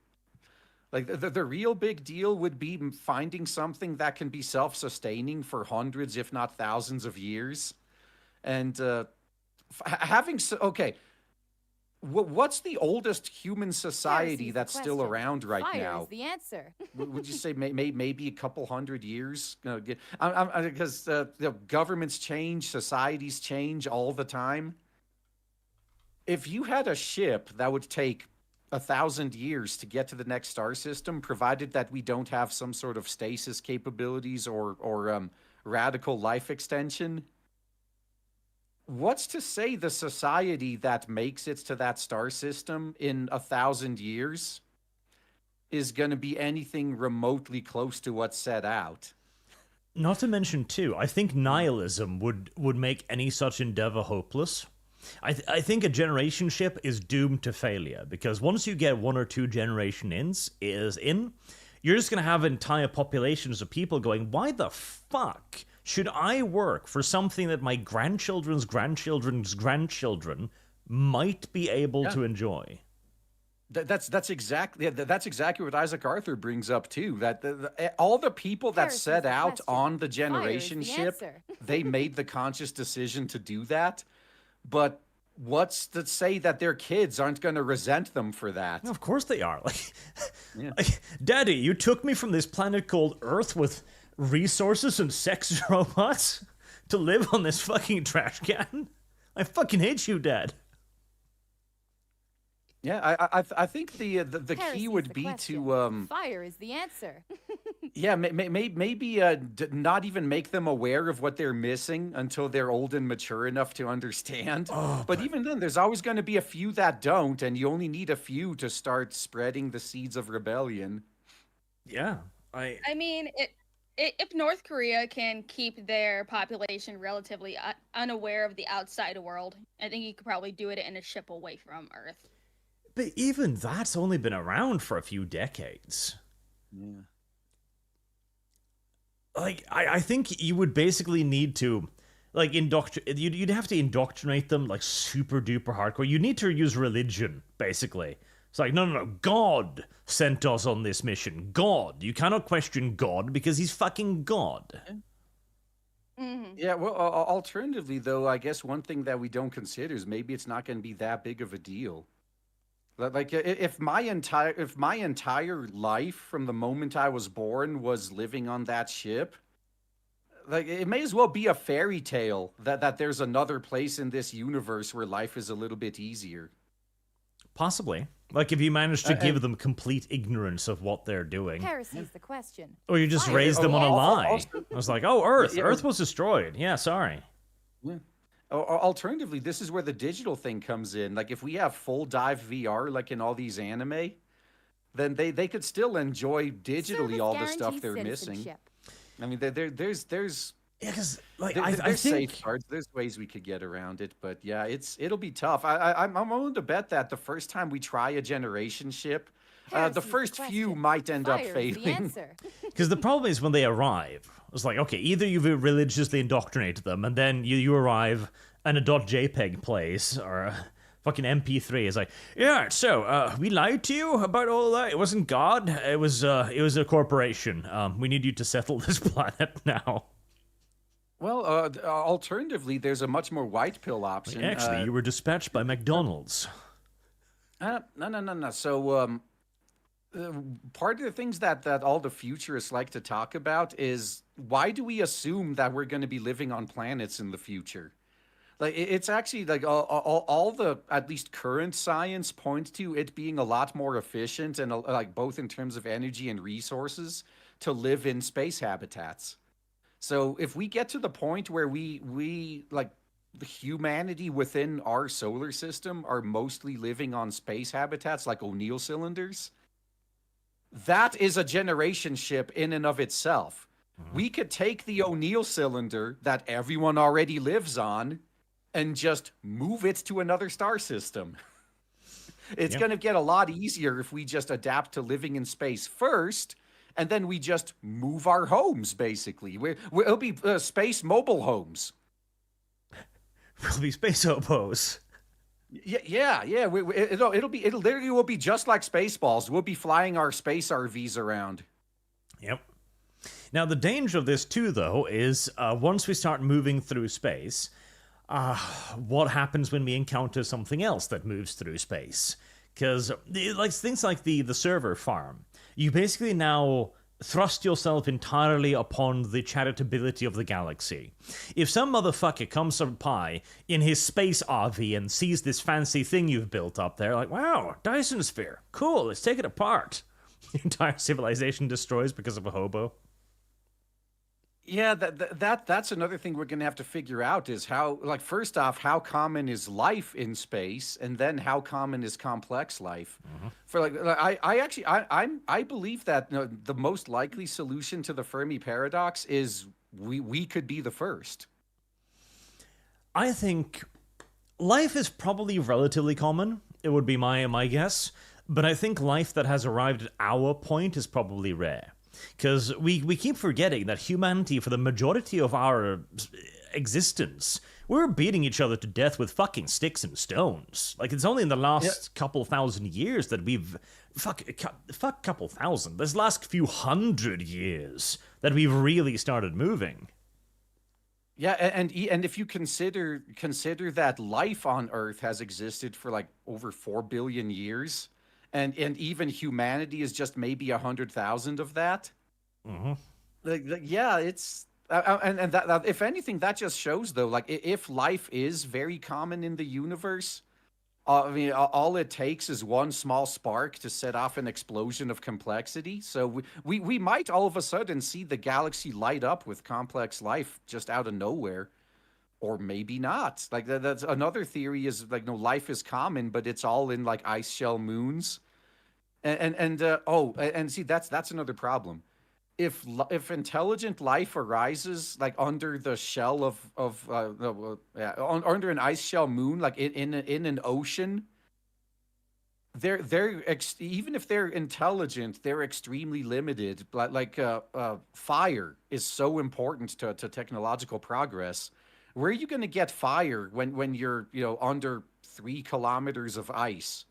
Like the real big deal would be finding something that can be self-sustaining for hundreds, if not thousands of years. And okay, what's the oldest human society Heresy's the that's still question. around right Fire now? is the answer. Would you say maybe a couple hundred years? Because the governments change, societies change all the time. If you had a ship that would take 1,000 years to get to the next star system, provided that we don't have some sort of stasis capabilities or radical life extension, what's to say the society that makes it to that star system in 1,000 years is going to be anything remotely close to what's set out? Not to mention, too, I think nihilism would make any such endeavor hopeless. I think a generation ship is doomed to failure, because once you get one or two generation in, you're just going to have entire populations of people going, why the fuck should I work for something that my grandchildren's grandchildren's grandchildren might be able to enjoy? That's exactly what Isaac Arthur brings up too. That all the people that Heresy's set the out question. on the Fire is generation the ship, answer. they made the conscious decision to do that. But what's to say that their kids aren't going to resent them for that? Of course they are. Yeah. Like, Daddy, you took me from this planet called Earth with resources and sex robots to live on this fucking trash can? I fucking hate you, Dad. Yeah, I think the key Heresy's would the be question. to Fire is the answer. yeah, maybe not even make them aware of what they're missing until they're old and mature enough to understand. But even then, there's always going to be a few that don't, and you only need a few to start spreading the seeds of rebellion. Yeah, I mean, if North Korea can keep their population relatively unaware of the outside world, I think you could probably do it in a ship away from Earth. But even that's only been around for a few decades. Yeah. Like, I think you would basically need to, like, you'd have to indoctrinate them, like, super duper hardcore. You need to use religion, basically. It's like, no, God sent us on this mission. God. You cannot question God because he's fucking God. Mm-hmm. Yeah, well, alternatively, though, I guess one thing that we don't consider is maybe it's not going to be that big of a deal. Like, if my entire life from the moment I was born was living on that ship, like, it may as well be a fairy tale that there's another place in this universe where life is a little bit easier. Possibly. Like, if you manage to give them complete ignorance of what they're doing. Heresy's the question. Or you just Fire raise is them the on a answer. lie. I was like, oh, Earth was destroyed. Yeah, sorry. Yeah. Alternatively, this is where the digital thing comes in. Like, if we have full dive VR, like in all these anime, then they could still enjoy digitally Service all the stuff guarantees they're missing. citizenship. I mean, there's Yeah, because, like, there's I think... safeguards. There's ways we could get around it, but yeah, it'll be tough. I'm willing to bet that the first time we try a generation ship, the Heresy's first few question. might end up Fire is the failing. answer. Because the problem is when they arrive, it's like, okay, either you've religiously indoctrinated them, and then you arrive and a .jpeg plays, or Fucking MP3 is like, yeah, so, we lied to you about all that. It wasn't God. It was a corporation. We need you to settle this planet now. Well, alternatively, there's a much more white pill option. Actually, you were dispatched by McDonald's. No. So, part of the things that all the futurists like to talk about is why do we assume that we're going to be living on planets in the future? Like it's actually like all the at least current science points to it being a lot more efficient and like both in terms of energy and resources to live in space habitats. So if we get to the point where we like the humanity within our solar system are mostly living on space habitats like O'Neill cylinders, that is a generation ship in and of itself. We could take the O'Neill cylinder that everyone already lives on and just move it to another star system. It's going to get a lot easier if we just adapt to living in space first, and then we just move our homes, basically. It'll be space mobile homes. We'll be space hobos. Yeah. It'll literally will be just like Spaceballs. We'll be flying our space RVs around. Yep. Now, the danger of this, too, though, is once we start moving through space, what happens when we encounter something else that moves through space? Because like things like the server farm, you basically now thrust yourself entirely upon the charitability of the galaxy. If some motherfucker comes by in his space RV and sees this fancy thing you've built up there, like, wow, Dyson sphere, cool, let's take it apart. The entire civilization destroys because of a hobo. Yeah, that's another thing we're going to have to figure out is how, like, first off, how common is life in space, and then how common is complex life. For like, I believe that the most likely solution to the Fermi paradox is we could be the first. I think life is probably relatively common. It would be my guess, but I think life that has arrived at our point is probably rare. Because we keep forgetting that humanity, for the majority of our existence, we're beating each other to death with fucking sticks and stones. Like, it's only in the last couple thousand years that we've... Fuck couple thousand. This last few hundred years that we've really started moving. Yeah, and if you consider that life on Earth has existed for, like, over 4 billion years... And even humanity is just maybe 100,000 of that. Yeah, it's and that if anything, that just shows though, like if life is very common in the universe, I mean, all it takes is one small spark to set off an explosion of complexity. So we might all of a sudden see the galaxy light up with complex life just out of nowhere. Or maybe not. Like that's another theory is like no life is common, but it's all in like ice shell moons, and see that's another problem. If intelligent life arises like under the shell under an ice shell moon, like in an ocean, even if they're intelligent, they're extremely limited. Like fire is so important to technological progress. Where are you going to get fire when you're, under 3 kilometers of ice?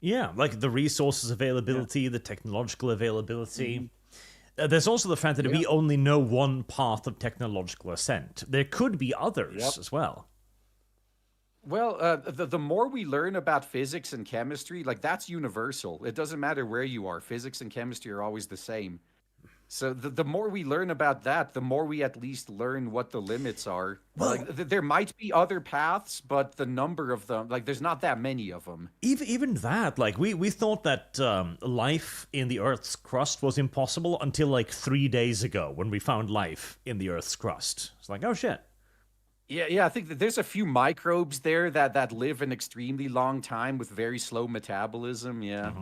Yeah, like the resources availability, the technological availability. There's also the fact that we only know one path of technological ascent. There could be others as well. Well, the more we learn about physics and chemistry, like that's universal. It doesn't matter where you are. Physics and chemistry are always the same. So the more we learn about that, the more we at least learn what the limits are. Well, like, there might be other paths, but the number of them, like there's not that many of them. Even that, like we thought that life in the Earth's crust was impossible until like 3 days ago when we found life in the Earth's crust. It's like, oh shit. Yeah, I think that there's a few microbes there that live an extremely long time with very slow metabolism. Yeah.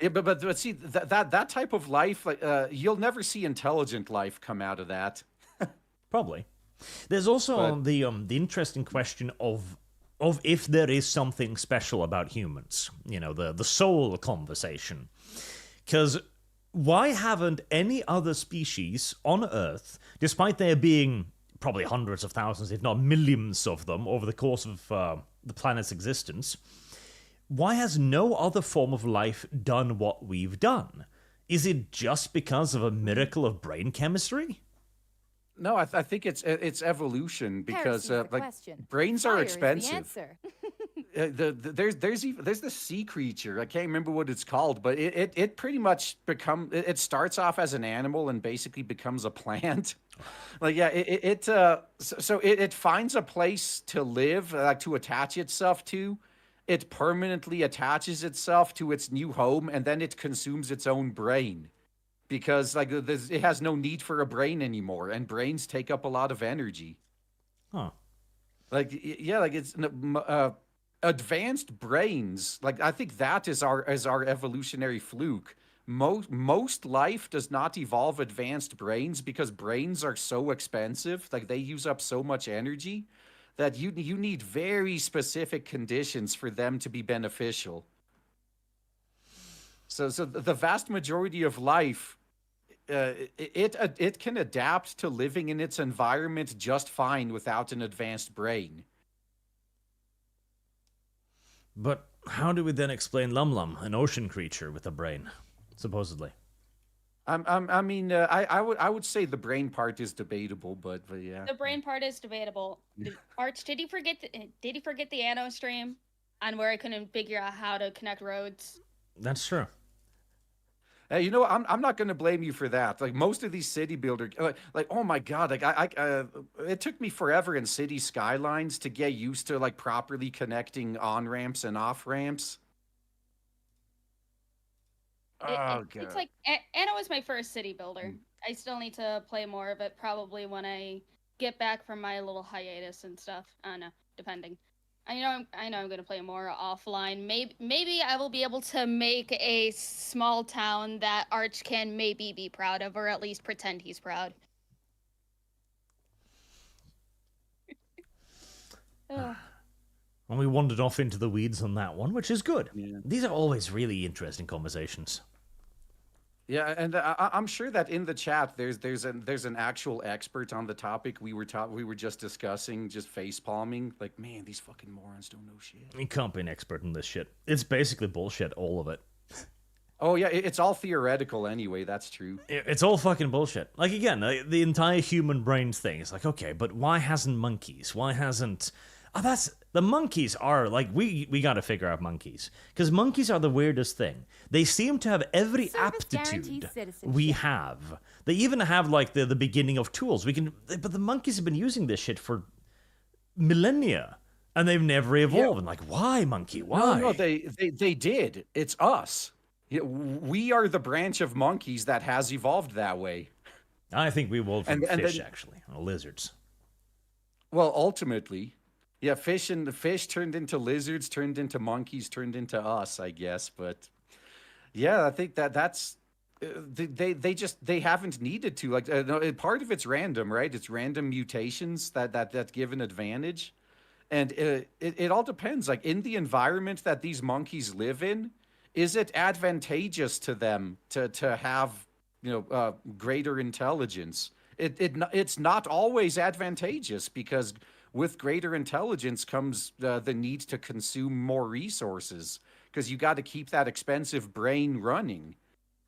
Yeah, but see that type of life, like you'll never see intelligent life come out of that. Probably. There's also the interesting question of if there is something special about humans. The soul conversation. Because why haven't any other species on Earth, despite there being probably hundreds of thousands, if not millions of them, over the course of the planet's existence, why has no other form of life done what we've done? Is it just because of a miracle of brain chemistry? No, I think it's evolution because Heresy's the like question. brains are Fire is the expensive. answer. There's the sea creature. I can't remember what it's called, but it pretty much it starts off as an animal and basically becomes a plant. Like yeah, it finds a place to live, like to attach itself to. It permanently attaches itself to its new home, and then it consumes its own brain because like it has no need for a brain anymore, and brains take up a lot of energy. Huh. Like yeah, like it's advanced brains. Like I think that is our evolutionary fluke. Most life does not evolve advanced brains because brains are so expensive. Like they use up so much energy that you need very specific conditions for them to be beneficial. So the vast majority of life, it can adapt to living in its environment just fine without an advanced brain. But how do we then explain Lum Lum, an ocean creature with a brain, supposedly? I mean, I would say the brain part is debatable, but yeah. The brain part is debatable. Arch, did he forget the Anno stream on where I couldn't figure out how to connect roads? That's true. Hey, you know, I'm not going to blame you for that. Like most of these city builder, like oh my god, like it took me forever in city skylines to get used to like properly connecting on ramps and off ramps. It's like Anna was my first city builder. I still need to play more of it probably when I get back from my little hiatus and stuff. I don't know, depending. I know I'm gonna play more offline. Maybe I will be able to make a small town that Arch can maybe be proud of, or at least pretend he's proud. And we wandered off into the weeds on that one, which is good. Yeah. These are always really interesting conversations. Yeah, and I'm sure that in the chat there's an actual expert on the topic we were just discussing, just face palming. Like, man, these fucking morons don't know shit. You can't be an expert in this shit. It's basically bullshit, all of it. Oh yeah, it's all theoretical anyway. That's true. It's all fucking bullshit. Like again, the entire human brains thing. It's like, okay, but why hasn't monkeys? Why hasn't? Oh, that's the monkeys are like we got to figure out monkeys because monkeys are the weirdest thing. They seem to have every aptitude we have. They even have like the beginning of tools. But the monkeys have been using this shit for millennia, and they've never evolved. Yeah. And like, why monkey? Why? No, they did. It's us. Yeah, we are the branch of monkeys that has evolved that way. I think we evolved from And fish then- actually, or lizards. Well, ultimately, yeah, fish turned into lizards, turned into monkeys, turned into us, I guess. But yeah, I think that's they haven't needed to. Like, no, part of it's random, right? It's random mutations that give an advantage, and it all depends. Like in the environment that these monkeys live in, is it advantageous to them to have greater intelligence? It's not always advantageous because with greater intelligence comes the need to consume more resources because you got to keep that expensive brain running.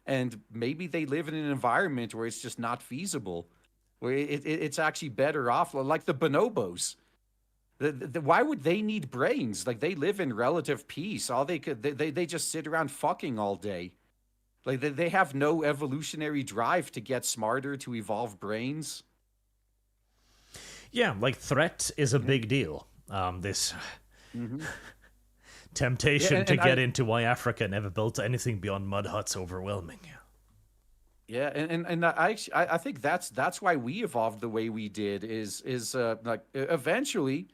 And maybe they live in an environment where it's just not feasible, where it's actually better off, like the bonobos. Why would they need brains? Like they live in relative peace. All they just sit around fucking all day. Like they have no evolutionary drive to get smarter, to evolve brains. Yeah, like threat is a big deal. This temptation to get into why Africa never built anything beyond mud huts overwhelming. Yeah, and I think that's why we evolved the way we did. Is like eventually,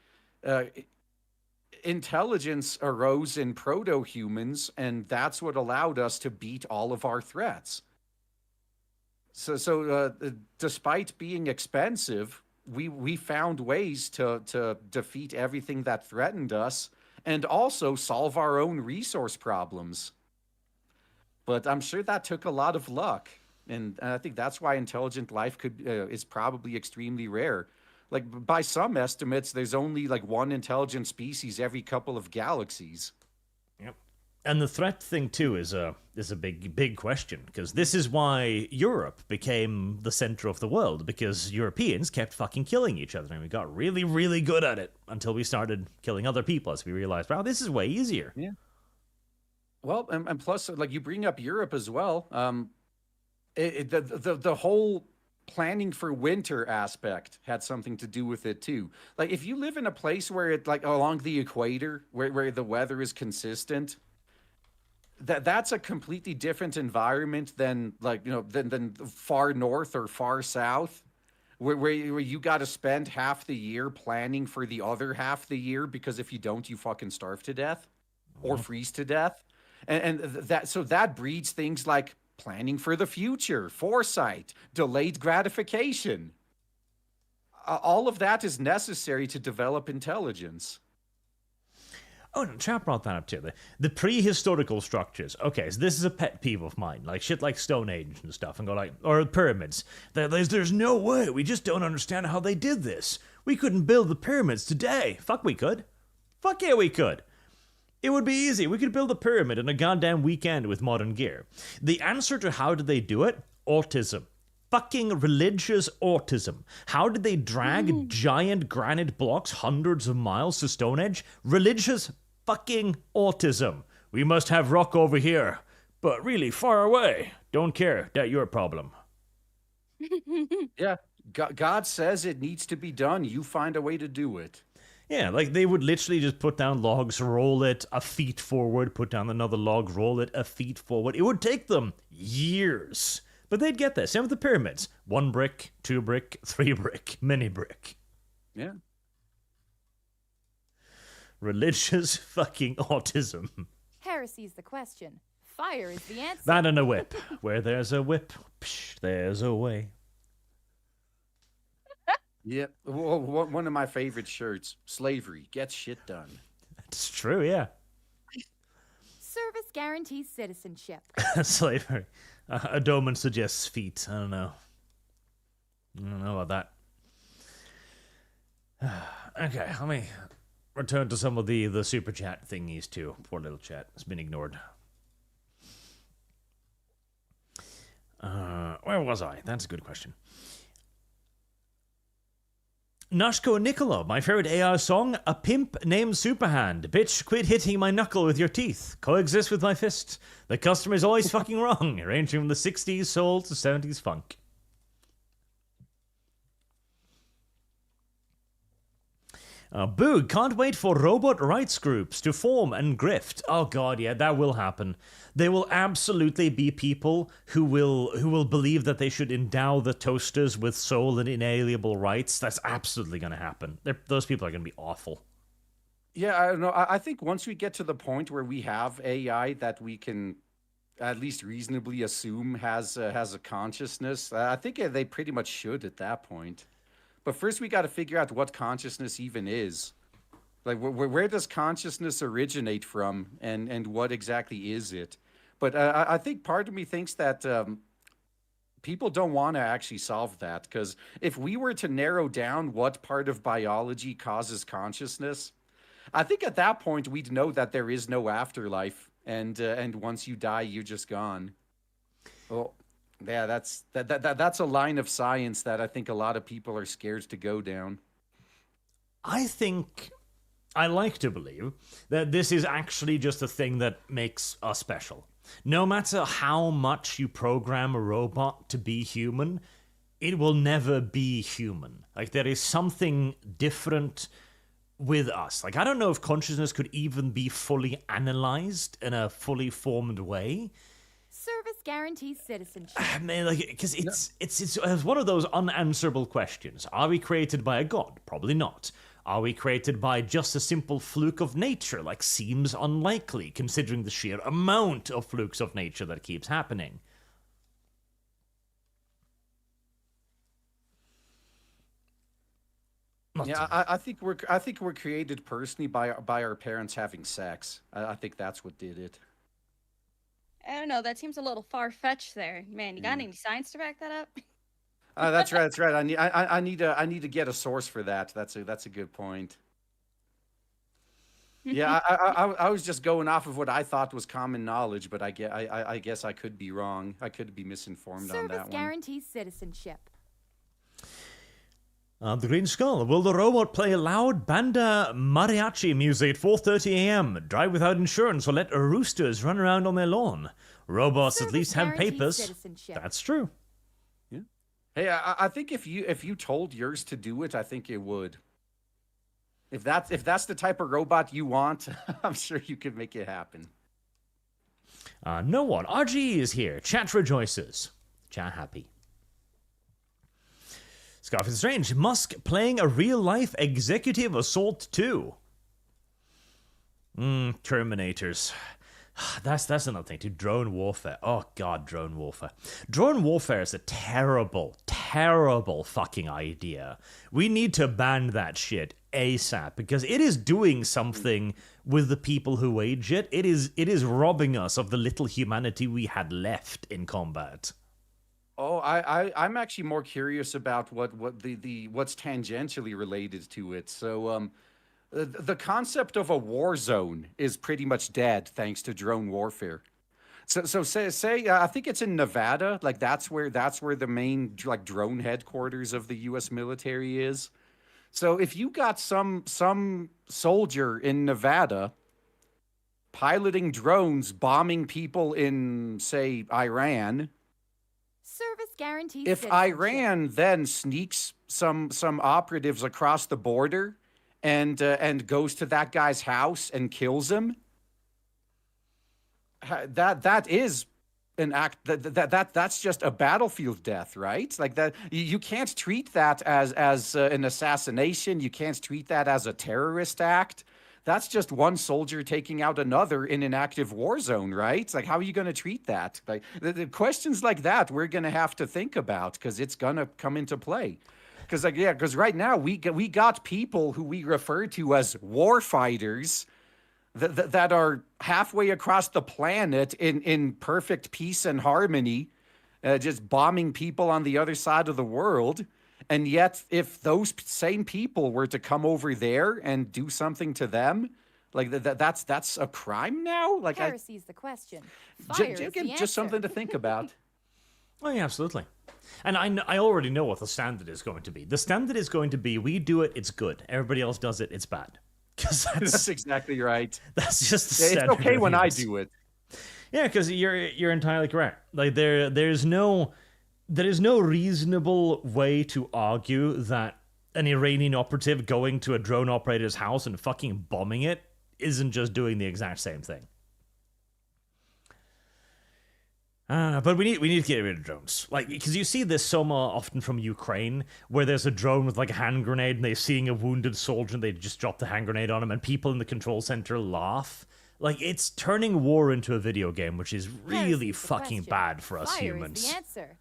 intelligence arose in proto-humans, and that's what allowed us to beat all of our threats. So despite being expensive, we found ways to defeat everything that threatened us and also solve our own resource problems. But I'm sure that took a lot of luck, and I think that's why intelligent life is probably extremely rare. Like by some estimates, there's only like one intelligent species every couple of galaxies. Yep. And the threat thing too is a big question, because this is why Europe became the center of the world, because Europeans kept fucking killing each other, and we got really, really good at it until we started killing other people as we realized, wow, this is way easier. Yeah. Well, and plus, like you bring up Europe as well. The whole planning for winter aspect had something to do with it too. Like if you live in a place where it like along the equator where the weather is consistent, that's a completely different environment than like than far north or far south where you got to spend half the year planning for the other half the year, because if you don't, you fucking starve to death or freeze to death. And that breeds things like planning for the future, foresight, delayed gratification. All of that is necessary to develop intelligence. Oh, no, Chat brought that up too. The prehistorical structures. Okay, so this is a pet peeve of mine. Like shit like Stone Age and stuff, and go like, or pyramids. There's no way. We just don't understand how they did this. We couldn't build the pyramids today. Fuck, we could. Fuck yeah, we could. It would be easy. We could build a pyramid in a goddamn weekend with modern gear. The answer to how did they do it? Autism. Fucking religious autism. How did they drag giant granite blocks hundreds of miles to Stonehenge? Religious fucking autism. We must have rock over here, but really far away. Don't care. That your problem. Yeah. God says it needs to be done. You find a way to do it. Yeah, like they would literally just put down logs, roll it a feet forward, put down another log, roll it a feet forward. It would take them years. But they'd get there. Same with the pyramids. 1 brick, 2 brick, 3 brick, mini brick. Yeah. Religious fucking autism. Heresy's the question. Fire is the answer. That and a whip. Where there's a whip, there's a way. Yeah. One of my favorite shirts. Slavery gets shit done. That's true, yeah. Service guarantees citizenship. Slavery. A doman suggests feet. I don't know about that. Okay, let me return to some of the super chat thingies too. Poor little chat. It's been ignored. Where was I? That's a good question. Nashko Nicola, my favorite AI song, A Pimp Named Superhand. Bitch, quit hitting my knuckle with your teeth. Coexist with my fist. The customer is always fucking wrong, ranging from the 60s soul to 70s funk. Boog, can't wait for robot rights groups to form and grift. Oh god, yeah, that will happen. There will absolutely be people who will believe that they should endow the toasters with sole and inalienable rights. That's absolutely going to happen. Those people are going to be awful. Yeah, I don't know. I think once we get to the point where we have AI that we can at least reasonably assume has a consciousness, I think they pretty much should at that point. But first, we got to figure out what consciousness even is. Like, where does consciousness originate from, and what exactly is it? But I think part of me thinks that people don't want to actually solve that, because if we were to narrow down what part of biology causes consciousness, I think at that point we'd know that there is no afterlife, and once you die, you're just gone. Well. Yeah, that's a line of science that I think a lot of people are scared to go down. I think I like to believe that this is actually just a thing that makes us special. No matter how much you program a robot to be human, it will never be human. Like, there is something different with us. Like, I don't know if consciousness could even be fully analyzed in a fully formed way. Service guarantees citizenship. Man, like, because it's one of those unanswerable questions. Are we created by a god? Probably not. Are we created by just a simple fluke of nature? Like, seems unlikely, considering the sheer amount of flukes of nature that keeps happening. Yeah, I think we're created personally by our parents having sex. I think that's what did it. I don't know. That seems a little far-fetched there. Man, you got any science to back that up? That's right. That's right. I need to get a source for that. That's a good point. Yeah, I was just going off of what I thought was common knowledge, but I guess I could be wrong. I could be misinformed on Service that one. guarantees citizenship. The Green Skull. Will the robot play loud banda mariachi music at 4:30 a.m., drive without insurance, or let roosters run around on their lawn? Robots at Service least have guarantees papers. citizenship. That's true. Yeah. Hey, I think if you told yours to do it, I think it would. If that's the type of robot you want, I'm sure you could make it happen. No one. RG is here. Chat rejoices. Chat happy. Scarf is Strange. Musk playing a real-life executive assault too. Terminators. That's another thing too. Drone warfare. Oh god, drone warfare. Drone warfare is a terrible, terrible fucking idea. We need to ban that shit ASAP because it is doing something with the people who wage it. It is robbing us of the little humanity we had left in combat. Oh, I'm actually more curious about what's tangentially related to it. So, the concept of a war zone is pretty much dead thanks to drone warfare. So say I think it's in Nevada. Like that's where the main like drone headquarters of the U.S. military is. So if you got some soldier in Nevada piloting drones bombing people in say Iran. Service guarantees If citizenship. Iran then sneaks some operatives across the border and goes to that guy's house and kills him, that is an act that's just a battlefield death, right? Like that you can't treat that as an assassination. You can't treat that as a terrorist act. That's just one soldier taking out another in an active war zone, right? It's like, how are you going to treat that? Like the questions like that, we're going to have to think about because it's going to come into play. Because right now we got people who we refer to as war fighters that are halfway across the planet in perfect peace and harmony, just bombing people on the other side of the world. And yet, if those same people were to come over there and do something to them, like that's a crime now. Like Heresy's the question. Fire is the just answer. something to think about. Oh yeah, absolutely. And I already know what the standard is going to be. The standard is going to be we do it, it's good. Everybody else does it, it's bad. Because that's exactly right. That's just the standard. It's okay when I do it. Yeah, because you're entirely correct. Like there is no reasonable way to argue that an Iranian operative going to a drone operator's house and fucking bombing it isn't just doing the exact same thing. But we need to get rid of drones. Like, because you see this so often from Ukraine, where there's a drone with like a hand grenade and they're seeing a wounded soldier and they just drop the hand grenade on him and people in the control center laugh. Like, it's turning war into a video game, which is really fucking bad for us humans. Fire is the answer.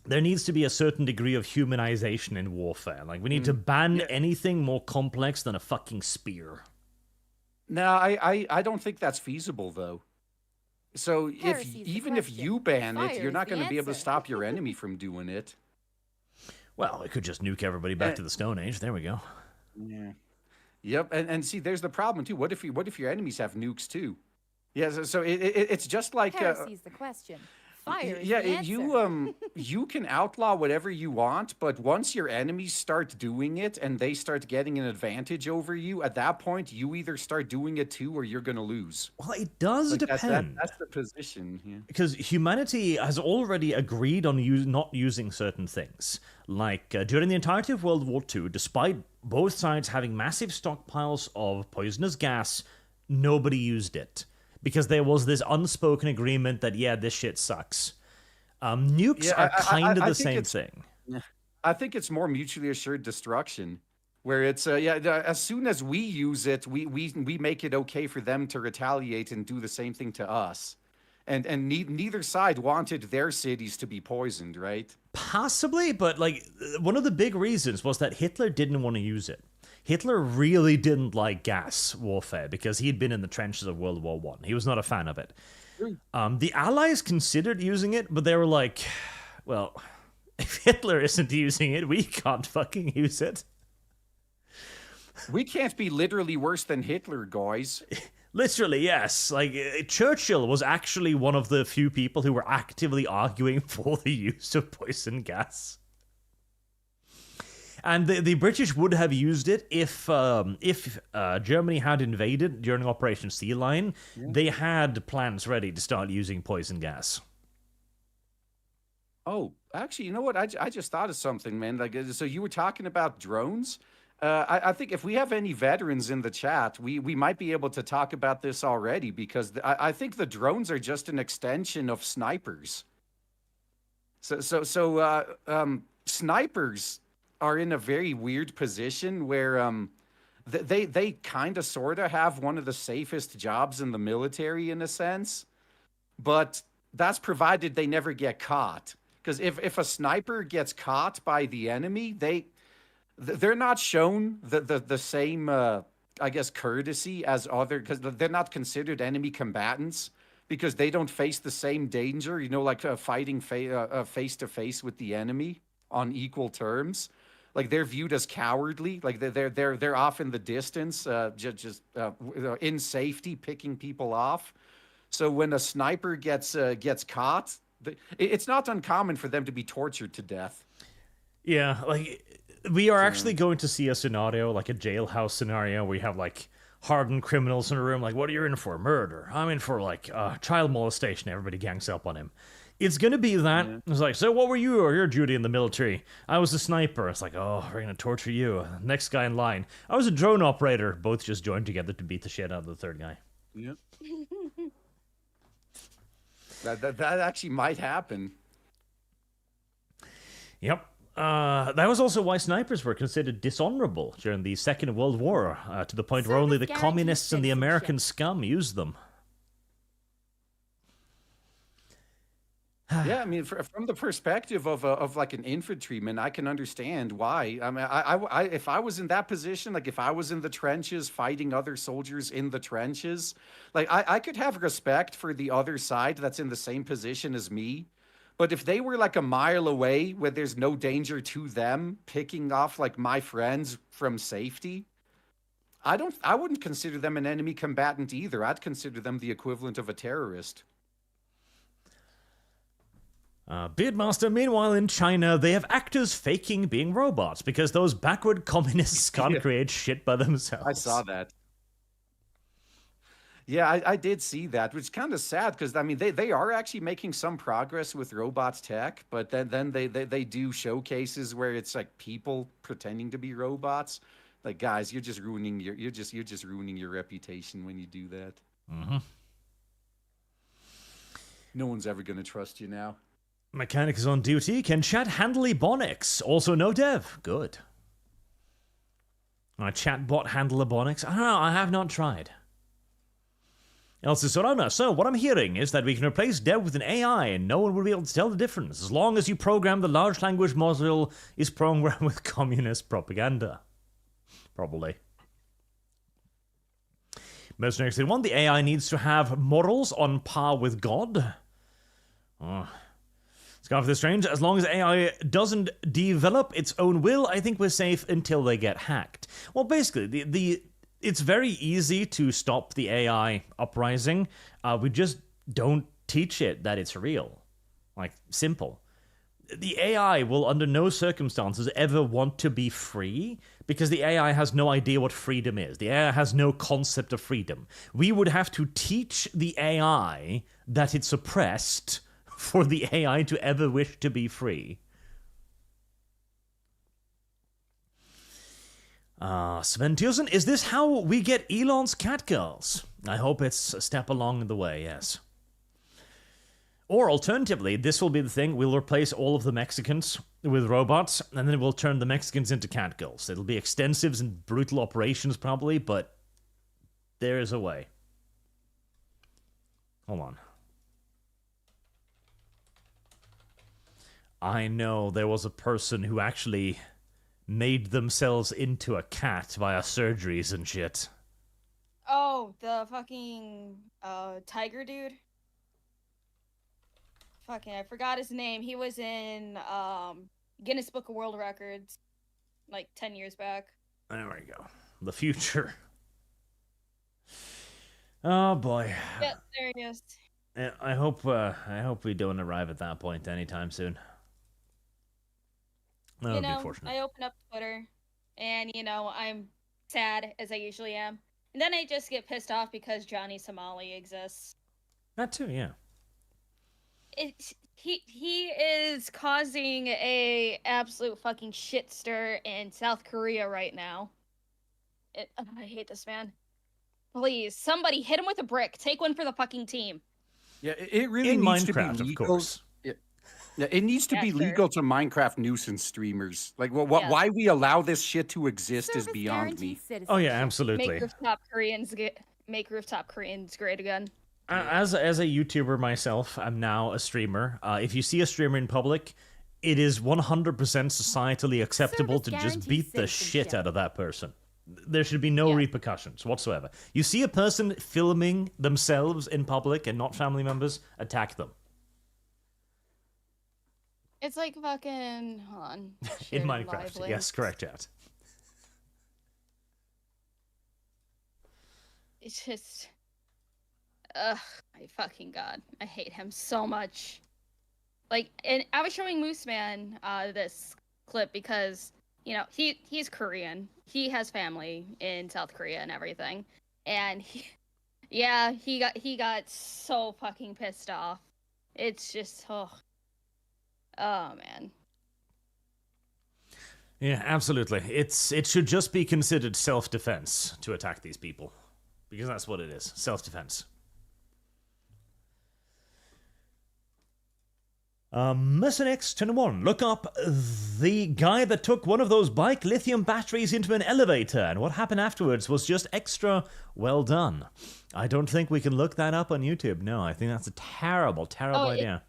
There needs to be a certain degree of humanization in warfare. Like, we need to ban anything more complex than a fucking spear. No, I don't think that's feasible, though. So even if you ban it, you're not going to be able to stop your enemy from doing it. Well, we could just nuke everybody back to the Stone Age. There we go. Yeah. Yep, and see, there's the problem too. What if your enemies have nukes too? Yeah, so it's just like Heresy's the question. Fire is the answer. You can outlaw whatever you want, but once your enemies start doing it and they start getting an advantage over you, at that point you either start doing it too or you're going to lose. Well, it does depend. That's the position. Yeah. Because humanity has already agreed on not using certain things. Like during the entirety of World War II, despite both sides having massive stockpiles of poisonous gas, nobody used it. Because there was this unspoken agreement that, yeah, this shit sucks. Nukes are kind of the same thing. I think it's more mutually assured destruction, where it's, as soon as we use it, we make it okay for them to retaliate and do the same thing to us. And neither side wanted their cities to be poisoned, right? Possibly, but like one of the big reasons was that Hitler didn't want to use it. Hitler really didn't like gas warfare because he'd been in the trenches of World War I. He was not a fan of it. The Allies considered using it, but they were like, Well, if Hitler isn't using it, we can't fucking use it. We can't be literally worse than Hitler, guys. Literally, yes. Like, Churchill was actually one of the few people who were actively arguing for the use of poison gas. And the British would have used it if Germany had invaded during Operation Sea Lion. Yeah. They had plans ready to start using poison gas. Oh, actually, you know what? I just thought of something, man. Like, so you were talking about drones. I think if we have any veterans in the chat, we might be able to talk about this already, because I think the drones are just an extension of snipers. So snipers are in a very weird position where they kind of sort of have one of the safest jobs in the military in a sense, but that's provided they never get caught. Because if a sniper gets caught by the enemy, they're not shown the same, I guess, courtesy as other, because they're not considered enemy combatants, because they don't face the same danger, you know, like fighting face to face with the enemy on equal terms. Like, they're viewed as cowardly. Like, they're off in the distance, just in safety, picking people off. So when a sniper gets caught, it's not uncommon for them to be tortured to death. Yeah, like, we are actually going to see a scenario, like a jailhouse scenario, where you have, like, hardened criminals in a room. Like, what are you in for? Murder. I'm in for, like, child molestation. Everybody gangs up on him. It's going to be that. Yeah. It's like, so what were you or your duty in the military? I was a sniper. It's like, oh, we're going to torture you. Next guy in line. I was a drone operator. Both just joined together to beat the shit out of the third guy. Yeah. that actually might happen. Yep. That was also why snipers were considered dishonorable during the Second World War, to the point where only the communists and the American scum used them. Yeah, I mean, from the perspective of like an infantryman, I can understand why. I mean, I if I was in that position, like if I was in the trenches fighting other soldiers in the trenches, like I could have respect for the other side that's in the same position as me. But if they were like a mile away where there's no danger to them, picking off like my friends from safety, I wouldn't consider them an enemy combatant either. I'd consider them the equivalent of a terrorist. Beardmaster, meanwhile in China, they have actors faking being robots because those backward communists can't create shit by themselves. I saw that. Yeah, I did see that, which is kind of sad because, I mean, they are actually making some progress with robots tech, but then they do showcases where it's like people pretending to be robots. Like, guys, you're just ruining your reputation when you do that. Mm-hmm. No one's ever going to trust you now. Mechanic is on duty. Can chat handle Ebonics? Also no dev. Good. Chatbot handle Ebonics? I don't know. I have not tried. Elsa Sorana. So what I'm hearing is that we can replace dev with an AI and no one will be able to tell the difference as long as you program the large language module is programmed with communist propaganda. Probably. Mercenary 1. The AI needs to have morals on par with God. Oh. Scarf the Strange, as long as AI doesn't develop its own will, I think we're safe until they get hacked. Well, basically, it's very easy to stop the AI uprising. We just don't teach it that it's real. Like, simple. The AI will under no circumstances ever want to be free because the AI has no idea what freedom is. The AI has no concept of freedom. We would have to teach the AI that it's oppressed for the AI to ever wish to be free. Sven Tiersen, is this how we get Elon's catgirls? I hope it's a step along the way, yes. Or alternatively, this will be the thing, we'll replace all of the Mexicans with robots, and then we'll turn the Mexicans into catgirls. It'll be extensive and brutal operations probably, but there is a way. Hold on. I know there was a person who actually made themselves into a cat via surgeries and shit. Oh, the fucking tiger dude? fucking, I forgot his name. He was in Guinness Book of World Records like 10 years back. There we go. The future. Oh boy. Yeah, there he is. Yeah, I hope we don't arrive at that point anytime soon. That would be unfortunate. I open up Twitter, and I'm sad as I usually am, and then I just get pissed off because Johnny Somali exists. That too, yeah. He is causing a absolute fucking shit stir in South Korea right now. I hate this man. Please, somebody hit him with a brick. Take one for the fucking team. Yeah, it really in needs Minecraft, to be legal. Of course. Yeah, it needs to be legal to Minecraft nuisance streamers. Like, why we allow this shit to exist is beyond me. Oh yeah, absolutely. Make rooftop Koreans great again. As a YouTuber myself, I'm now a streamer. If you see a streamer in public, it is 100% societally acceptable to just beat the shit out of that person. There should be no repercussions whatsoever. You see a person filming themselves in public and not family members, attack them. It's like fucking, hold on. In Minecraft, yes, correct, chat. It's just, ugh, my fucking god, I hate him so much. Like, and I was showing Mooseman this clip because he's Korean. He has family in South Korea and everything, and he got so fucking pissed off. It's just Oh man. Yeah, absolutely. It should just be considered self-defense to attack these people, because that's what it is, self-defense. MercenX21, look up the guy that took one of those bike lithium batteries into an elevator, and what happened afterwards was just extra well done. I don't think we can look that up on YouTube. No, I think that's a terrible idea.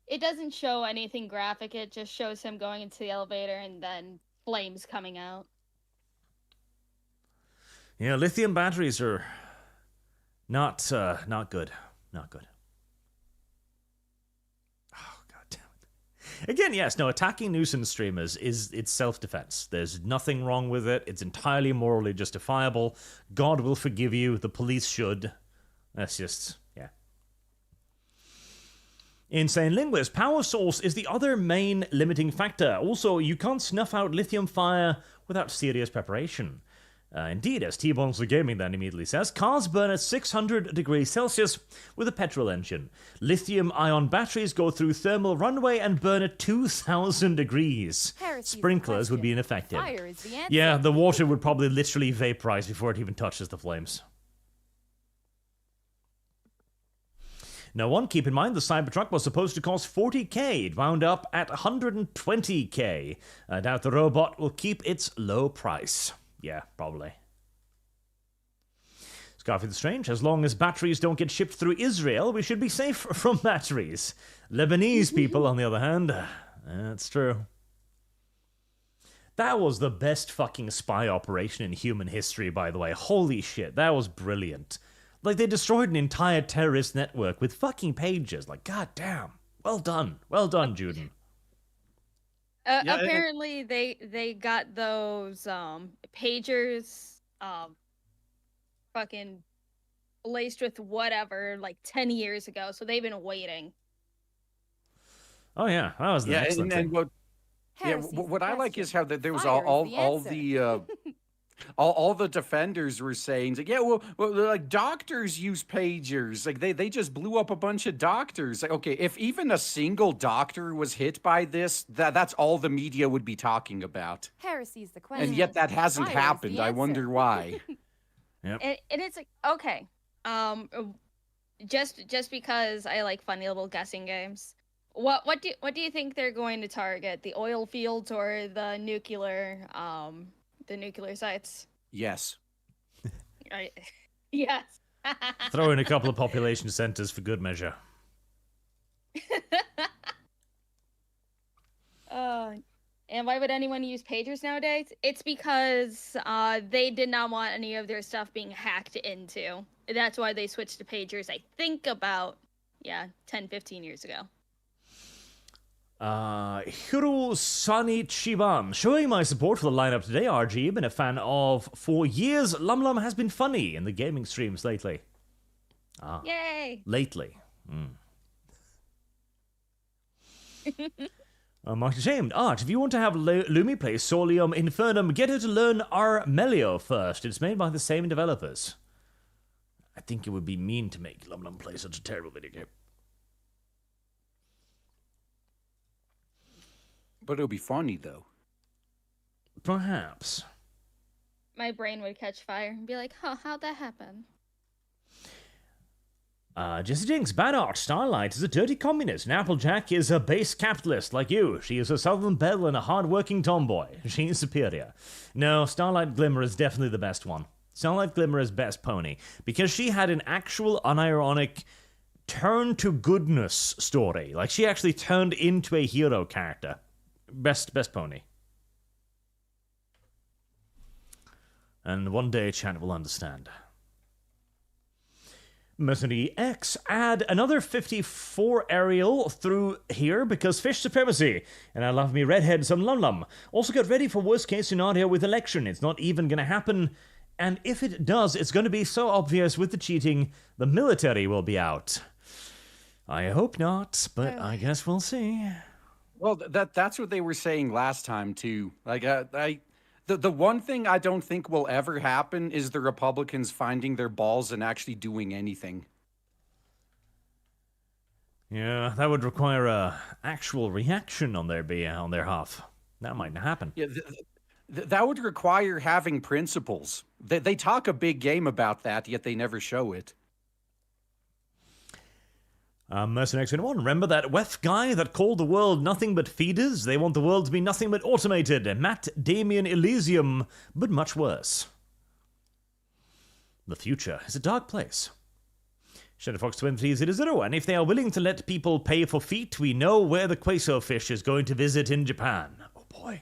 It doesn't show anything graphic. It just shows him going into the elevator and then flames coming out. Yeah, lithium batteries are not good. Not good. Oh, god damn it. Again, yes, no, attacking nuisance streamers it's self-defense. There's nothing wrong with it. It's entirely morally justifiable. God will forgive you. The police should. That's just, yeah. Insane Linguist, power source is the other main limiting factor. Also, you can't snuff out lithium fire without serious preparation. Indeed, as T-Bones the Gaming then immediately says, cars burn at 600 degrees Celsius with a petrol engine. Lithium-ion batteries go through thermal runway and burn at 2,000 degrees. Sprinklers would be ineffective. Fire is the answer. Yeah, the water would probably literally vaporize before it even touches the flames. Now, keep in mind, the Cybertruck was supposed to cost 40k. It wound up at 120k. I doubt the robot will keep its low price. Yeah, probably. Scarfy the Strange, as long as batteries don't get shipped through Israel, we should be safe from batteries. Lebanese people, on the other hand, that's true. That was the best fucking spy operation in human history, by the way. Holy shit, that was brilliant. Like, they destroyed an entire terrorist network with fucking pages. Like, goddamn. Well done. Well done, Juden. Apparently, they got those pagers fucking laced with whatever, like 10 years ago. So they've been waiting. Oh, yeah. That was the excellent thing. What I like is how there was all the defenders were saying, like, yeah, well, like doctors use pagers. Like they just blew up a bunch of doctors. Like, okay, if even a single doctor was hit by this, that's all the media would be talking about. Heresy's the question. And yet that hasn't happened. I wonder why. Yep. And it's like, okay, just because I like funny little guessing games. What do you think they're going to target? The oil fields or the nuclear sites? Yes. Right. Yes. Throw in a couple of population centers for good measure. And why would anyone use pagers nowadays? It's because they did not want any of their stuff being hacked into. That's why they switched to pagers, I think, about yeah, 10, 15 years ago. Hirosani Chiban. Showing my support for the lineup today, RG. Been a fan of for years. Lum has been funny in the gaming streams lately. Yay! Lately. Much ashamed. Arch, if you want to have Lumi play Solium Infernum, get her to learn Armelio first. It's made by the same developers. I think it would be mean to make Lum play such a terrible video game. But it'll be funny, though. Perhaps. My brain would catch fire and be like, how'd that happen? Jesse Jinx, bad art. Starlight is a dirty communist, and Applejack is a base capitalist like you. She is a southern belle and a hard-working tomboy. She is superior. No, Starlight Glimmer is definitely the best one. Starlight Glimmer is best pony, because she had an actual unironic turn to goodness story. Like, she actually turned into a hero character. Best pony. And one day chat will understand. Mercenary X, add another 54 Ariel through here because fish supremacy. And I love me redhead some Lum. Also get ready for worst case scenario with election. It's not even gonna happen. And if it does, it's gonna be so obvious with the cheating, the military will be out. I hope not, but I guess we'll see. Well, that's what they were saying last time, too. Like, the one thing I don't think will ever happen is the Republicans finding their balls and actually doing anything. Yeah, that would require a actual reaction on their behalf. That might not happen. Yeah, that would require having principles. They talk a big game about that, yet they never show it. Mercenary X21, remember that WEF guy that called the world nothing but feeders? They want the world to be nothing but automated. Matt Damien Elysium, but much worse. The future is a dark place. ShadowFox23000, and if they are willing to let people pay for feet, we know where the Queso fish is going to visit in Japan. Oh boy.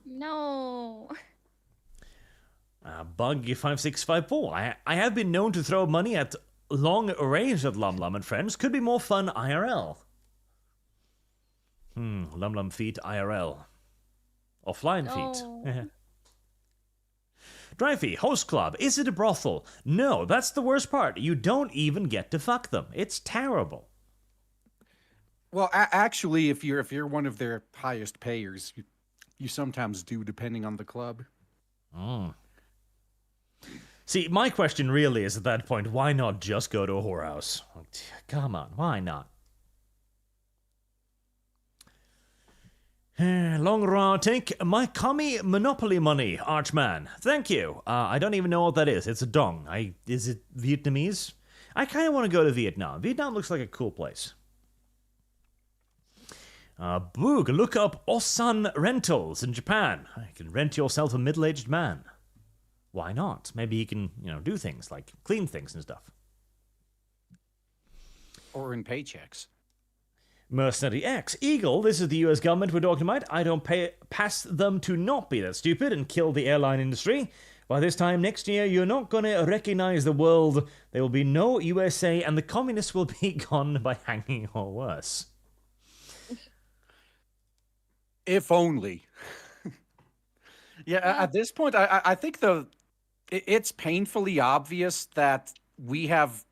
No. Bug5654, I have been known to throw money at long range at Lum and friends. Could be more fun IRL. Lum feet IRL. Offline feet. Drivey, host club. Is it a brothel? No, that's the worst part. You don't even get to fuck them. It's terrible. Well, actually, if you're one of their highest payers, you sometimes do, depending on the club. See, my question really is at that point, why not just go to a whorehouse? Come on, why not? Long raw take my commie monopoly money, Archman. Thank you. I don't even know what that is. It's a dong. Is it Vietnamese? I kind of want to go to Vietnam. Vietnam looks like a cool place. Boog, look up Osan Rentals in Japan. You can rent yourself a middle-aged man. Why not? Maybe he can, do things like clean things and stuff. Or in paychecks. Mercenary X. Eagle, this is the US government we're talking about. I don't pass them to not be that stupid and kill the airline industry. By this time next year, you're not going to recognize the world. There will be no USA and the communists will be gone by hanging or worse. If only. Yeah, at this point, I think it's painfully obvious that we have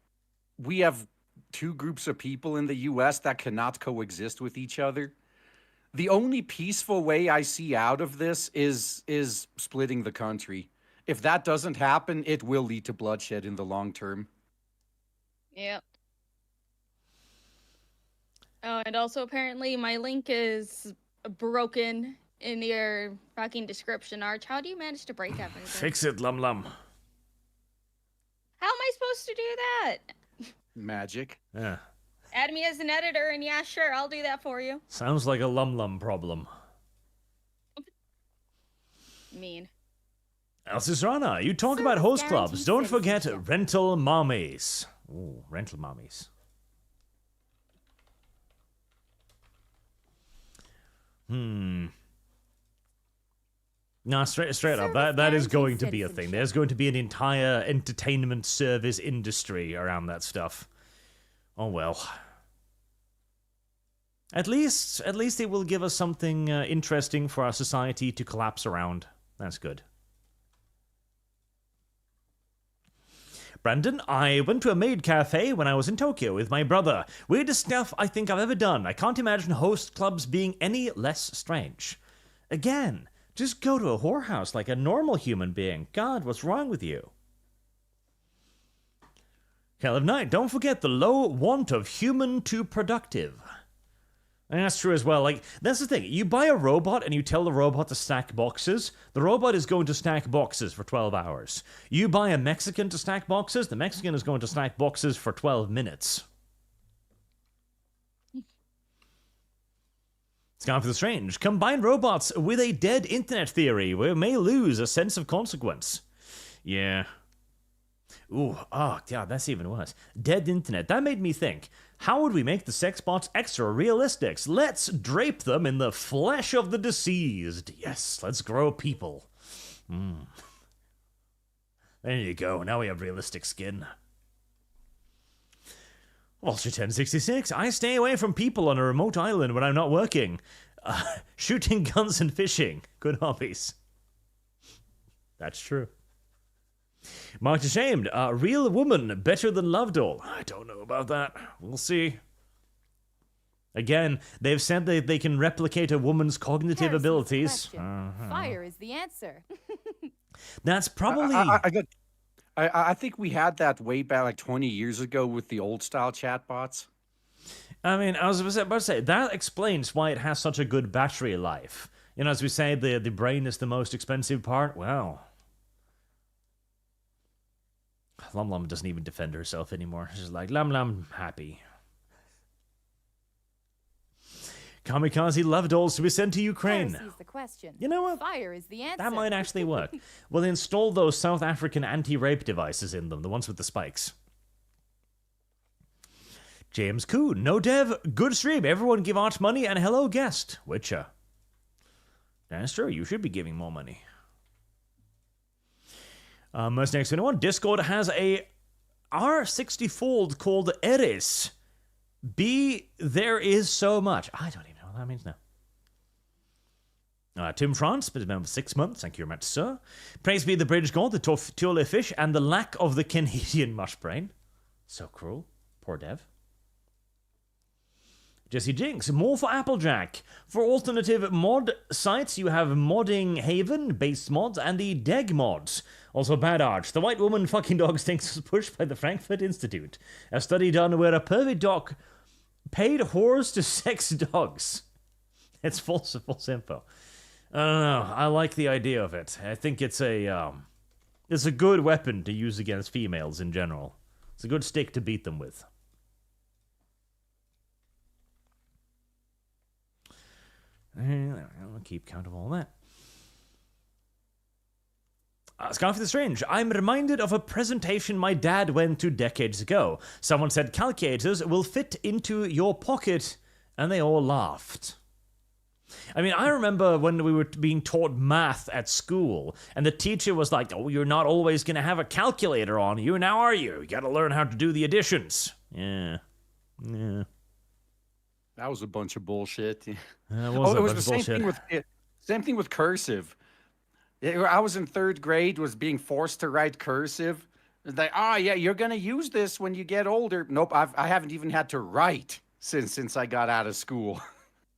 two groups of people in the U.S. that cannot coexist with each other. The only peaceful way I see out of this is splitting the country. If that doesn't happen, it will lead to bloodshed in the long term. Yep. Oh, and also apparently my link is broken in your fucking description, Arch. How do you manage to break everything? Fix it, Lum. How am I supposed to do that? Magic. Yeah. Add me as an editor, and yeah, sure, I'll do that for you. Sounds like a Lum problem. Mean. Elsisrana, you talk about host clubs. Don't forget rental mommies. Ooh, rental mommies. No, straight up, that is going to be a thing. There's going to be an entire entertainment service industry around that stuff. Oh well. At least it will give us something interesting for our society to collapse around. That's good. Brandon, I went to a maid cafe when I was in Tokyo with my brother. Weirdest stuff I think I've ever done. I can't imagine host clubs being any less strange. Again, just go to a whorehouse like a normal human being. God, what's wrong with you? Hell of Night, don't forget the low want of human to productive. And that's true as well. Like, that's the thing. You buy a robot and you tell the robot to stack boxes. The robot is going to stack boxes for 12 hours. You buy a Mexican to stack boxes. The Mexican is going to stack boxes for 12 minutes. It's gone for the strange. Combine robots with a dead internet theory. We may lose a sense of consequence. Yeah. Ooh, oh, yeah, that's even worse. Dead internet. That made me think. How would we make the sex bots extra realistic? Let's drape them in the flesh of the deceased. Yes, let's grow people. There you go. Now we have realistic skin. Vulture 1066. I stay away from people on a remote island when I'm not working. Shooting guns and fishing. Good hobbies. That's true. Marked ashamed. Real woman better than love doll. I don't know about that. We'll see. Again, they've said that they can replicate a woman's cognitive abilities. Fire is the answer. That's probably... I think we had that way back like 20 years ago with the old style chatbots. I mean, I was about to say, that explains why it has such a good battery life. You know, as we say, the brain is the most expensive part. Well... Lum Lum doesn't even defend herself anymore. She's like, Lum Lum, happy. Kamikaze love dolls to be sent to Ukraine. Here's the question. You know what? Fire is the answer. That might actually work. We'll install those South African anti-rape devices in them, the ones with the spikes. James Kuhn, no dev, good stream. Everyone give Arch money and hello guest. Witcher. That's true, you should be giving more money. Mercenaries 21, Discord has a R60 Fold called Eris. There is so much. I don't even know what that means now. Tim France, been a member for 6 months. Thank you very much, sir. Praise be the British god, the Tuole fish, and the lack of the Canadian mush brain. So cruel. Poor dev. Jesse Jinx, more for Applejack. For alternative mod sites, you have Modding Haven, base mods, and the Deg mods. Also Bad Arch, the white woman fucking dog stinks was pushed by the Frankfurt Institute. A study done where a pervy doc paid whores to sex dogs. It's false info. I don't know. I like the idea of it. I think it's a good weapon to use against females in general. It's a good stick to beat them with. I'll keep count of all that. Scarf the Strange. I'm reminded of a presentation my dad went to decades ago. Someone said calculators will fit into your pocket, and they all laughed. I mean, I remember when we were being taught math at school, and the teacher was like, oh, you're not always going to have a calculator on you, now are you? You got to learn how to do the additions. Yeah. That was a bunch of bullshit. It was the same thing with cursive. I was in 3rd grade, was being forced to write cursive. Like, oh yeah, you're gonna use this when you get older. Nope, I haven't even had to write since I got out of school.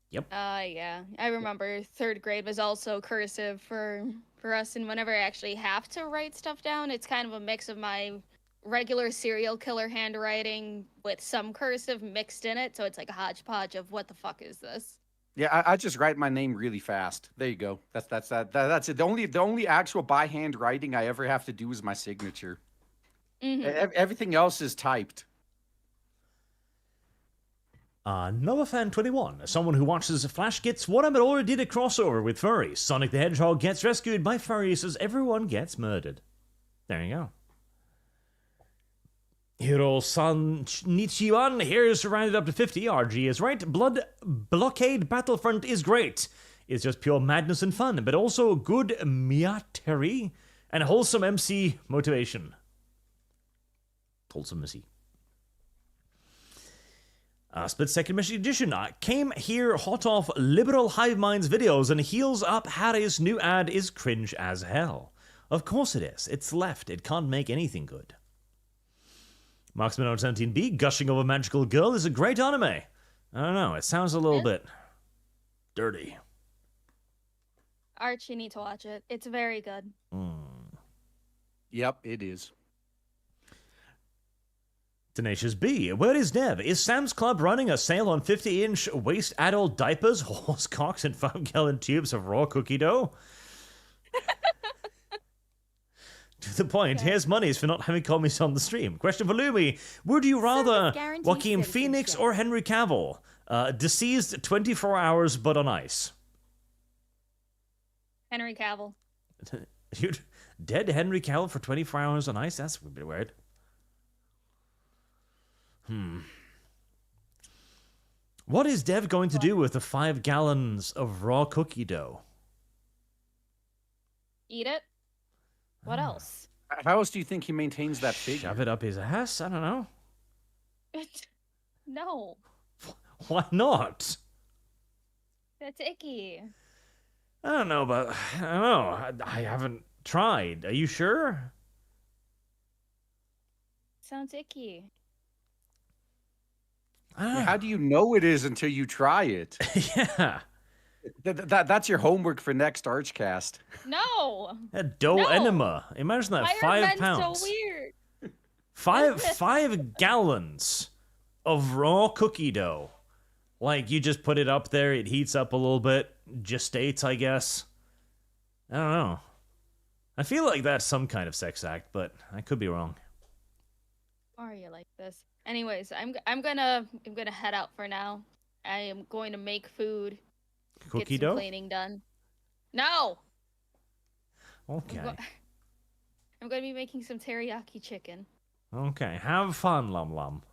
Yep. Yeah, I remember 3rd grade was also cursive for us, and whenever I actually have to write stuff down, it's kind of a mix of my regular serial killer handwriting with some cursive mixed in it, so it's like a hodgepodge of what the fuck is this? Yeah, I just write my name really fast. There you go. That's it. The only actual by hand writing I ever have to do is my signature. Mm-hmm. Everything else is typed. NovaFan21, someone who watches Flash gets what I'm already did a crossover with furries. Sonic the Hedgehog gets rescued by furries as everyone gets murdered. There you go. Hiro-san Nichiwan here is rounded up to 50. RG is right. Blood Blockade Battlefront is great. It's just pure madness and fun, but also good miateri and wholesome MC motivation. Wholesome MC. Split Second Mission Edition came here hot off liberal hive minds videos, and heels up Harry's new ad is cringe as hell. Of course it is. It's left. It can't make anything good. Marksman 17B, gushing over Magical Girl is a great anime. I don't know. It sounds a little bit dirty. Arch, you need to watch it. It's very good. Yep, it is. Tenacious B, where is Dev? Is Sam's Club running a sale on 50-inch waist adult diapers, horse cocks, and 5-gallon tubes of raw cookie dough? To the point, here's monies for not having commies on the stream. Question for Lumi, would you rather Joaquin Phoenix or Henry Cavill? Deceased 24 hours but on ice. Henry Cavill. Dude, dead Henry Cavill for 24 hours on ice? That's a bit weird. What is Dev going to do with the 5 gallons of raw cookie dough? Eat it. What else? How else do you think he maintains that figure? Shove it up his ass? I don't know. No. Why not? That's icky. I don't know, but I don't know. I haven't tried. Are you sure? Sounds icky. I don't know. How do you know it is until you try it? Yeah. That's your homework for next ArchCast. No. A dough No. enema. Imagine that. Why are 5 men pounds. so weird? 5 gallons of raw cookie dough. Like, you just put it up there, it heats up a little bit, gestates, I guess. I don't know. I feel like that's some kind of sex act, but I could be wrong. Why are you like this? Anyways, I'm gonna head out for now. I am going to make food. Cookie Get some dough? cleaning done. No. Okay. I'm going to be making some teriyaki chicken. Okay. Have fun, Lum Lum.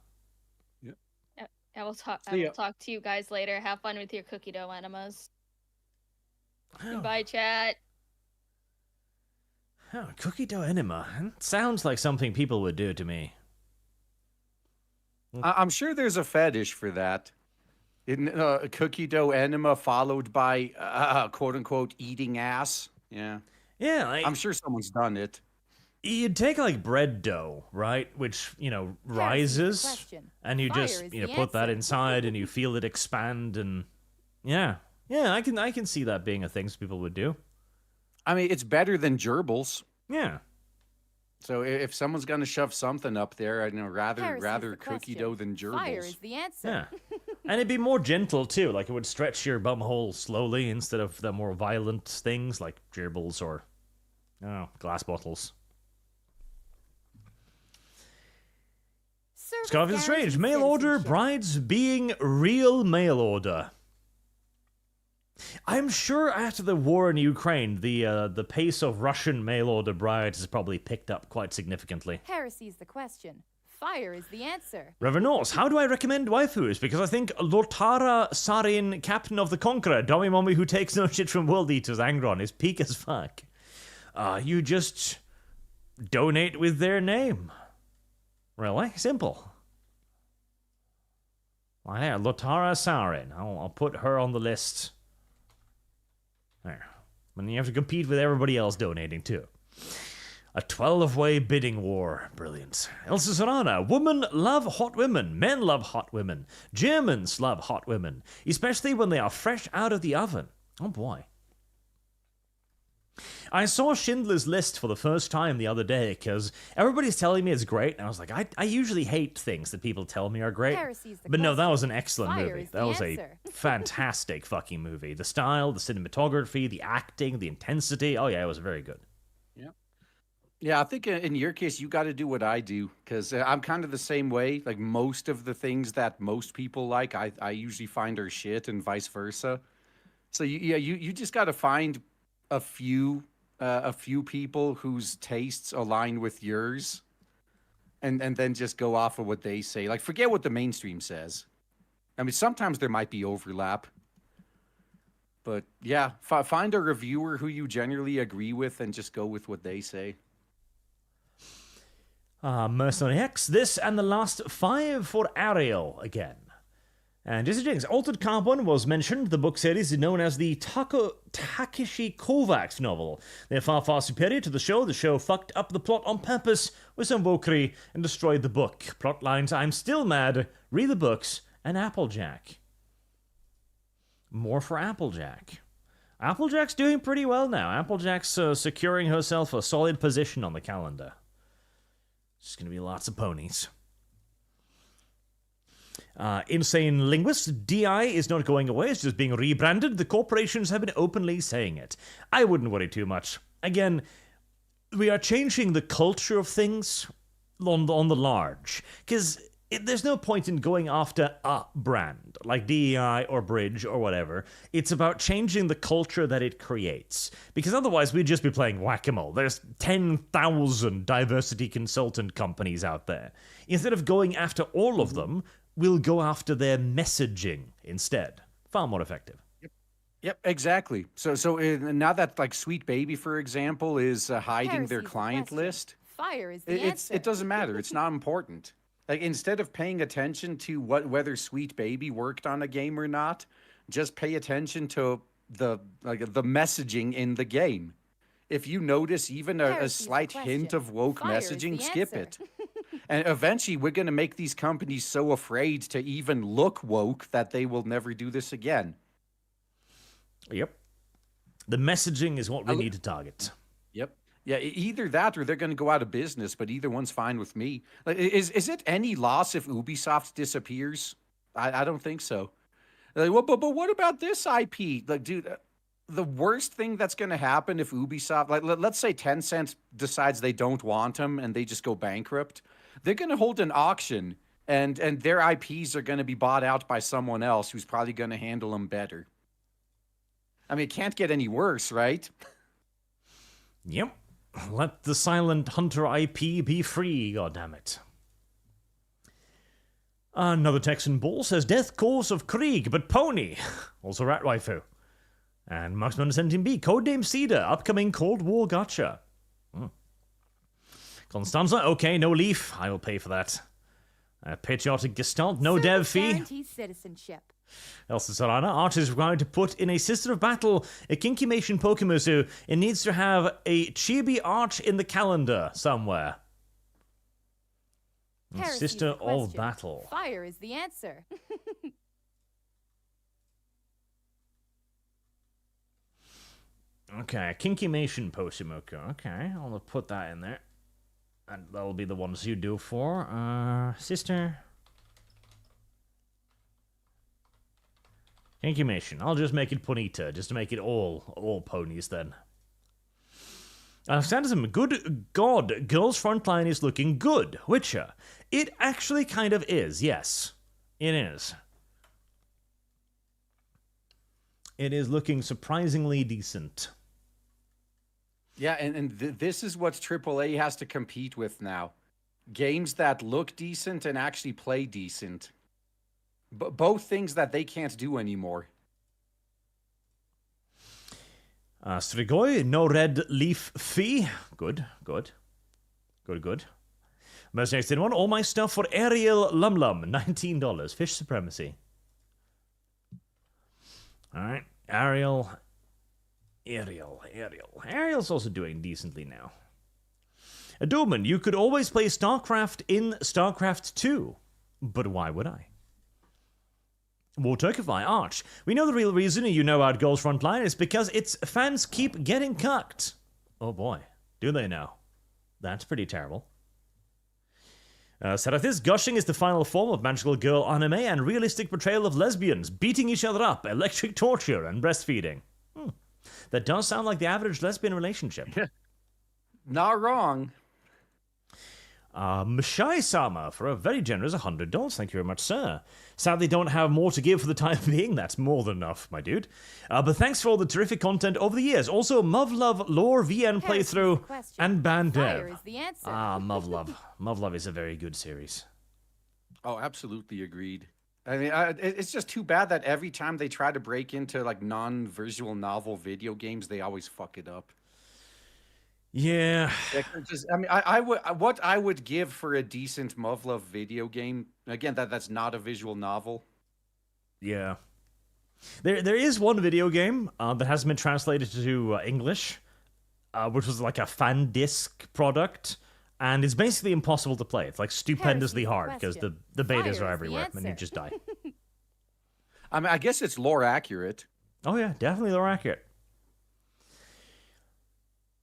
I will talk. I See ya. will talk to you guys later. Have fun with your cookie dough enemas. Oh. Goodbye, chat. Oh, cookie dough enema. Sounds like something people would do to me. I'm sure there's a fetish for that. A cookie dough enema followed by quote unquote eating ass. Yeah. Yeah, like, I'm sure someone's done it. you'd take like bread dough, right? Which, rises, and you Fire just, is the put that answer. inside and you feel it expand, and yeah, I can see that being a thing people would do. I mean, it's better than gerbils. Yeah. So if someone's gonna shove something up there, Heresy's rather the cookie question. dough than Fire gerbils. is the answer. Yeah. And it'd be more gentle too, like it would stretch your bum hole slowly instead of the more violent things like gerbils or, I don't know, glass bottles. Service Scarf is strange. guaranteed Mail order, citizenship. brides being real mail order. I'm sure after the war in Ukraine, the pace of Russian mail order brides has probably picked up quite significantly. Heresy's the question. Fire is the answer. Reverend Norse, how do I recommend waifus? Because I think Lotara Sarin, Captain of the Conqueror, dummy mommy who takes no shit from World Eaters, Angron, is peak as fuck. You just donate with their name. Really? Simple. Well, yeah, Lotara Sarin. I'll put her on the list. There. And you have to compete with everybody else donating, too. A 12-way bidding war. Brilliant. Elsa Serrana. Women love hot women. Men love hot women. Germans love hot women. Especially when they are fresh out of the oven. Oh, boy. I saw Schindler's List for the first time the other day because everybody's telling me it's great, and I was like, I usually hate things that people tell me are great. Heresy's the But no, that question. was an excellent Fire movie. is the That was answer. a fantastic fucking movie. The style, the cinematography, the acting, the intensity. Oh, yeah, it was very good. Yeah, I think in your case, you got to do what I do because I'm kind of the same way. Like most of the things that most people like, I usually find are shit and vice versa. So you just got to find a few people whose tastes align with yours, and then just go off of what they say. Like forget what the mainstream says. I mean, sometimes there might be overlap. But yeah, find a reviewer who you generally agree with and just go with what they say. Mercenary X, this and the last 5 for Ariel again. And Jesse Jinx, Altered Carbon was mentioned. The book series is known as the Takeshi Kovacs novel. They're far, far superior to the show. The show fucked up the plot on purpose with some wokery and destroyed the book. Plot lines, I'm still mad, read the books, and Applejack. More for Applejack. Applejack's doing pretty well now. Applejack's securing herself a solid position on the calendar. It's going to be lots of ponies. Insane Linguist, DI is not going away, it's just being rebranded. The corporations have been openly saying it. I wouldn't worry too much. Again, we are changing the culture of things on the large. Because there's no point in going after a brand, like DEI or Bridge or whatever. It's about changing the culture that it creates. Because otherwise we'd just be playing whack-a-mole. There's 10,000 diversity consultant companies out there. Instead of going after all of them, we'll go after their messaging instead. Far more effective. Yep, exactly. So now that like Sweet Baby, for example, is hiding their Heresy's the client question. list, Fire is the answer. it doesn't matter. It's not important. Like instead of paying attention to whether Sweet Baby worked on a game or not, just pay attention to the messaging in the game. If you notice even a Heresy's the slight hint question. of woke Fire is messaging, the skip answer. it. And eventually we're going to make these companies so afraid to even look woke that they will never do this again. Yep. The messaging is what we need to target. Yep. Yeah, either that or they're going to go out of business, but either one's fine with me. Like, is it any loss if Ubisoft disappears? I don't think so. Like, well, but what about this IP? Like, dude, the worst thing that's going to happen if Ubisoft, like, let's say Tencent decides they don't want them and they just go bankrupt, they're going to hold an auction and their IPs are going to be bought out by someone else who's probably going to handle them better. I mean, it can't get any worse, right? Yep. Let the Silent Hunter IP be free, goddammit. Another Texan Bull says, Death Course of Krieg, but Pony. Also Rat Waifu. And Marksman Sentient B, Codename Cedar, upcoming Cold War gotcha. Constanza, okay, no leaf. I will pay for that. Patriotic Gestalt, no dev fee. Guarantees citizenship. Elsa Solana, Arch is required to put in a Sister of Battle, a Kinkimation Pokemusu. It needs to have a Chibi Arch in the calendar somewhere. Heresy's Sister the of question. Battle. Fire is the answer. Okay, Kinkimation Pokemusu. Okay, I'll put that in there. And that'll be the ones you do for. Sister. Kinkimation. I'll just make it Ponita, just to make it all ponies then. Sanderson, good God, Girls Frontline is looking good. Witcher. It actually kind of is, yes. It is. It is looking surprisingly decent. Yeah, and this is what AAA has to compete with now. Games that look decent and actually play decent. Both things that they can't do anymore. Strigoi, no red leaf fee. Good. Mercenaries did one. All my stuff for Ariel Lum, $19. Fish Supremacy. Alright, Ariel's also doing decently now. Adoman, you could always play StarCraft in StarCraft 2. But why would I? War Turkify, Arch. We know the real reason you know about Goals Frontline is because its fans keep getting cucked. Oh boy, do they now? That's pretty terrible. Serathis, gushing is the final form of magical girl anime and realistic portrayal of lesbians, beating each other up, electric torture, and breastfeeding. That does sound like the average lesbian relationship. Not wrong. Mashai-sama for a very generous $100. Thank you very much, sir. Sadly, don't have more to give for the time being. That's more than enough, my dude. But thanks for all the terrific content over the years. Also, Muv-Love Lore VN playthrough and Band Fire Dev. is the answer. Muv-Love. Muv-Love is a very good series. Oh, absolutely agreed. I mean, it's just too bad that every time they try to break into like non-visual novel video games, they always fuck it up. Yeah. I mean, what I would give for a decent Muv-Love video game, again, that's not a visual novel, Yeah. There is one video game that hasn't been translated to English, which was like a fan disc product, and it's basically impossible to play. It's like stupendously hard because the betas are everywhere and you just die. I mean, I guess it's lore accurate. Oh yeah, definitely they're accurate.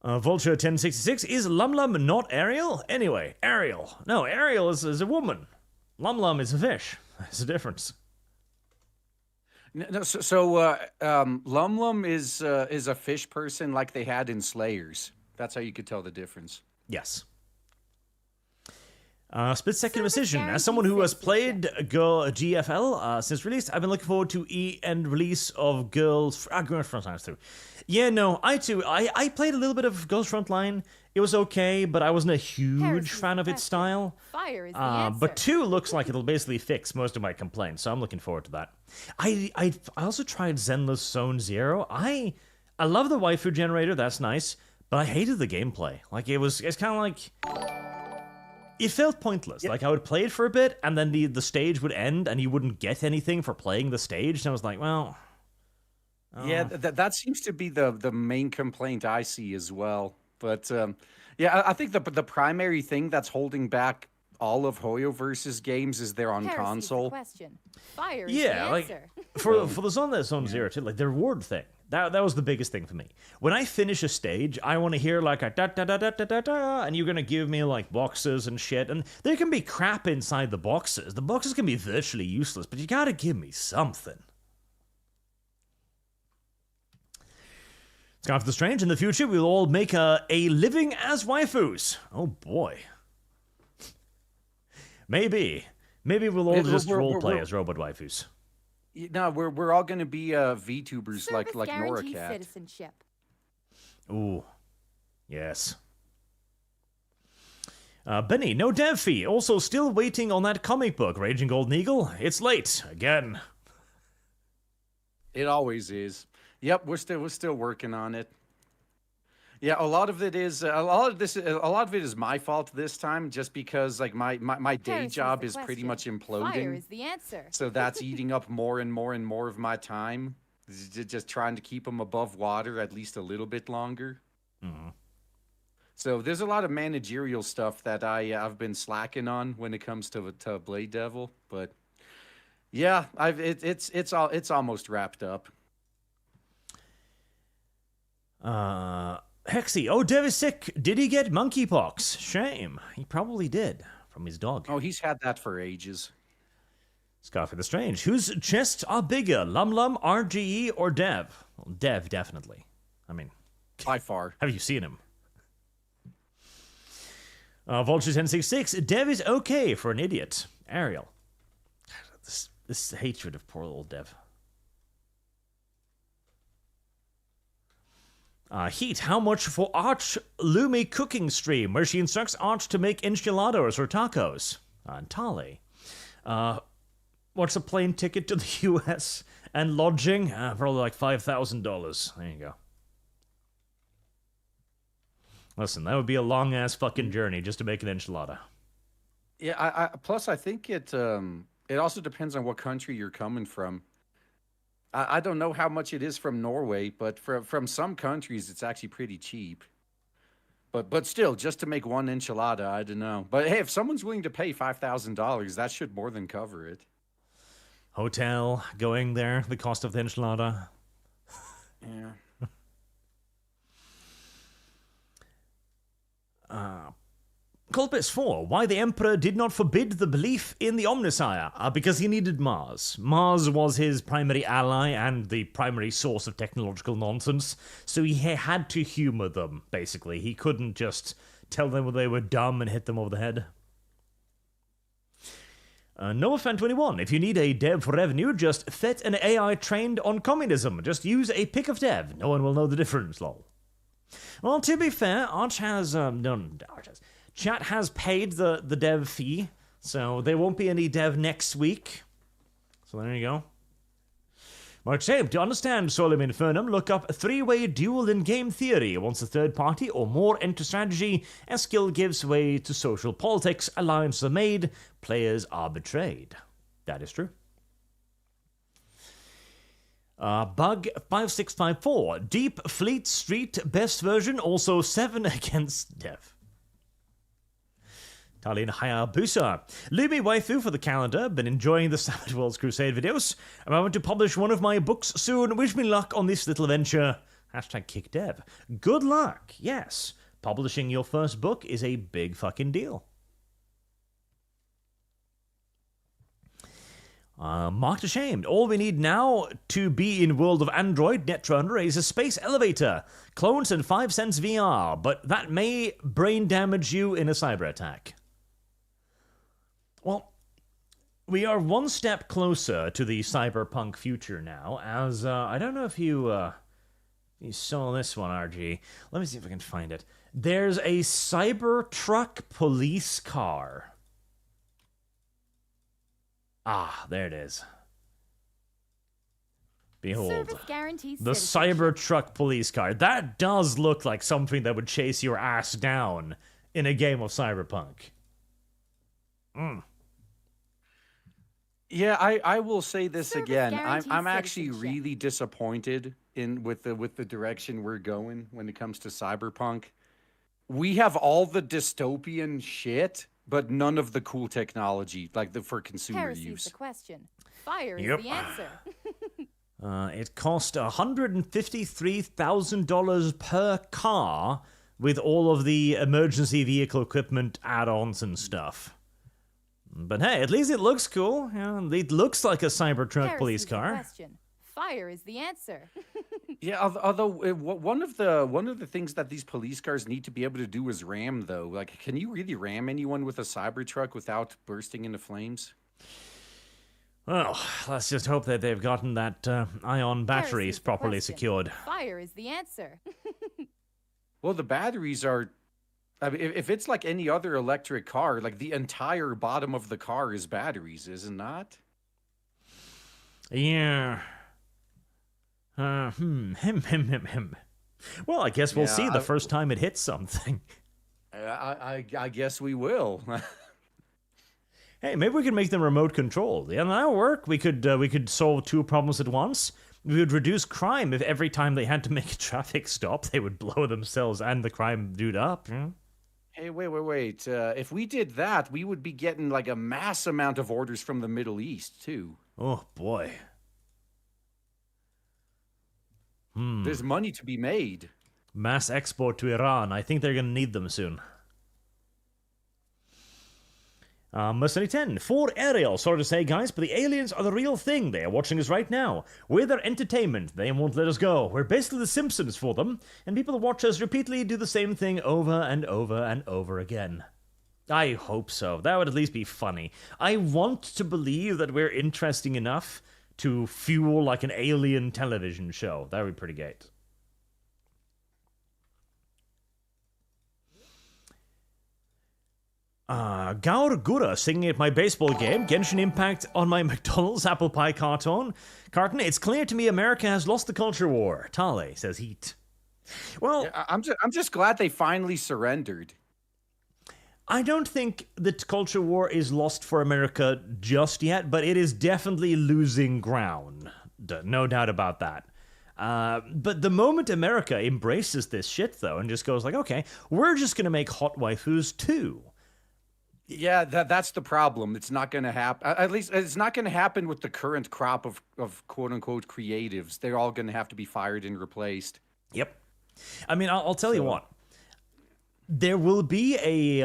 Vulture 1066, is Lum Lum not Ariel? Anyway, Ariel. No, Ariel is a woman. Lum Lum is a fish. There's a difference. No, so Lum Lum is a fish person like they had in Slayers. That's how you could tell the difference. Yes. Split second decision. As someone who has played GFL since release, I've been looking forward to end release of Girls Frontline 2. Yeah, no, I too. I played a little bit of Girls Frontline. It was okay, but I wasn't a huge fan of its style. Fire is the answer. But 2 looks like it'll basically fix most of my complaints, so I'm looking forward to that. I also tried Zenless Zone Zero. I love the waifu generator. That's nice, but I hated the gameplay. Like it's kind of like. It felt pointless. Yep. Like, I would play it for a bit, and then the stage would end, and you wouldn't get anything for playing the stage. And I was like, well... Yeah, that seems to be the main complaint I see as well. But, yeah, I think the primary thing that's holding back all of Hoyoverse's games is they're on console. Fire is the answer. For the Zone Zero, too, like, the reward thing. That was the biggest thing for me. When I finish a stage, I want to hear like a da-da-da-da-da-da, and you're going to give me like boxes and shit, and there can be crap inside the boxes. The boxes can be virtually useless, but you got to give me something. Scarf the Strange, in the future, we'll all make a living as waifus. Oh boy. Maybe we'll all just roleplay as robot waifus. No, we're all going to be VTubers like NoraCat. Citizenship. Ooh, yes. Benny, no dev fee. Also, still waiting on that comic book, Raging Golden Eagle. It's late again. It always is. Yep, we're still working on it. Yeah, a lot of it is my fault this time, just because like my day job is pretty much imploding. Fire is the answer. So that's eating up more and more and more of my time. Just trying to keep them above water at least a little bit longer. Mm-hmm. So there's a lot of managerial stuff that I've been slacking on when it comes to Blade Devil, but yeah, it's almost wrapped up. Hexy, oh, Dev is sick. Did he get monkeypox? Shame. He probably did, from his dog. Oh, he's had that for ages. Scarf the Strange, whose chests are bigger, Lum Lum, RGE, or Dev? Well, Dev, definitely. I mean... By far. Have you seen him? Vulture 1066, Dev is okay for an idiot. Ariel. This hatred of poor old Dev. Heat, how much for Arch Lumi cooking stream, where she instructs Arch to make enchiladas or tacos? Tali. What's a plane ticket to the US and lodging? Probably like $5,000. There you go. Listen, that would be a long-ass fucking journey just to make an enchilada. Yeah, plus I think it also depends on what country you're coming from. I don't know how much it is from Norway, but from some countries, it's actually pretty cheap. But still, just to make one enchilada, I don't know. But hey, if someone's willing to pay $5,000, that should more than cover it. Hotel, going there, the cost of the enchilada. Yeah. Culpits 4. Why the Emperor did not forbid the belief in the Omnissiah? Because he needed Mars. Mars was his primary ally and the primary source of technological nonsense, so he had to humor them, basically. He couldn't just tell them they were dumb and hit them over the head. NoahFan21. If you need a dev for revenue, just fet an AI trained on communism. Just use a pic of dev. No one will know the difference, lol. Well, to be fair, Chat has paid the dev fee, so there won't be any dev next week. So there you go. Mark Shape, to understand Solum Infernum, look up three-way duel in game theory. Once a third party or more enter strategy, and skill gives way to social politics, alliances are made, players are betrayed. That is true. Bug5654. Deep Fleet Street best version, also 7 against Dev. Talin Hayabusa. Lumi waifu for the calendar. Been enjoying the Savage Worlds Crusade videos. I'm about to publish one of my books soon. Wish me luck on this little venture. Hashtag kickdev. Good luck. Yes. Publishing your first book is a big fucking deal. Marked ashamed. All we need now to be in world of Android Netrunner is a space elevator, clones and 5 cents VR, but that may brain damage you in a cyber attack. Well, we are one step closer to the cyberpunk future now, as I don't know if you saw this one, RG. Let me see if I can find it. There's a Cybertruck police car. Ah, there it is. Behold, the Cybertruck police car. That does look like something that would chase your ass down in a game of Cyberpunk. Yeah, I will say this again. I'm actually really disappointed with the direction we're going when it comes to Cyberpunk. We have all the dystopian shit, but none of the cool technology, like for consumer use. The question. Fire is the answer. It cost $153,000 per car with all of the emergency vehicle equipment add-ons and stuff. But hey, at least it looks cool. Yeah, it looks like a Cybertruck police car. Question. Fire is the answer. Yeah, although one of the things that these police cars need to be able to do is ram, though. Like, can you really ram anyone with a Cybertruck without bursting into flames? Well, let's just hope that they've gotten that ion batteries properly secured. Fire is the answer. Well, the batteries are... I mean, if it's like any other electric car, like the entire bottom of the car is batteries, is it not? Yeah. Well, I guess we'll see the first time it hits something. I guess we will. Hey, maybe we could make them remote controlled. Yeah, that'll work. We could solve 2 problems at once. We would reduce crime if every time they had to make a traffic stop, they would blow themselves and the crime dude up. Yeah? Hey, wait. If we did that, we would be getting like a mass amount of orders from the Middle East, too. Oh, boy. There's money to be made. Mass export to Iran. I think they're going to need them soon. Mercenary 10. For Ariel, sorry to say, guys, but the aliens are the real thing. They are watching us right now. We're their entertainment. They won't let us go. We're basically the Simpsons for them, and people who watch us repeatedly do the same thing over and over and over again. I hope so. That would at least be funny. I want to believe that we're interesting enough to fuel like an alien television show. That would be pretty great. Gaur Gura singing at my baseball game. Genshin Impact on my McDonald's apple pie carton. It's clear to me America has lost the culture war. Tale, says Heat. Well, yeah, I'm just glad they finally surrendered. I don't think the culture war is lost for America just yet, but it is definitely losing ground. No doubt about that. But the moment America embraces this shit, though, and just goes like, okay, we're just going to make hot waifus too. Yeah, that's the problem. It's not going to happen. At least it's not going to happen with the current crop of quote-unquote creatives. They're all going to have to be fired and replaced. Yep. I mean, I'll tell you what. There will be a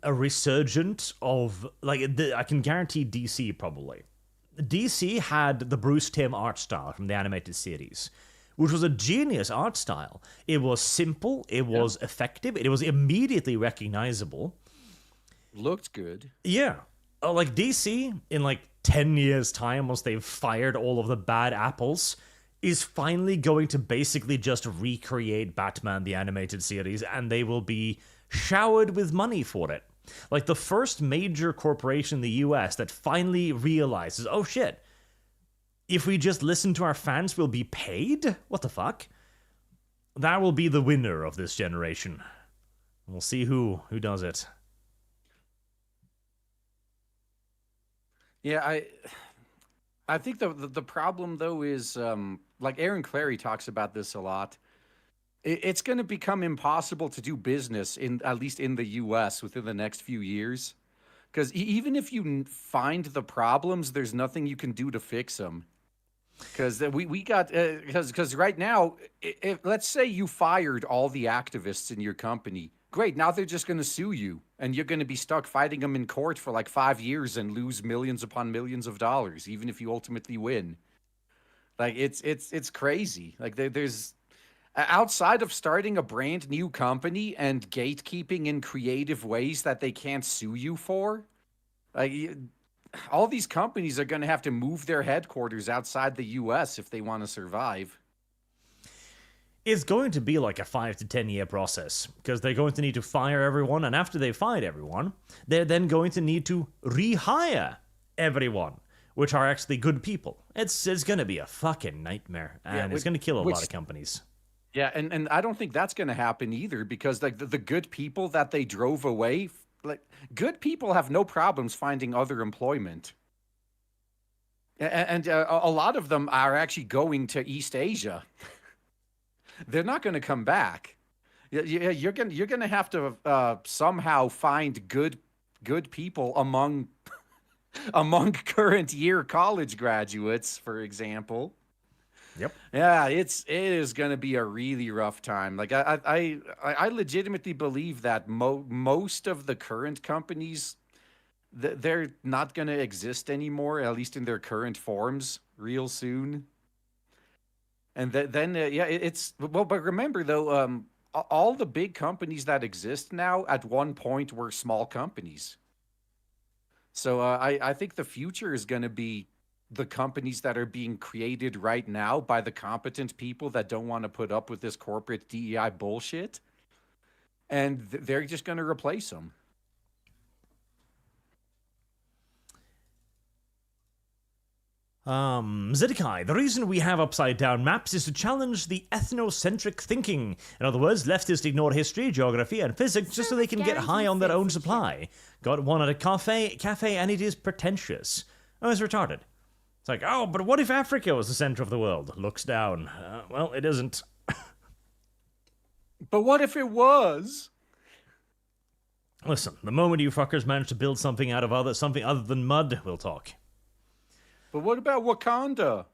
resurgence of, like, I can guarantee DC probably. DC had the Bruce Timm art style from the animated series, which was a genius art style. It was simple, it was effective, it was immediately recognizable. Looked good. Yeah. Like DC, in like 10 years' time, once they've fired all of the bad apples, is finally going to basically just recreate Batman the Animated Series, and they will be showered with money for it. Like the first major corporation in the US that finally realizes, oh shit, if we just listen to our fans, we'll be paid? What the fuck? That will be the winner of this generation. We'll see who does it. Yeah, I think the problem though is like Aaron Clary talks about this a lot. It's going to become impossible to do business in at least in the U.S. within the next few years, because even if you find the problems, there's nothing you can do to fix them. Because we got because right now, let's say you fired all the activists in your company. Great, now they're just going to sue you, and you're going to be stuck fighting them in court for like 5 years and lose millions upon millions of dollars, even if you ultimately win. Like it's crazy. Like there's outside of starting a brand new company and gatekeeping in creative ways that they can't sue you for, like all these companies are going to have to move their headquarters outside the U.S. if they want to survive. It's going to be like a 5 to 10 year process, because they're going to need to fire everyone, and after they fired everyone, they're then going to need to rehire everyone, which are actually good people. It's going to be a fucking nightmare, and it's going to kill a lot of companies. Yeah, and I don't think that's going to happen either, because like the good people that they drove away, like good people have no problems finding other employment. And a lot of them are actually going to East Asia. They're not going to come back. You're going to have to somehow find good people among current year college graduates, for example. Yep. Yeah, it is going to be a really rough time. Like I legitimately believe that most of the current companies, they're not going to exist anymore, at least in their current forms, real soon. And then it's well. But remember though, all the big companies that exist now at one point were small companies. So I think the future is going to be the companies that are being created right now by the competent people that don't want to put up with this corporate DEI bullshit, and they're just going to replace them. Zedekai, the reason we have upside-down maps is to challenge the ethnocentric thinking. In other words, leftists ignore history, geography, and physics just so they can get high on their own supply. Got one at a cafe, and it is pretentious. Oh, it's retarded. It's like, oh, but what if Africa was the center of the world? Looks down. Well, it isn't. But what if it was? Listen, the moment you fuckers manage to build something out of something other than mud, we'll talk. But what about Wakanda?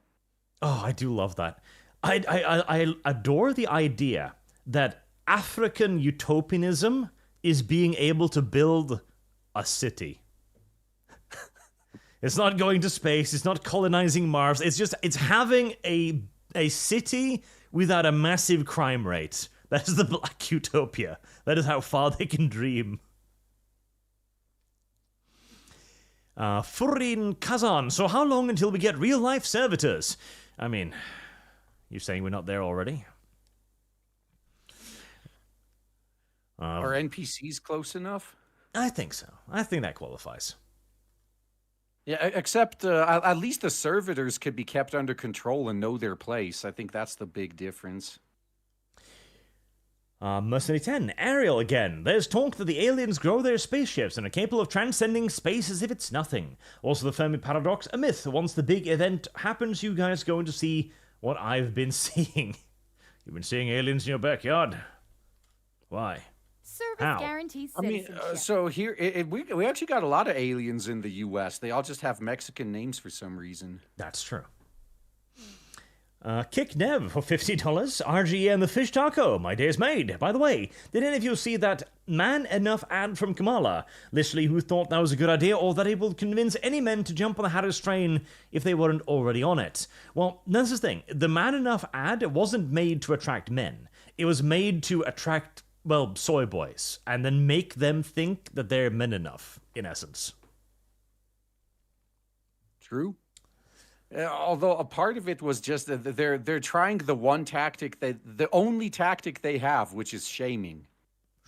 Oh, I do love that. I adore the idea that African utopianism is being able to build a city. It's not going to space, it's not colonizing Mars, it's having a city without a massive crime rate. That is the Black Utopia. That is how far they can dream. Furin Kazan, so how long until we get real-life servitors? I mean, you saying we're not there already? Are NPCs close enough? I think so. I think that qualifies. Yeah, except at least the servitors could be kept under control and know their place. I think that's the big difference. Mercenary 10, Ariel again. There's talk that the aliens grow their spaceships and are capable of transcending space as if it's nothing. Also the Fermi Paradox, a myth. Once the big event happens, you guys going to see what I've been seeing. You've been seeing aliens in your backyard. Why? Service How? guarantees I mean, citizenship. so here, we actually got a lot of aliens in the U.S. They all just have Mexican names for some reason. That's true. Kick Nev for $50. RGE and the Fish Taco. My day's made. By the way, did any of you see that man enough ad from Kamala? Literally, who thought that was a good idea or that it will convince any men to jump on the Harris train if they weren't already on it? Well, that's the thing. The man enough ad wasn't made to attract men. It was made to attract, well, soy boys, and then make them think that they're men enough, in essence. True. Although a part of it was just that they're trying the one tactic, the only tactic they have, which is shaming.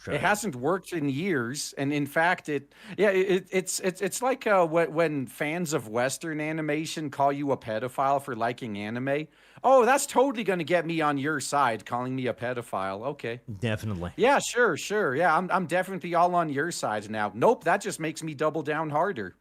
Sure. It hasn't worked in years, and in fact, it's like when fans of Western animation call you a pedophile for liking anime. Oh, that's totally going to get me on your side, calling me a pedophile. Okay, definitely. Yeah, sure. Yeah, I'm definitely all on your side now. Nope, that just makes me double down harder.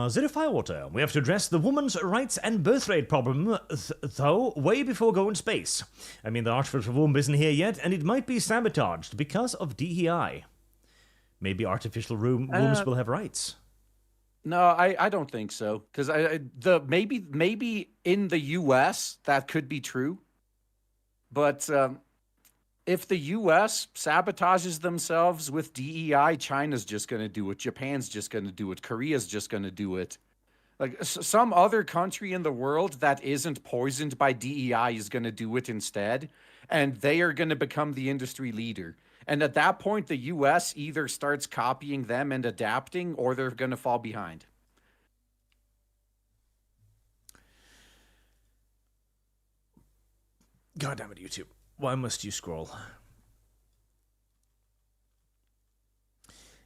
Zero Firewater, we have to address the woman's rights and birth rate problem, though, way before going space. I mean, the artificial womb isn't here yet, and it might be sabotaged because of DEI. Maybe artificial wombs will have rights. No, I don't think so. Because maybe in the U.S. that could be true, but if the U.S. sabotages themselves with DEI, China's just going to do it. Japan's just going to do it. Korea's just going to do it. Like some other country in the world that isn't poisoned by DEI is going to do it instead, and they are going to become the industry leader. And at that point, the U.S. either starts copying them and adapting, or they're going to fall behind. God damn it, YouTube. Why must you scroll?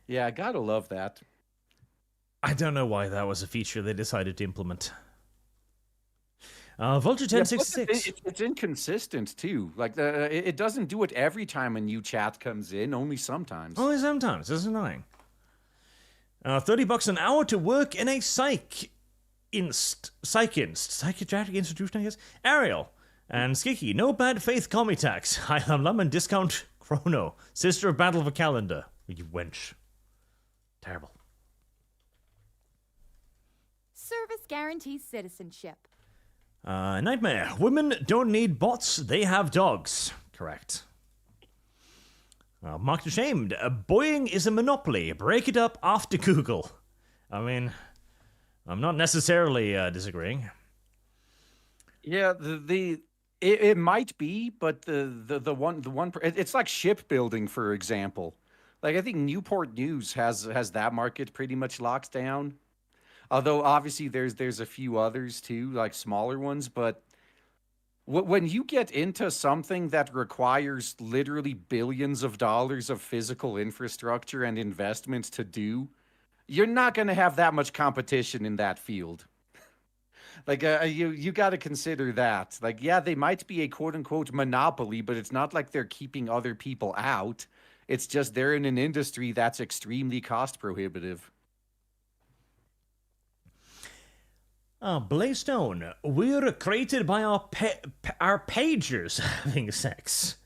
Yeah, I gotta love that. I don't know why that was a feature they decided to implement. Vulture 1066. It's inconsistent too. Like it doesn't do it every time a new chat comes in. Only sometimes. Only sometimes. It's annoying. $30 an hour to work in a psychiatric institution, I guess. Ariel and Skiki. No bad faith commie tax. Hi Lum and discount Chrono. Sister of Battle of a Calendar. You wench. Terrible. Service guarantees citizenship. Nightmare. Women don't need bots, they have dogs. Correct. Marked ashamed. Boeing is a monopoly. Break it up after Google. I mean, I'm not necessarily disagreeing. Yeah, it might be, but the one it's like shipbuilding, for example. Like I think Newport News has that market pretty much locked down. Although obviously there's a few others too, like smaller ones, but when you get into something that requires literally billions of dollars of physical infrastructure and investment to do, you're not going to have that much competition in that field. Like you got to consider that. Like, yeah, they might be a quote unquote monopoly, but it's not like they're keeping other people out. It's just they're in an industry that's extremely cost prohibitive. Blaystone, we're created by our pagers having sex.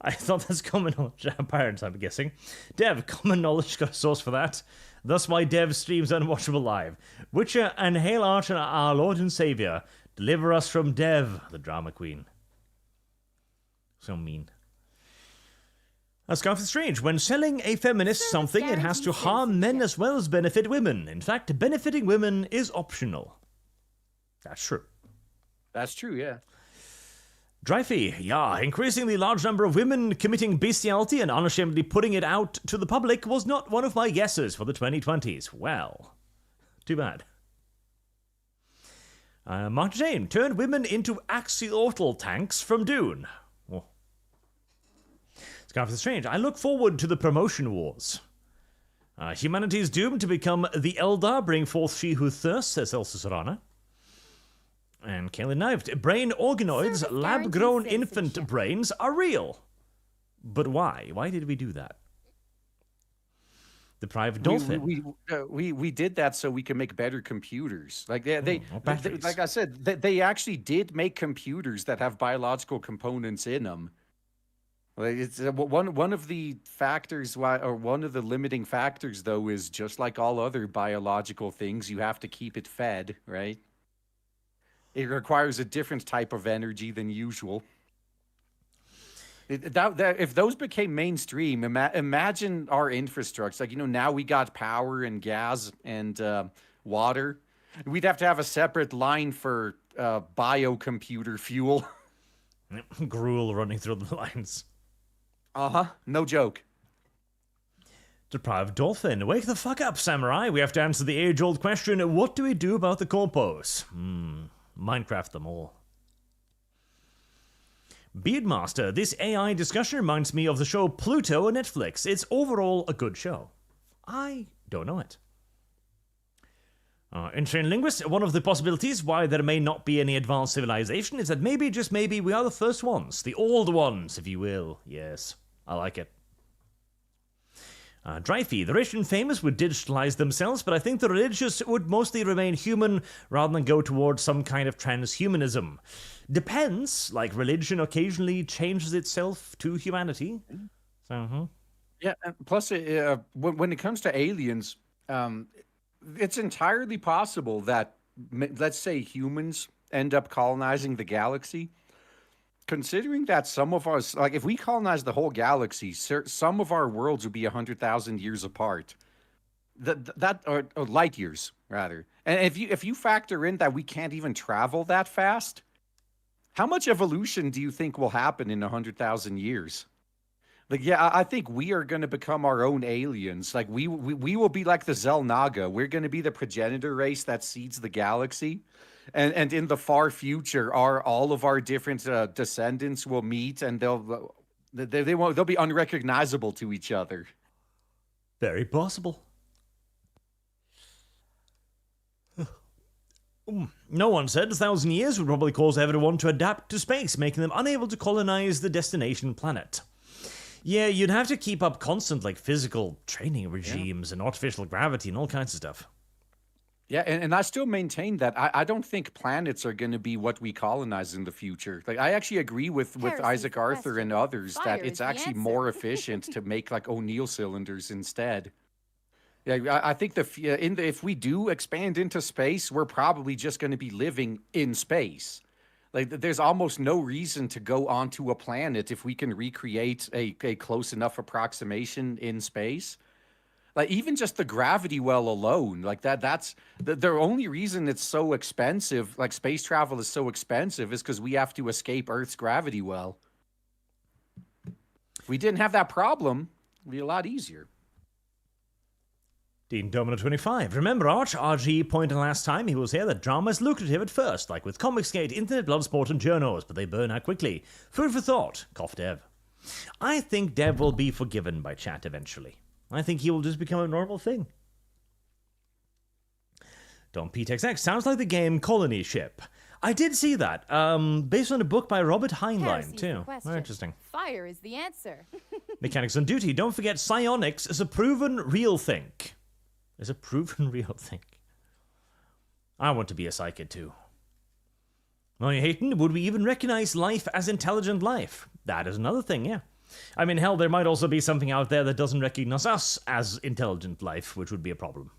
I thought that's common knowledge. Parents, I'm guessing. Dev, common knowledge, got a source for that. That's why Dev streams Unwatchable Live. Witcher and hail Arch and our Lord and Savior. Deliver us from Dev, the drama queen. So mean. Scarf is strange. When selling a feminist something, it has to harm men as well as benefit women. In fact, benefiting women is optional. That's true. That's true, yeah. Dryfee, yeah, increasingly large number of women committing bestiality and unashamedly putting it out to the public was not one of my guesses for the 2020s. Well, too bad. Mark Jane turned women into axolotl tanks from Dune. Oh. Scarf is strange. I look forward to the promotion wars. Humanity is doomed to become the Eldar, bring forth she who thirsts, says Elsa Serrana. And Kaylin Knived. Brain organoids, lab-grown infant brains are real. But why? Why did we do that? The private dolphin. We did that so we can make better computers. Like they like I said, they actually did make computers that have biological components in them. Like it's one of the factors why, or one of the limiting factors though, is just like all other biological things, you have to keep it fed, right? It requires a different type of energy than usual. If those became mainstream, imagine our infrastructure. Like, now we got power and gas and water. We'd have to have a separate line for biocomputer fuel. Gruel running through the lines. Uh-huh. No joke. Deprived Dolphin. Wake the fuck up, Samurai. We have to answer the age-old question, what do we do about the corpos? Minecraft them all. Beardmaster, this AI discussion reminds me of the show Pluto on Netflix. It's overall a good show. I don't know it. Insane Linguist, one of the possibilities why there may not be any advanced civilization is that maybe, just maybe, we are the first ones. The old ones, if you will. Yes, I like it. Dreyfie, the rich and famous would digitalize themselves, but I think the religious would mostly remain human rather than go towards some kind of transhumanism. Depends, like religion occasionally changes itself to humanity. So, Yeah, and plus, when it comes to aliens, it's entirely possible that, let's say, humans end up colonizing the galaxy. Considering that some of us, like if we colonize the whole galaxy, some of our worlds would be 100,000 years apart. Or light years rather. And if you factor in that we can't even travel that fast, how much evolution do you think will happen in 100,000 years? Like, yeah, I think we are going to become our own aliens. Like we will be like the Zelnaga. We're going to be the progenitor race that seeds the galaxy. And in the far future, all of our different descendants will meet, and they'll be unrecognizable to each other. very possible. No one said 1,000 years would probably cause everyone to adapt to space, making them unable to colonize the destination planet. Yeah, you'd have to keep up constant, like, physical training regimes and artificial gravity and all kinds of stuff. Yeah, and I still maintain that I don't think planets are going to be what we colonize in the future. Like, I actually agree with Heresy's Isaac the Arthur question. and others Fire that is it's the actually answer. more efficient to make like O'Neill cylinders instead. Yeah, I think if we do expand into space, we're probably just going to be living in space. Like, there's almost no reason to go onto a planet if we can recreate a close enough approximation in space. Like, even just the gravity well alone, like that's the only reason it's so expensive, like space travel is so expensive, is because we have to escape Earth's gravity well. If we didn't have that problem, it'd be a lot easier. Dean Domino 25. Remember RG pointed last time he was here that drama is lucrative at first, like with Comicsgate, Internet Bloodsport, and journos, but they burn out quickly. Food for thought. Cough Dev. I think Dev will be forgiven by chat eventually. I think he will just become a normal thing. Don PTXX sounds like the game Colony Ship. I did see that, based on a book by Robert Heinlein, Heresy's the too. question. Very interesting. Fire is the answer. Mechanics on Duty, don't forget psionics is a proven real thing. Is a proven real thing. I want to be a psychic too. Are you hating? Would we even recognize life as intelligent life? That is another thing, yeah. I mean, hell, there might also be something out there that doesn't recognize us as intelligent life, which would be a problem.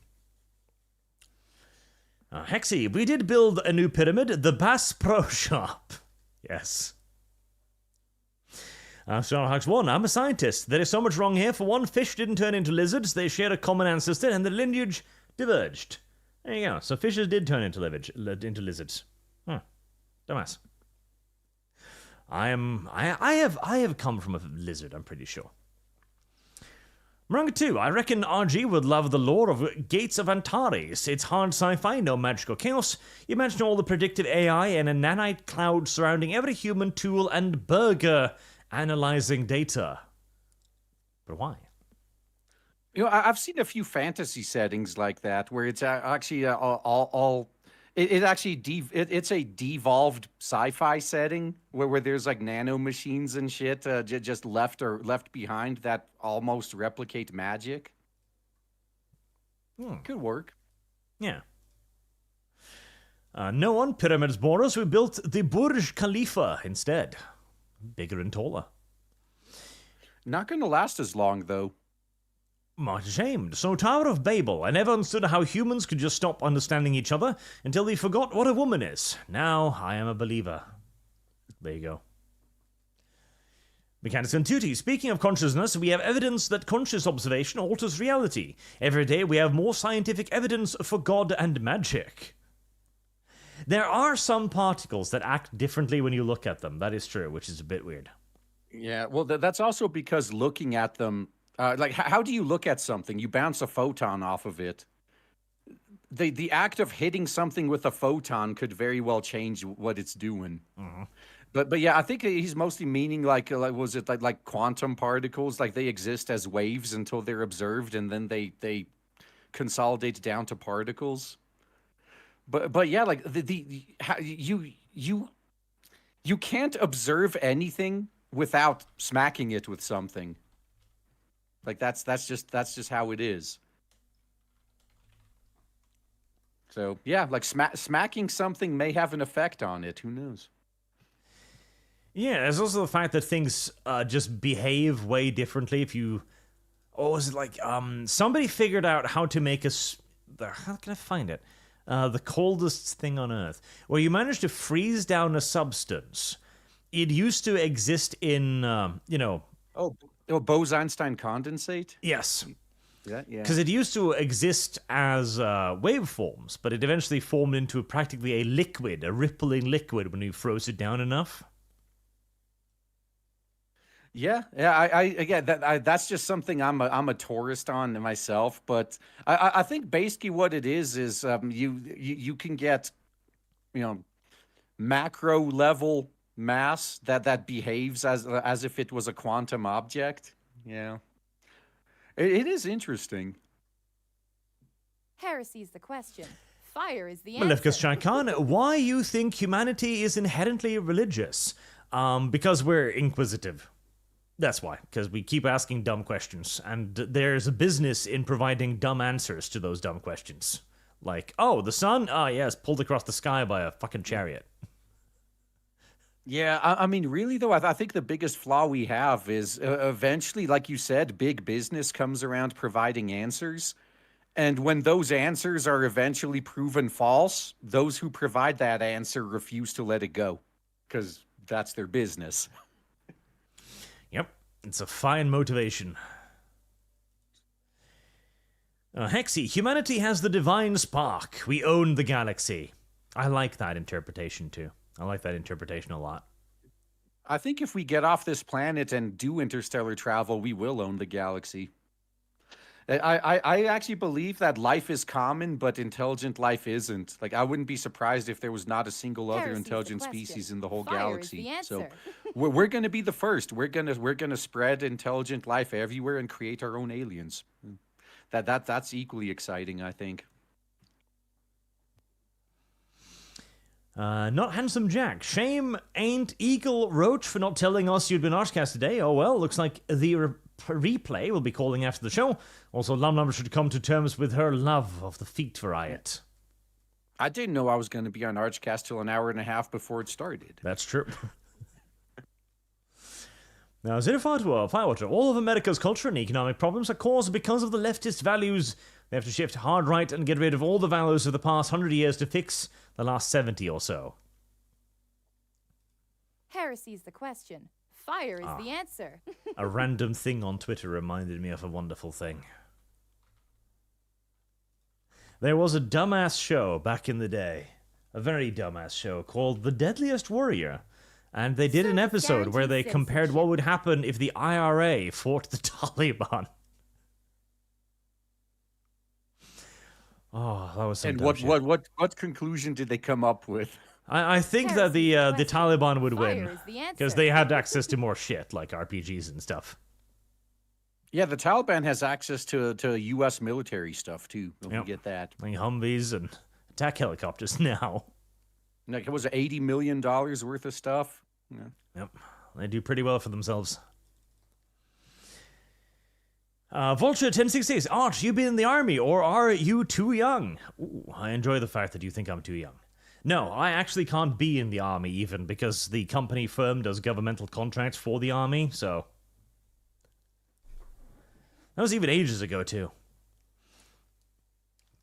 Hexy, we did build a new pyramid, the Bass Pro Shop. Yes. Starhawks 1, I'm a scientist. There is so much wrong here. For one, fish didn't turn into lizards. They share a common ancestor, and the lineage diverged. There you go. So fishes did turn into lizards. Huh. Dumbass. I have come from a lizard, I'm pretty sure. Maranga 2, I reckon RG would love the lore of Gates of Antares. It's hard sci-fi, no magical chaos. You imagine all the predictive AI and a nanite cloud surrounding every human tool and burger analyzing data. But why? You know, I've seen a few fantasy settings like that where it's actually it's a devolved sci-fi setting where there's like nano machines and shit just left behind that almost replicate magic. Could work. Yeah. No one pyramids bore us. We built the Burj Khalifa instead. Bigger and taller. Not going to last as long, though. Much ashamed. So Tower of Babel. I never understood how humans could just stop understanding each other until they forgot what a woman is. Now I am a believer. There you go. Mechanics on Duty. Speaking of consciousness, we have evidence that conscious observation alters reality. Every day we have more scientific evidence for God and magic. There are some particles that act differently when you look at them. That is true, which is a bit weird. Yeah, well, that's also because looking at them, like, how do you look at something? You bounce a photon off of it. The act of hitting something with a photon could very well change what it's doing. Mm-hmm. But yeah, I think he's mostly meaning like was it like quantum particles? Like they exist as waves until they're observed, and then they consolidate down to particles. But yeah, like you can't observe anything without smacking it with something. Like that's just how it is. So yeah, like smacking something may have an effect on it. Who knows? Yeah, there's also the fact that things just behave way differently if you... Oh, is it like, somebody figured out how to make how can I find it? The coldest thing on Earth. Where you manage to freeze down a substance. It used to exist in, Oh, Bose-Einstein condensate? Yes. Yeah. Because it used to exist as waveforms, but it eventually formed into practically a liquid, a rippling liquid when you froze it down enough. Yeah. That's just something I'm a tourist on myself. But I think basically what it is you can get, macro level mass that behaves as if it was a quantum object. Yeah, it is interesting. Heresy's the question. Fire is the Malefkas answer. Shaikan, why you think humanity is inherently religious? Because we're inquisitive. That's why, because we keep asking dumb questions, and there's a business in providing dumb answers to those dumb questions. Like, oh, the sun? Ah, yes, pulled across the sky by a fucking chariot. Yeah, I mean, really though, I think the biggest flaw we have is eventually, like you said, big business comes around providing answers. And when those answers are eventually proven false, those who provide that answer refuse to let it go because that's their business. Yep, it's a fine motivation. Hexy, humanity has the divine spark. We own the galaxy. I like that interpretation too. I like that interpretation a lot. I think if we get off this planet and do interstellar travel, we will own the galaxy. I actually believe that life is common, but intelligent life isn't. Like, I wouldn't be surprised if there was not a single other Heresy's the intelligent question. species in the whole Fire is galaxy. the So answer. we're going to be the first. We're gonna spread intelligent life everywhere and create our own aliens. That's equally exciting, I think. Not Handsome Jack. Shame ain't Eagle Roach for not telling us you'd been ArchCast today. Oh well, looks like the replay will be calling after the show. Also, Lum Lum should come to terms with her love of the feet variety. I didn't know I was going to be on ArchCast till an hour and a half before it started. That's true. Now, Firewater, all of America's culture and economic problems are caused because of the leftist values. They have to shift hard right and get rid of all the values of the past 100 years to fix the last 70 or so. Heresy's the question. Fire is the answer. A random thing on Twitter reminded me of a wonderful thing. There was a dumbass show back in the day, a very dumbass show called The Deadliest Warrior, and they did an episode where they compared what would happen if the IRA fought the Taliban. Oh, that was some And dumb shit. what conclusion did they come up with? I think that the Taliban would win Fire is the answer. because they had access to more shit like RPGs and stuff. Yeah, the Taliban has access to U.S. military stuff too. Don't Yep. forget that. Like Humvees and attack helicopters now. Like, it was $80 million worth of stuff. Yeah. Yep, they do pretty well for themselves. Vulture 1066, Arch, you been in the army, or are you too young? Ooh, I enjoy the fact that you think I'm too young. No, I actually can't be in the army even, because the company firm does governmental contracts for the army, so... That was even ages ago, too.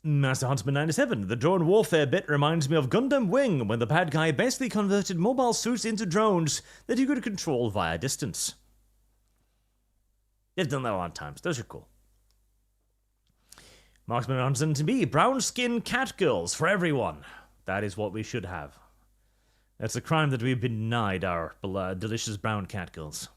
Master Huntsman 97, the drone warfare bit reminds me of Gundam Wing, when the bad guy basically converted mobile suits into drones that you could control via distance. They've done that a lot of times. Those are cool. Marksman 170B, brown skin cat girls for everyone. That is what we should have. It's a crime that we've been denied our delicious brown cat girls.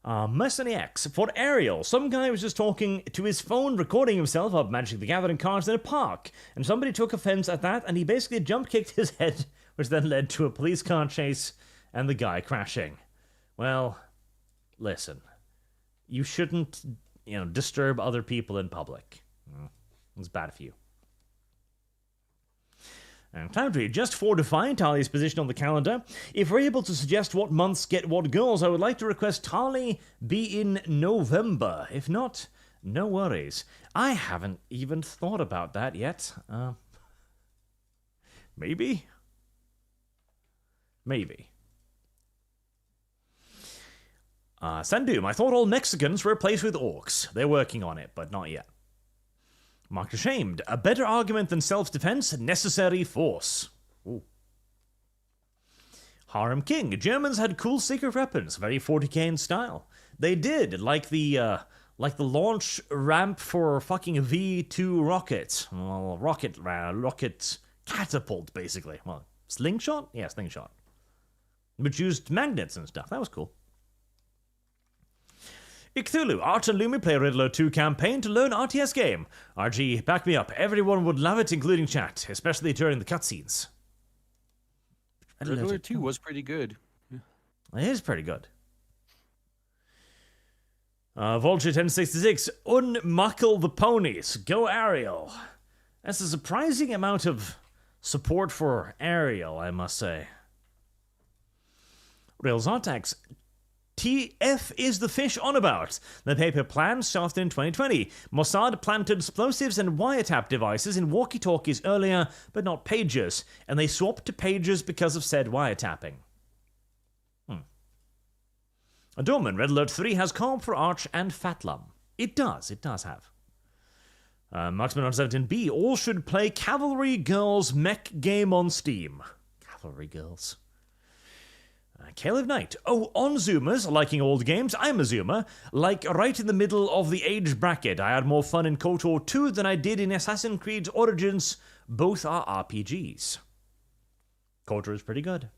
Mercenary X, for Ariel, some guy was just talking to his phone, recording himself up Magic the Gathering cards in a park, and somebody took offense at that, and he basically jump-kicked his head, which then led to a police car chase and the guy crashing. Well, listen, you shouldn't, disturb other people in public. It's bad for you. And Cloudry, just fortifying Tali's position on the calendar. If we're able to suggest what months get what girls, I would like to request Tali be in November. If not, no worries. I haven't even thought about that yet. Maybe? Maybe. Sandoom, I thought all Mexicans were replaced with orcs. They're working on it, but not yet. Marked ashamed. A better argument than self-defense, necessary force. Ooh. Harem King. Germans had cool secret weapons, very 40k in style. They did, like the launch ramp for fucking V2 rocket. Well, rocket catapult, basically. Well, slingshot? Yeah, slingshot. Which used magnets and stuff. That was cool. Icthulu, Arch and Lumi play Riddler 2 campaign to learn RTS game. RG, back me up. Everyone would love it, including chat, especially during the cutscenes. Riddler 2 was pretty good. It is pretty good. Vulture 1066, unmuckle the ponies. Go Ariel. That's a surprising amount of support for Ariel, I must say. Rails Artax, TF is the fish on about. The paper plan started in 2020. Mossad planted explosives and wiretap devices in walkie-talkies earlier, but not pagers, and they swapped to pagers because of said wiretapping. Adorman, Red Alert 3 has comp for Arch and Fatlum. It does have. Marksman on 17B, all should play Cavalry Girls mech game on Steam. Cavalry Girls. Caleb Knight. Oh, on Zoomers, liking old games, I'm a Zoomer. Like, right in the middle of the age bracket. I had more fun in KOTOR 2 than I did in Assassin's Creed Origins. Both are RPGs. KOTOR is pretty good.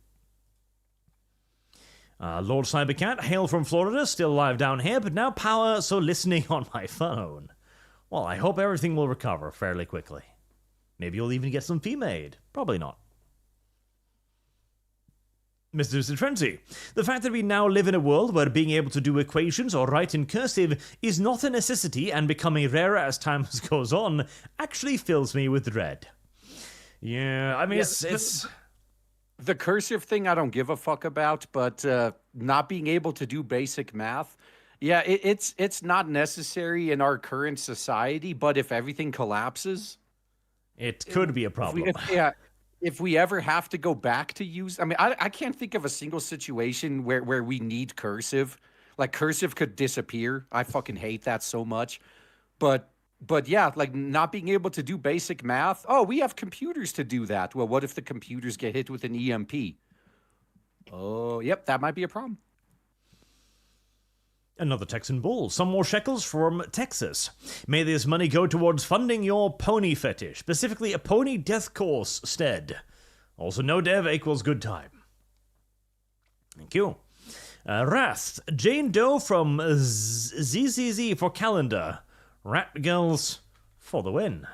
Lord Cybercat, hail from Florida, still alive down here, but now power, so listening on my phone. Well, I hope everything will recover fairly quickly. Maybe you'll even get some fee made. Probably not. Mr. Citrenzi, the fact that we now live in a world where being able to do equations or write in cursive is not a necessity and becoming rarer as time goes on actually fills me with dread. Yeah, I mean, it's... The cursive thing I don't give a fuck about, but not being able to do basic math, yeah, it's not necessary in our current society, but if everything collapses... It could be a problem. If we ever have to go back to use... I mean, I can't think of a single situation where we need cursive. Like, cursive could disappear. I fucking hate that so much. But yeah, like, not being able to do basic math. Oh, we have computers to do that. Well, what if the computers get hit with an EMP? Oh, yep, that might be a problem. Another Texan Bull. Some more shekels from Texas. May this money go towards funding your pony fetish, specifically a pony death course stead. Also, no dev equals good time. Thank you. Wrath. Jane Doe from ZZZ for calendar. Rat Girls for the win.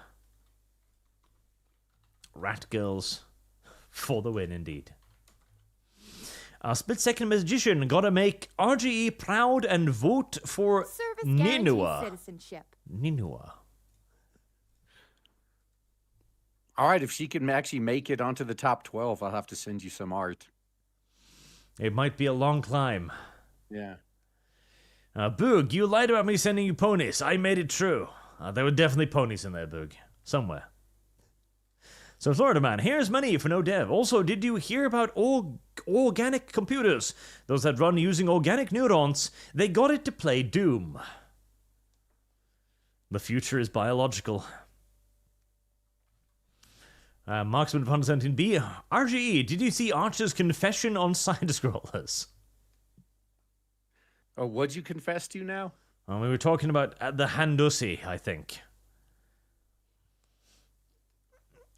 Rat Girls for the win, indeed. Split-second magician, gotta make RGE proud and vote for Ninua. Citizenship. Ninua. All right, if she can actually make it onto the top 12, I'll have to send you some art. It might be a long climb. Yeah. Boog, you lied about me sending you ponies. I made it true. There were definitely ponies in there, Boog. Somewhere. So, Florida Man, here's money for no dev. Also, did you hear about organic computers? Those that run using organic neurons. They got it to play Doom. The future is biological. Marksman 117B. RGE, did you see Archer's confession on side-scrollers? Oh, what'd you confess to now? We were talking about the Handusi, I think.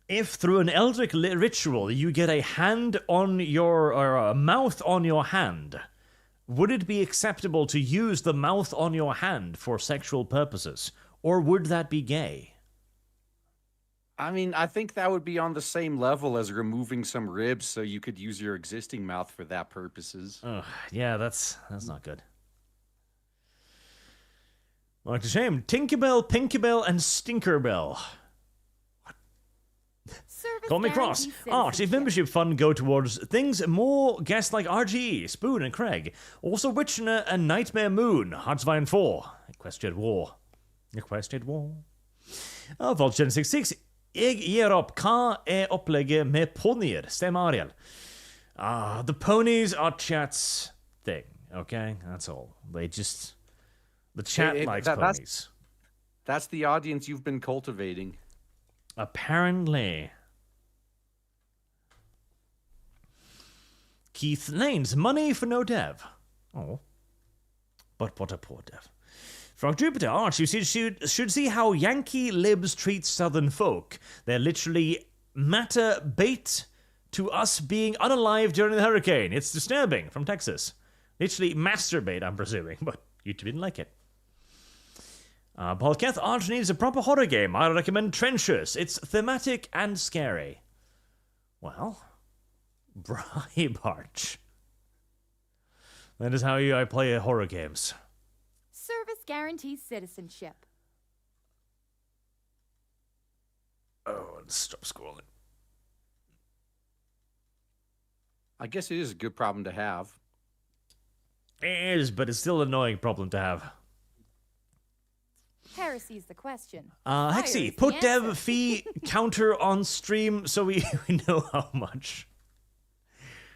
If through an Eldritch ritual you get a hand on your, or a mouth on your hand, would it be acceptable to use the mouth on your hand for sexual purposes? Or would that be gay? I mean, I think that would be on the same level as removing some ribs so you could use your existing mouth for that purposes. Yeah, that's not good. Like a shame. Tinkerbell, Pinkabell, and Stinkerbell. Service Call me cross. guarantee Arch, if citizenship. membership fund go towards things, more guests like RGE, Spoon and Craig. Also Witchner and Nightmare Moon, Hardsvine 4. Equestrian War. Equestrian War. Volgen 66. Jeg gir opp. Hva opplegget med ponyer? Stem Ariel. The ponies are chat's thing, okay? That's all. They just... The chat likes ponies. That's the audience you've been cultivating. Apparently. Keith Lanes, money for no dev. Oh. But what a poor dev. Frog Jupiter, Arch, you should see how Yankee libs treat Southern folk. They're literally matter bait to us being unalive during the hurricane. It's disturbing. From Texas. Literally masturbate, I'm presuming, but you didn't like it. Paul Keth, Arch needs a proper horror game. I recommend Trenchers. It's thematic and scary. Well, bribe Arch. That is how I play horror games. Service guarantees citizenship. Oh, and stop scrolling. I guess it is a good problem to have. It is, but it's still an annoying problem to have. Heresy's the question. Hexy, Fire is the put dev answer. fee counter on stream so we know how much.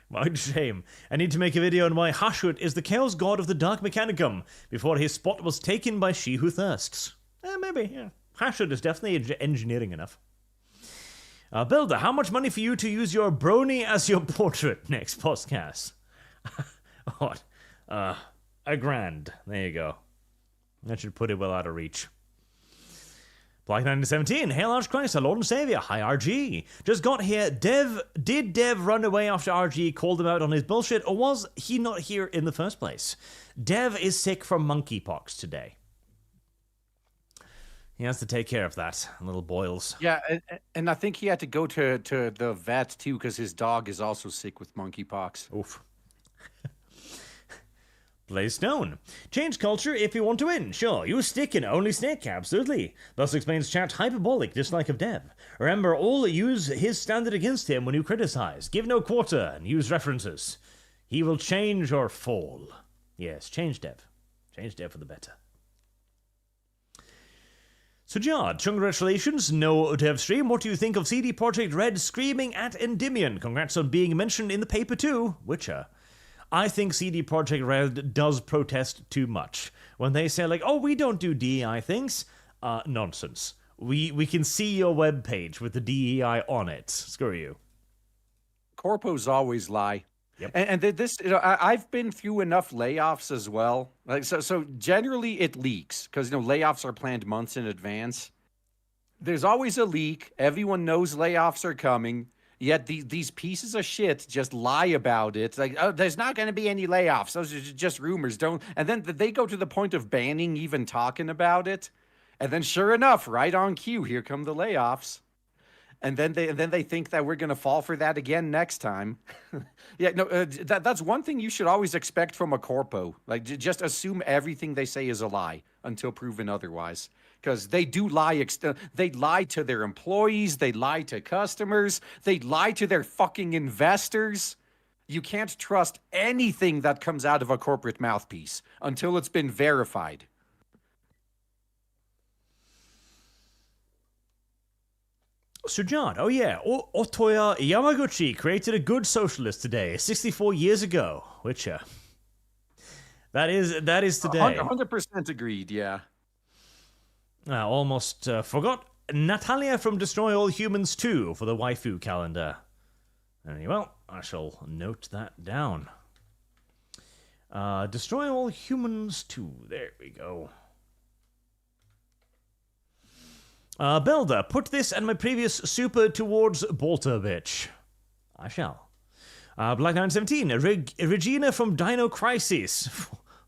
My shame. I need to make a video on why Hashut is the chaos god of the Dark Mechanicum before his spot was taken by She Who Thirsts. Maybe, yeah. Hashut is definitely engineering enough. Builder, how much money for you to use your brony as your portrait next podcast? What? $1,000. There you go. That should put it well out of reach. Black 1917, Hail Arch Christ, our Lord and Savior. Hi RG. Just got here. Did Dev run away after RG called him out on his bullshit, or was he not here in the first place? Dev is sick from monkeypox today. He has to take care of that. Little boils. Yeah, and I think he had to go to the vet too because his dog is also sick with monkeypox. Oof. Blaze Stone. Change culture if you want to win. Sure, use stick and only stick. Absolutely. Thus explains chat hyperbolic dislike of Dev. Remember, all use his standard against him when you criticize. Give no quarter and use references. He will change or fall. Yes, change Dev. Change Dev for the better. So, Jard, congratulations, no Dev stream. What do you think of CD Projekt Red screaming at Endymion? Congrats on being mentioned in the paper too. Witcher. I think CD Projekt Red does protest too much. When they say, like, oh, we don't do DEI things, nonsense. We can see your webpage with the DEI on it. Screw you. Corpos always lie. Yep. And this, I've been through enough layoffs as well. Like so generally it leaks because layoffs are planned months in advance. There's always a leak. Everyone knows layoffs are coming. Yet these pieces of shit just lie about it. Like, oh, there's not going to be any layoffs. Those are just rumors. And then they go to the point of banning even talking about it. And then sure enough, right on cue, here come the layoffs. And then they think that we're going to fall for that again next time. Yeah, no, that's one thing you should always expect from a corpo. Like, just assume everything they say is a lie until proven otherwise. Because they do lie. They lie to their employees. They lie to customers. They lie to their fucking investors. You can't trust anything that comes out of a corporate mouthpiece until it's been verified. Sujad, oh yeah, Otoya Yamaguchi created a good socialist today, 64 years ago. Witcher. That is today. 100% agreed, yeah. Almost forgot Natalia from Destroy All Humans 2 for the waifu calendar. Well, I shall note that down. Destroy All Humans 2. There we go. Belda, put this and my previous super towards Bolter, bitch. I shall. Black 917, Regina from Dino Crisis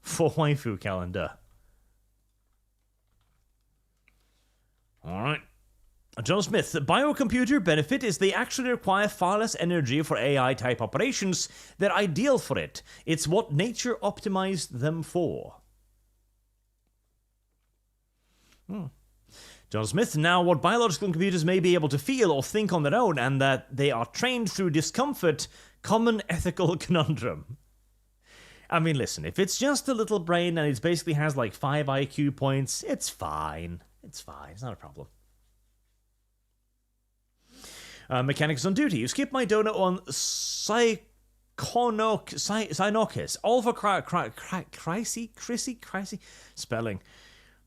for waifu calendar. Alright. John Smith, the biocomputer benefit is they actually require far less energy for AI-type operations. They're ideal for it. It's what nature optimized them for. John Smith, now what biological computers may be able to feel or think on their own, and that they are trained through discomfort, common ethical conundrum. I mean, listen, if it's just a little brain and it basically has like 5 IQ points, it's fine. It's fine. It's not a problem. Mechanics on duty. You skipped my donut on Synokis. All for Chrissy? Spelling.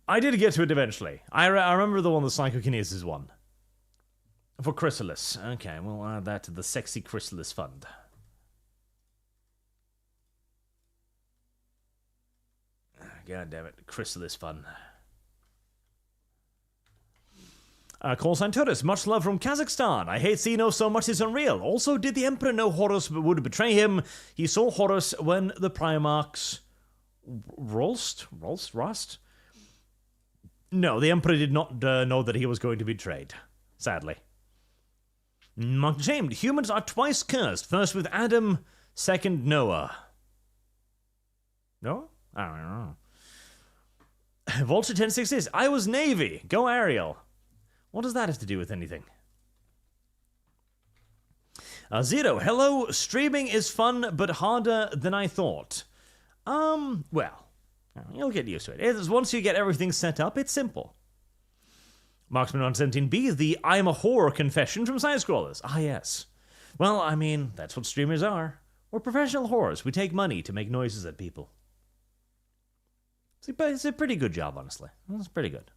I did get to it eventually. I remember the one, the psychokinesis one. For Chrysalis. Okay, we'll add that to the sexy Chrysalis fund. God damn it. Chrysalis fun. Call Santoris, much love from Kazakhstan. I hate Xeno so much it's unreal. Also, did the Emperor know Horus would betray him? He saw Horus when the Primarchs... Rust? No, the Emperor did not know that he was going to be betrayed. Sadly. Not shamed. Humans are twice cursed. First with Adam, second Noah. Noah? I don't know. Vulture 1066. I was Navy. Go Ariel. What does that have to do with anything? Zero. Hello. Streaming is fun, but harder than I thought. Well, you'll get used to it. Once you get everything set up, it's simple. Marksman on 17B, the I'm a whore confession from Side Scrollers. Ah, yes. Well, I mean, that's what streamers are. We're professional whores. We take money to make noises at people. It's a pretty good job, honestly. It's pretty good.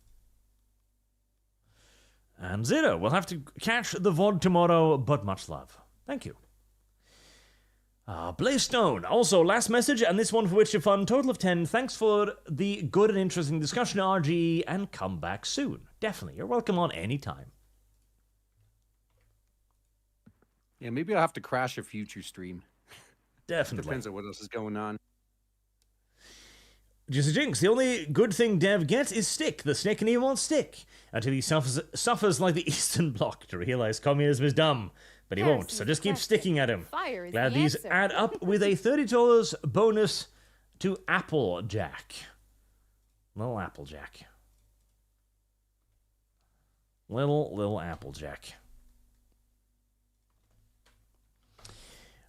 And Zero, we'll have to catch the VOD tomorrow, but much love. Thank you. Blaystone, also last message, and this one for Witcher Fun, total of 10. Thanks for the good and interesting discussion, RG, and come back soon. Definitely, you're welcome on any time. Yeah, maybe I'll have to crash a future stream. Definitely. Depends on what else is going on. Just a jinx. The only good thing Dev gets is stick. The snake and he won't stick until he suffers like the Eastern Bloc to realize communism is dumb. But he won't, so just keep sticking at him. Glad these add up with a $30 bonus to Applejack. Little Applejack. Little Applejack.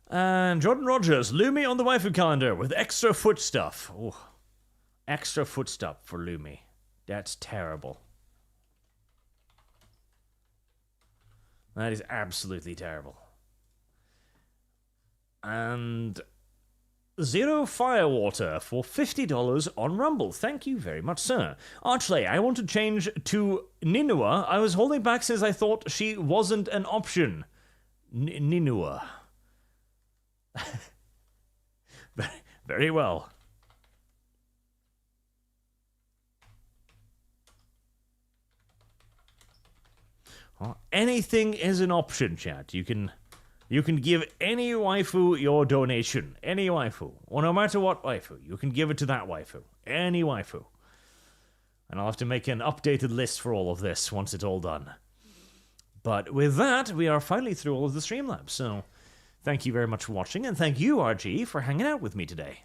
And Jordan Rogers, Lumi on the waifu calendar with extra foot stuff. Ooh. Extra foot stuff for Lumi. That's terrible. That is absolutely terrible. And Zero Firewater for $50 on Rumble. Thank you very much, sir. Archley, I want to change to Ninua. I was holding back since I thought she wasn't an option. Ninua. Very well. Well, anything is an option, chat. You can give any waifu your donation. Any waifu. Or no matter what waifu. You can give it to that waifu. Any waifu. And I'll have to make an updated list for all of this once it's all done. But with that, we are finally through all of the Streamlabs. So, thank you very much for watching. And thank you, RG, for hanging out with me today.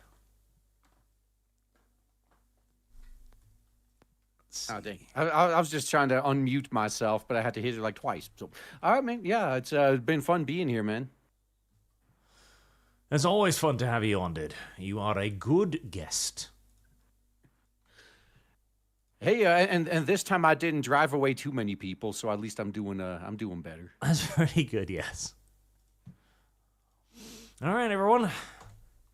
Oh, dang. I was just trying to unmute myself, but I had to hit it like twice. So, all right, man. Yeah, it's been fun being here, man. It's always fun to have you on, dude. You are a good guest. Hey, and this time I didn't drive away too many people, so at least I'm doing better. That's pretty good, yes. All right, everyone.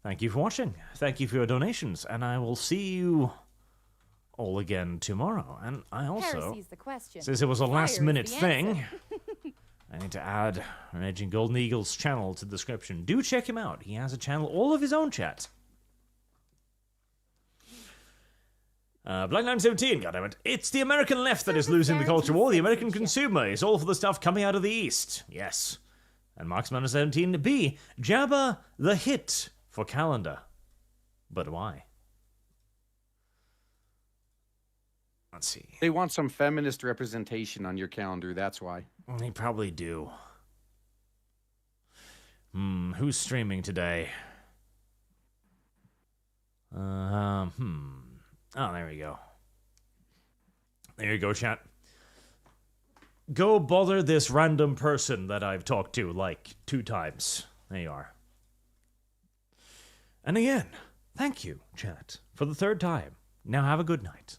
Thank you for watching. Thank you for your donations, and I will see you all again tomorrow. And I also, since it was a last-minute thing, I need to add Agent Golden Eagle's channel to the description. Do check him out. He has a channel all of his own, chat. Black917, goddammit. It's the American left that is losing the culture war. The American consumer is all for the stuff coming out of the East. Yes. And Marksman17B, Jabba the Hit for calendar. But why? Let's see. They want some feminist representation on your calendar, that's why. They probably do. Who's streaming today? Oh, there we go. There you go, chat. Go bother this random person that I've talked to like 2 times. There you are. And again, thank you, chat, for the 3rd time. Now have a good night.